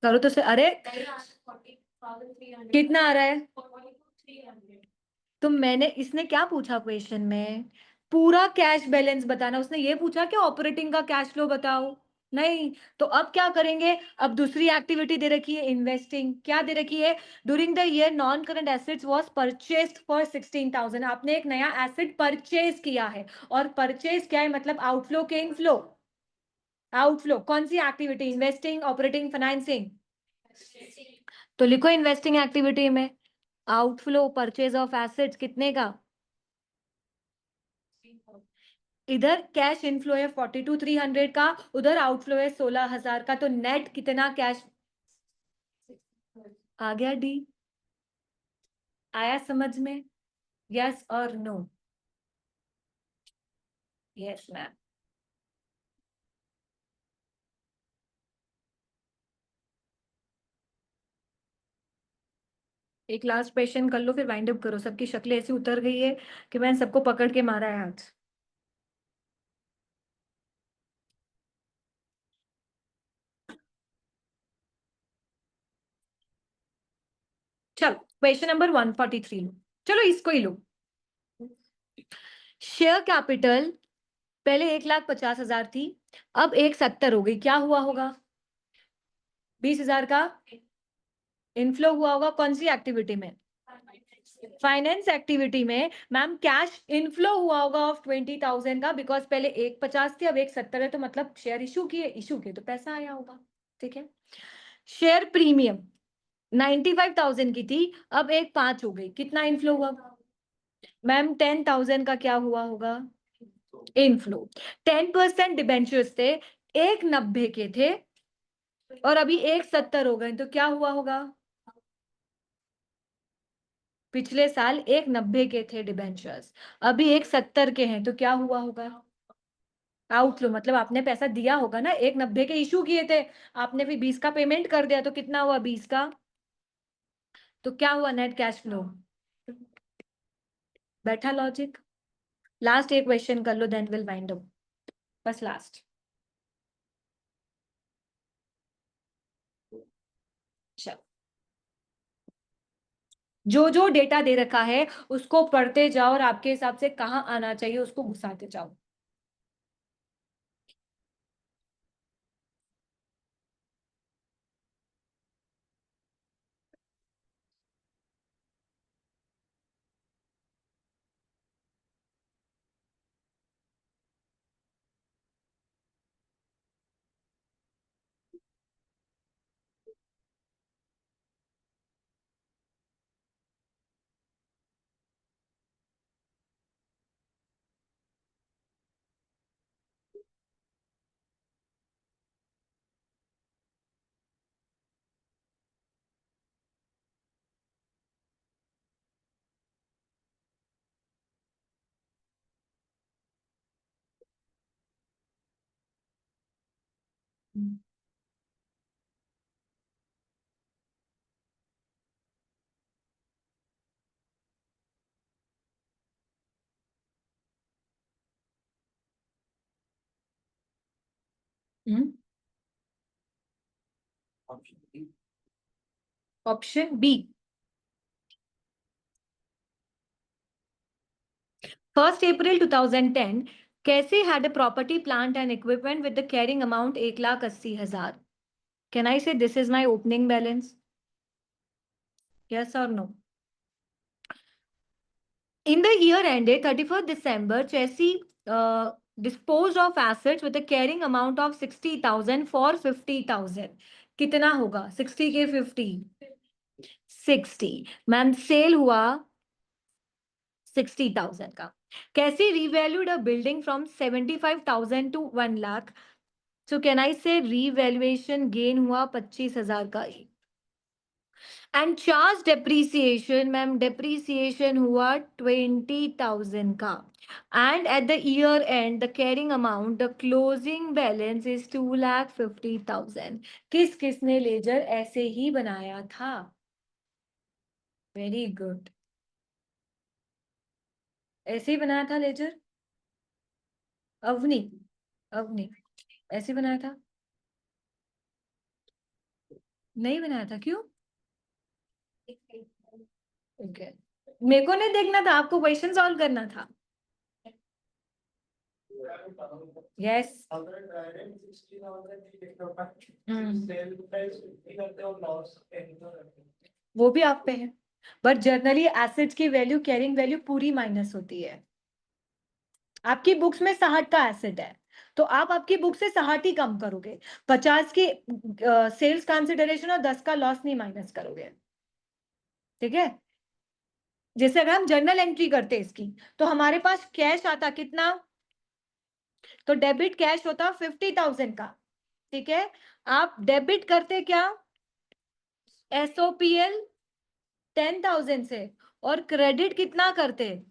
करो तो से, अरे कितना आ रहा है? तो मैंने, इसने क्या पूछा क्वेश्चन में? पूरा कैश बैलेंस बताना। उसने ये पूछा कि ऑपरेटिंग का कैश फ्लो बताओ। नहीं। तो अब क्या करेंगे? अब दूसरी एक्टिविटी दे रखी है, इन्वेस्टिंग। क्या दे रखी है? During the year non current assets was purchased for 16,000। आपने एक नया एसेट परचेज किया है, और परचेज क्या है मतलब? आउटफ्लो के इनफ्लो? आउटफ्लो। कौन सी एक्टिविटी? Investing, operating, financing? तो लिखो इन्वेस्टिंग एक्टिविटी में आउटफ्लो परचेज ऑफ एसेट्स कितने का? इधर कैश इनफ्लो है 42,300 का, उधर आउटफ्लो है 16,000 का, तो नेट कितना कैश आ गया? डी। आया समझ में? यस और नो? Yes ma'am. एक लास्ट क्वेश्चन कर लो फिर वाइंड अप करो। सबकी शक्लें ऐसी उतर गई है कि मैंने सबको पकड़ के मारा है आज। चलो क्वेश्चन नंबर 143 लो। चलो इसको ही लो। शेयर कैपिटल पहले 1,50,000 थी, अब 1,70 हो गई। क्या हुआ होगा? 20,000 का इनफ्लो हुआ होगा। कौन सी एक्टिविटी में? फाइनेंस एक्टिविटी में। मैम कैश इनफ्लो हुआ होगा ऑफ 20,000 का, बिकॉज पहले 1,50 थी अब 1,70 है, तो मतलब शेयर इशू किए तो पैसा आया होगा। ठीक है। शेयर प्रीमियम 95,000 की थी, अब 1,05 हो गई। कितना इनफ्लो हुआ? मैम 10,000 का क्या हुआ होगा? इनफ्लो। 10% डिबेंचर्स थे, 1,90 के थे, और अभी 1,70 हो गए, तो क्या हुआ होगा? पिछले साल 1,90 के थे डिबेंचर्स, अभी 1,70 के हैं, तो क्या हुआ होगा? आउटफ्लो। मतलब आपने पैसा दिया होगा ना, 1,90 के इशू किए थे, आपने भी 20 का पेमेंट कर दिया, तो कितना हुआ? 20 का। तो क्या हुआ? Net cash flow. बैठा लॉजिक? लास्ट एक क्वेश्चन कर लो, देन विल वाइंड अप। बस लास्ट। चलो, जो जो डेटा दे रखा है उसको पढ़ते जाओ, और आपके हिसाब से कहाँ आना चाहिए उसको घुसाते जाओ। Option B. 1 April 2010, कैसे had a property, plant and equipment with the carrying amount 1,80,000? Can I say this is my opening balance? Yes or no? In the year ended 31st December, Chelsea disposed of assets with a carrying amount of 60,000 for 50,000. कितना होगा? 60 के 50? 60। Ma'am cell हुआ 60,000 का। कैसे revalued a building from 75,000 to 1 lakh? So can I say revaluation gain हुआ 25,000 का ही। And charge depreciation, ma'am depreciation हुआ 20,000 का। And at the year end the carrying amount, the closing balance is 2,50,000। किस किसने लेजर ऐसे ही बनाया था? Very good. ऐसे ही बनाया था लेजर। अवनी, अवनी ऐसे बनाया था? नहीं बनाया था, क्यों? ओके, मेरे को नहीं देखना था, आपको क्वेश्चन सॉल्व करना था। यस। वो भी आप पे है, बट जनरली एसेट्स की वैल्यू, कैरिंग वैल्यू पूरी माइनस होती है। आपकी बुक्स में 60 का एसेट है, तो आप आपकी बुक से 60 ही कम करोगे। 50 की सेल्स कंसिडरेशन और 10 का लॉस नहीं माइनस करोगे। ठीक है? जैसे अगर हम जर्नल एंट्री करते इसकी, तो हमारे पास कैश आता कितना? तो डेबिट कैश होता 50,000 का। ठीक है? आप डेबिट करते क्या? एसओपीएल 10,000 से, और क्रेडिट कितना करते?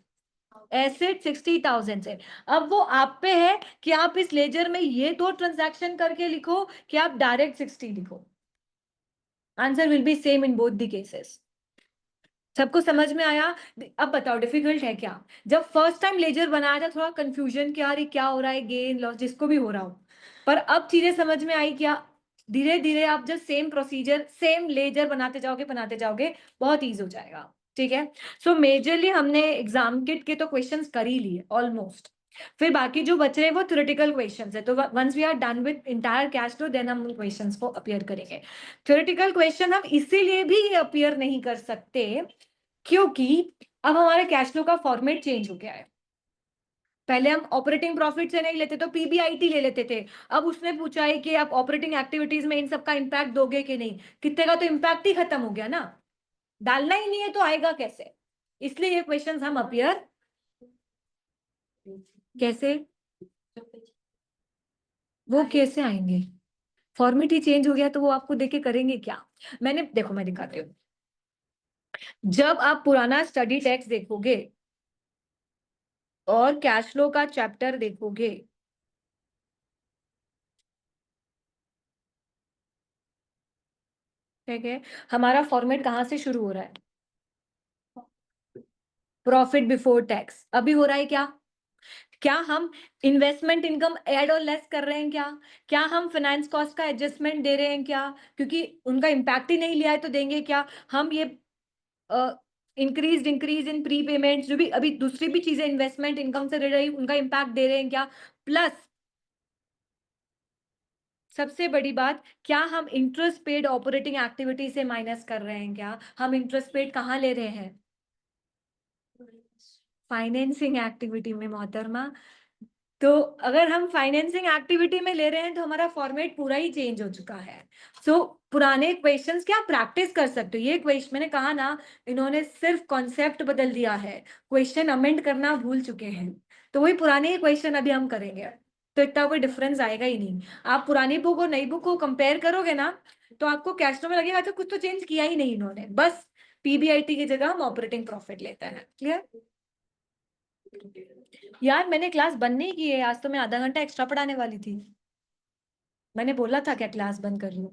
एसेट 60,000 से। अब वो आप पे है कि आप इस लेजर में ये दो ट्रांजैक्शन करके लिखो कि आप डायरेक्ट 60 लिखो। Answer will be same in both the cases. सबको समझ में आया? अब बताओ डिफिकल्ट है क्या? जब फर्स्ट टाइम लेजर बनाया था थोड़ा कंफ्यूजन, क्या अरे क्या हो रहा है, गेन लॉस जिसको भी हो रहा हो, पर अब चीजें समझ में आई क्या? धीरे धीरे आप जब सेम प्रोसीजर सेम लेजर बनाते जाओगे बहुत ईजी हो जाएगा। ठीक है? सो मेजरली हमने एग्जाम किट के तो क्वेश्चंस कर ही लिए ऑलमोस्ट, फिर बाकी जो बच रहे हैं वो थ्योरेटिकल क्वेश्चंस है। तो once we are done with entire cash flow, then हम उन क्वेश्चंस को अपियर करेंगे। थ्योरेटिकल क्वेश्चन हम इसीलिए भी अपियर नहीं कर सकते क्योंकि अब हमारे कैश फ्लो का फॉर्मेट चेंज हो गया है। पहले हम ऑपरेटिंग प्रॉफिट से नहीं लेते तो पीबीआईटी ले लेते थे। अब उसने पूछा है कि आप ऑपरेटिंग एक्टिविटीज में इन सब का इंपैक्ट दोगे कि नहीं, कितने का तो इंपैक्ट ही खत्म हो गया ना, डालना ही नहीं है तो आएगा कैसे? इसलिए ये क्वेश्चंस हम अपियर कैसे, वो कैसे आएंगे? फॉर्मेट ही चेंज हो गया तो वो आपको देके करेंगे क्या? मैंने देखो, मैं दिखाती हूँ। जब आप पुराना स्टडी टेक्स्ट देखोगे और कैश फ्लो का चैप्टर देखोगे, ठीक है, हमारा फॉर्मेट कहां से शुरू हो रहा है? Profit before tax. अभी हो रहा है क्या? क्या हम इन्वेस्टमेंट इनकम ऐड और लेस कर रहे हैं क्या? क्या हम फाइनेंस कॉस्ट का एडजस्टमेंट दे रहे हैं क्या? क्योंकि उनका इम्पैक्ट ही नहीं लिया है तो देंगे क्या? हम ये इंक्रीज इन प्री पेमेंट, जो भी अभी दूसरी भी चीजें इन्वेस्टमेंट इनकम से दे रही उनका इम्पैक्ट दे रहे हैं क्या? प्लस सबसे बड़ी बात, क्या हम इंटरेस्ट पेड ऑपरेटिंग एक्टिविटी से माइनस कर रहे हैं क्या? हम इंटरेस्ट पेड कहाँ ले रहे हैं? फाइनेंसिंग एक्टिविटी में मोहतरमा। तो अगर हम फाइनेंसिंग एक्टिविटी में ले रहे हैं तो हमारा फॉर्मेट पूरा ही चेंज हो चुका है। सो पुराने क्वेश्चंस क्या प्रैक्टिस कर सकते हो, ये क्वेश्चन मैंने कहा ना, इन्होंने सिर्फ कॉन्सेप्ट बदल दिया है, क्वेश्चन अमेंड करना भूल चुके हैं। तो वही पुराने क्वेश्चन अभी हम करेंगे, तो इतना कोई डिफरेंस आएगा ही नहीं। आप पुरानी बुक और नई बुक को कंपेयर करोगे ना, तो आपको कैश फ्लो में लगेगा तो कुछ तो चेंज किया ही नहीं इन्होंने, बस पीबीआईटी की जगह हम ऑपरेटिंग प्रॉफिट लेते हैं। क्लियर? यार मैंने क्लास बंद नहीं की है आज, तो मैं आधा घंटा एक्स्ट्रा पढ़ाने वाली थी। मैंने बोला था क्या क्लास बंद कर लूं?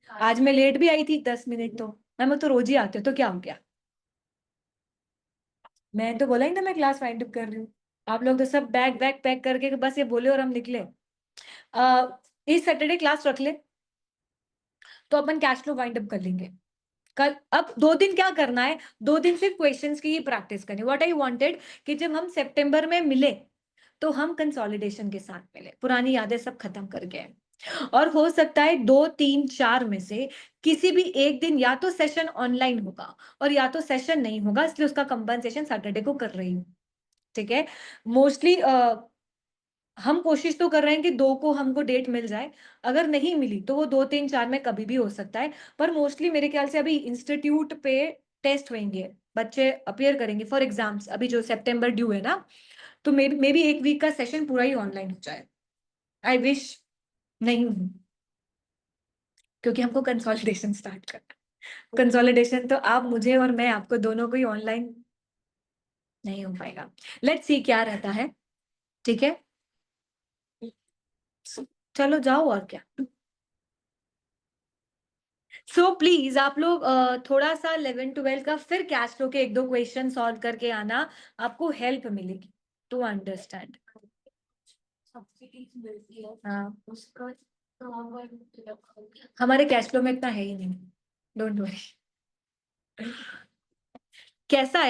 आज मैं लेट भी आई थी 10 मिनट, तो मैं तो रोज ही आती हूँ, तो क्या हो गया? मैं तो बोला ही था मैं क्लास वाइंड अप कर रही हूँ। आप लोग तो सब बैग वैग पैक करके बस ये बोले और हम निकले। इस सैटरडे क्लास रख ले, तो अपन कैश फ्लो वाइंड अप कर लेंगे कल। अब 2 दिन क्या करना है, 2 दिन सिर्फ क्वेश्चंस की ही प्रैक्टिस करनी। व्हाट आई वांटेड कि जब हम सितंबर में मिले तो हम कंसोलिडेशन के साथ मिले, पुरानी यादें सब खत्म कर गए। और हो सकता है 2 3 4 में से किसी भी एक दिन या तो सेशन ऑनलाइन होगा और या तो सेशन नहीं होगा, इसलिए उसका कंपनसेशन सैटरडे को कर रही हूँ। ठीक है, मोस्टली हम कोशिश तो कर रहे हैं कि 2 को हमको डेट मिल जाए। अगर नहीं मिली तो वो 2 3 4 में कभी भी हो सकता है। पर मोस्टली मेरे ख्याल से अभी इंस्टीट्यूट पे टेस्ट होंगे, बच्चे अपियर करेंगे फॉर एग्जाम्स, अभी जो सितंबर ड्यू है ना, तो मे बी 1 वीक का सेशन पूरा ही ऑनलाइन हो जाए। आई विश नहीं हूँ, क्योंकि हमको कंसोलिडेशन स्टार्ट करना। कंसोलिडेशन तो आप मुझे और मैं आपको दोनों को ही ऑनलाइन नहीं हो पाएगा। लेट्स सी क्या रहता है। ठीक है, चलो जाओ और क्या। सो प्लीज आप लोग थोड़ा सा 11 12 का फिर कैश फ्लो के 1 2 क्वेश्चन सॉल्व करके आना, आपको हेल्प मिलेगी टू अंडरस्टैंड। हाँ, हमारे कैश फ्लो में इतना है ही नहीं, डोंट वरी। कैसा है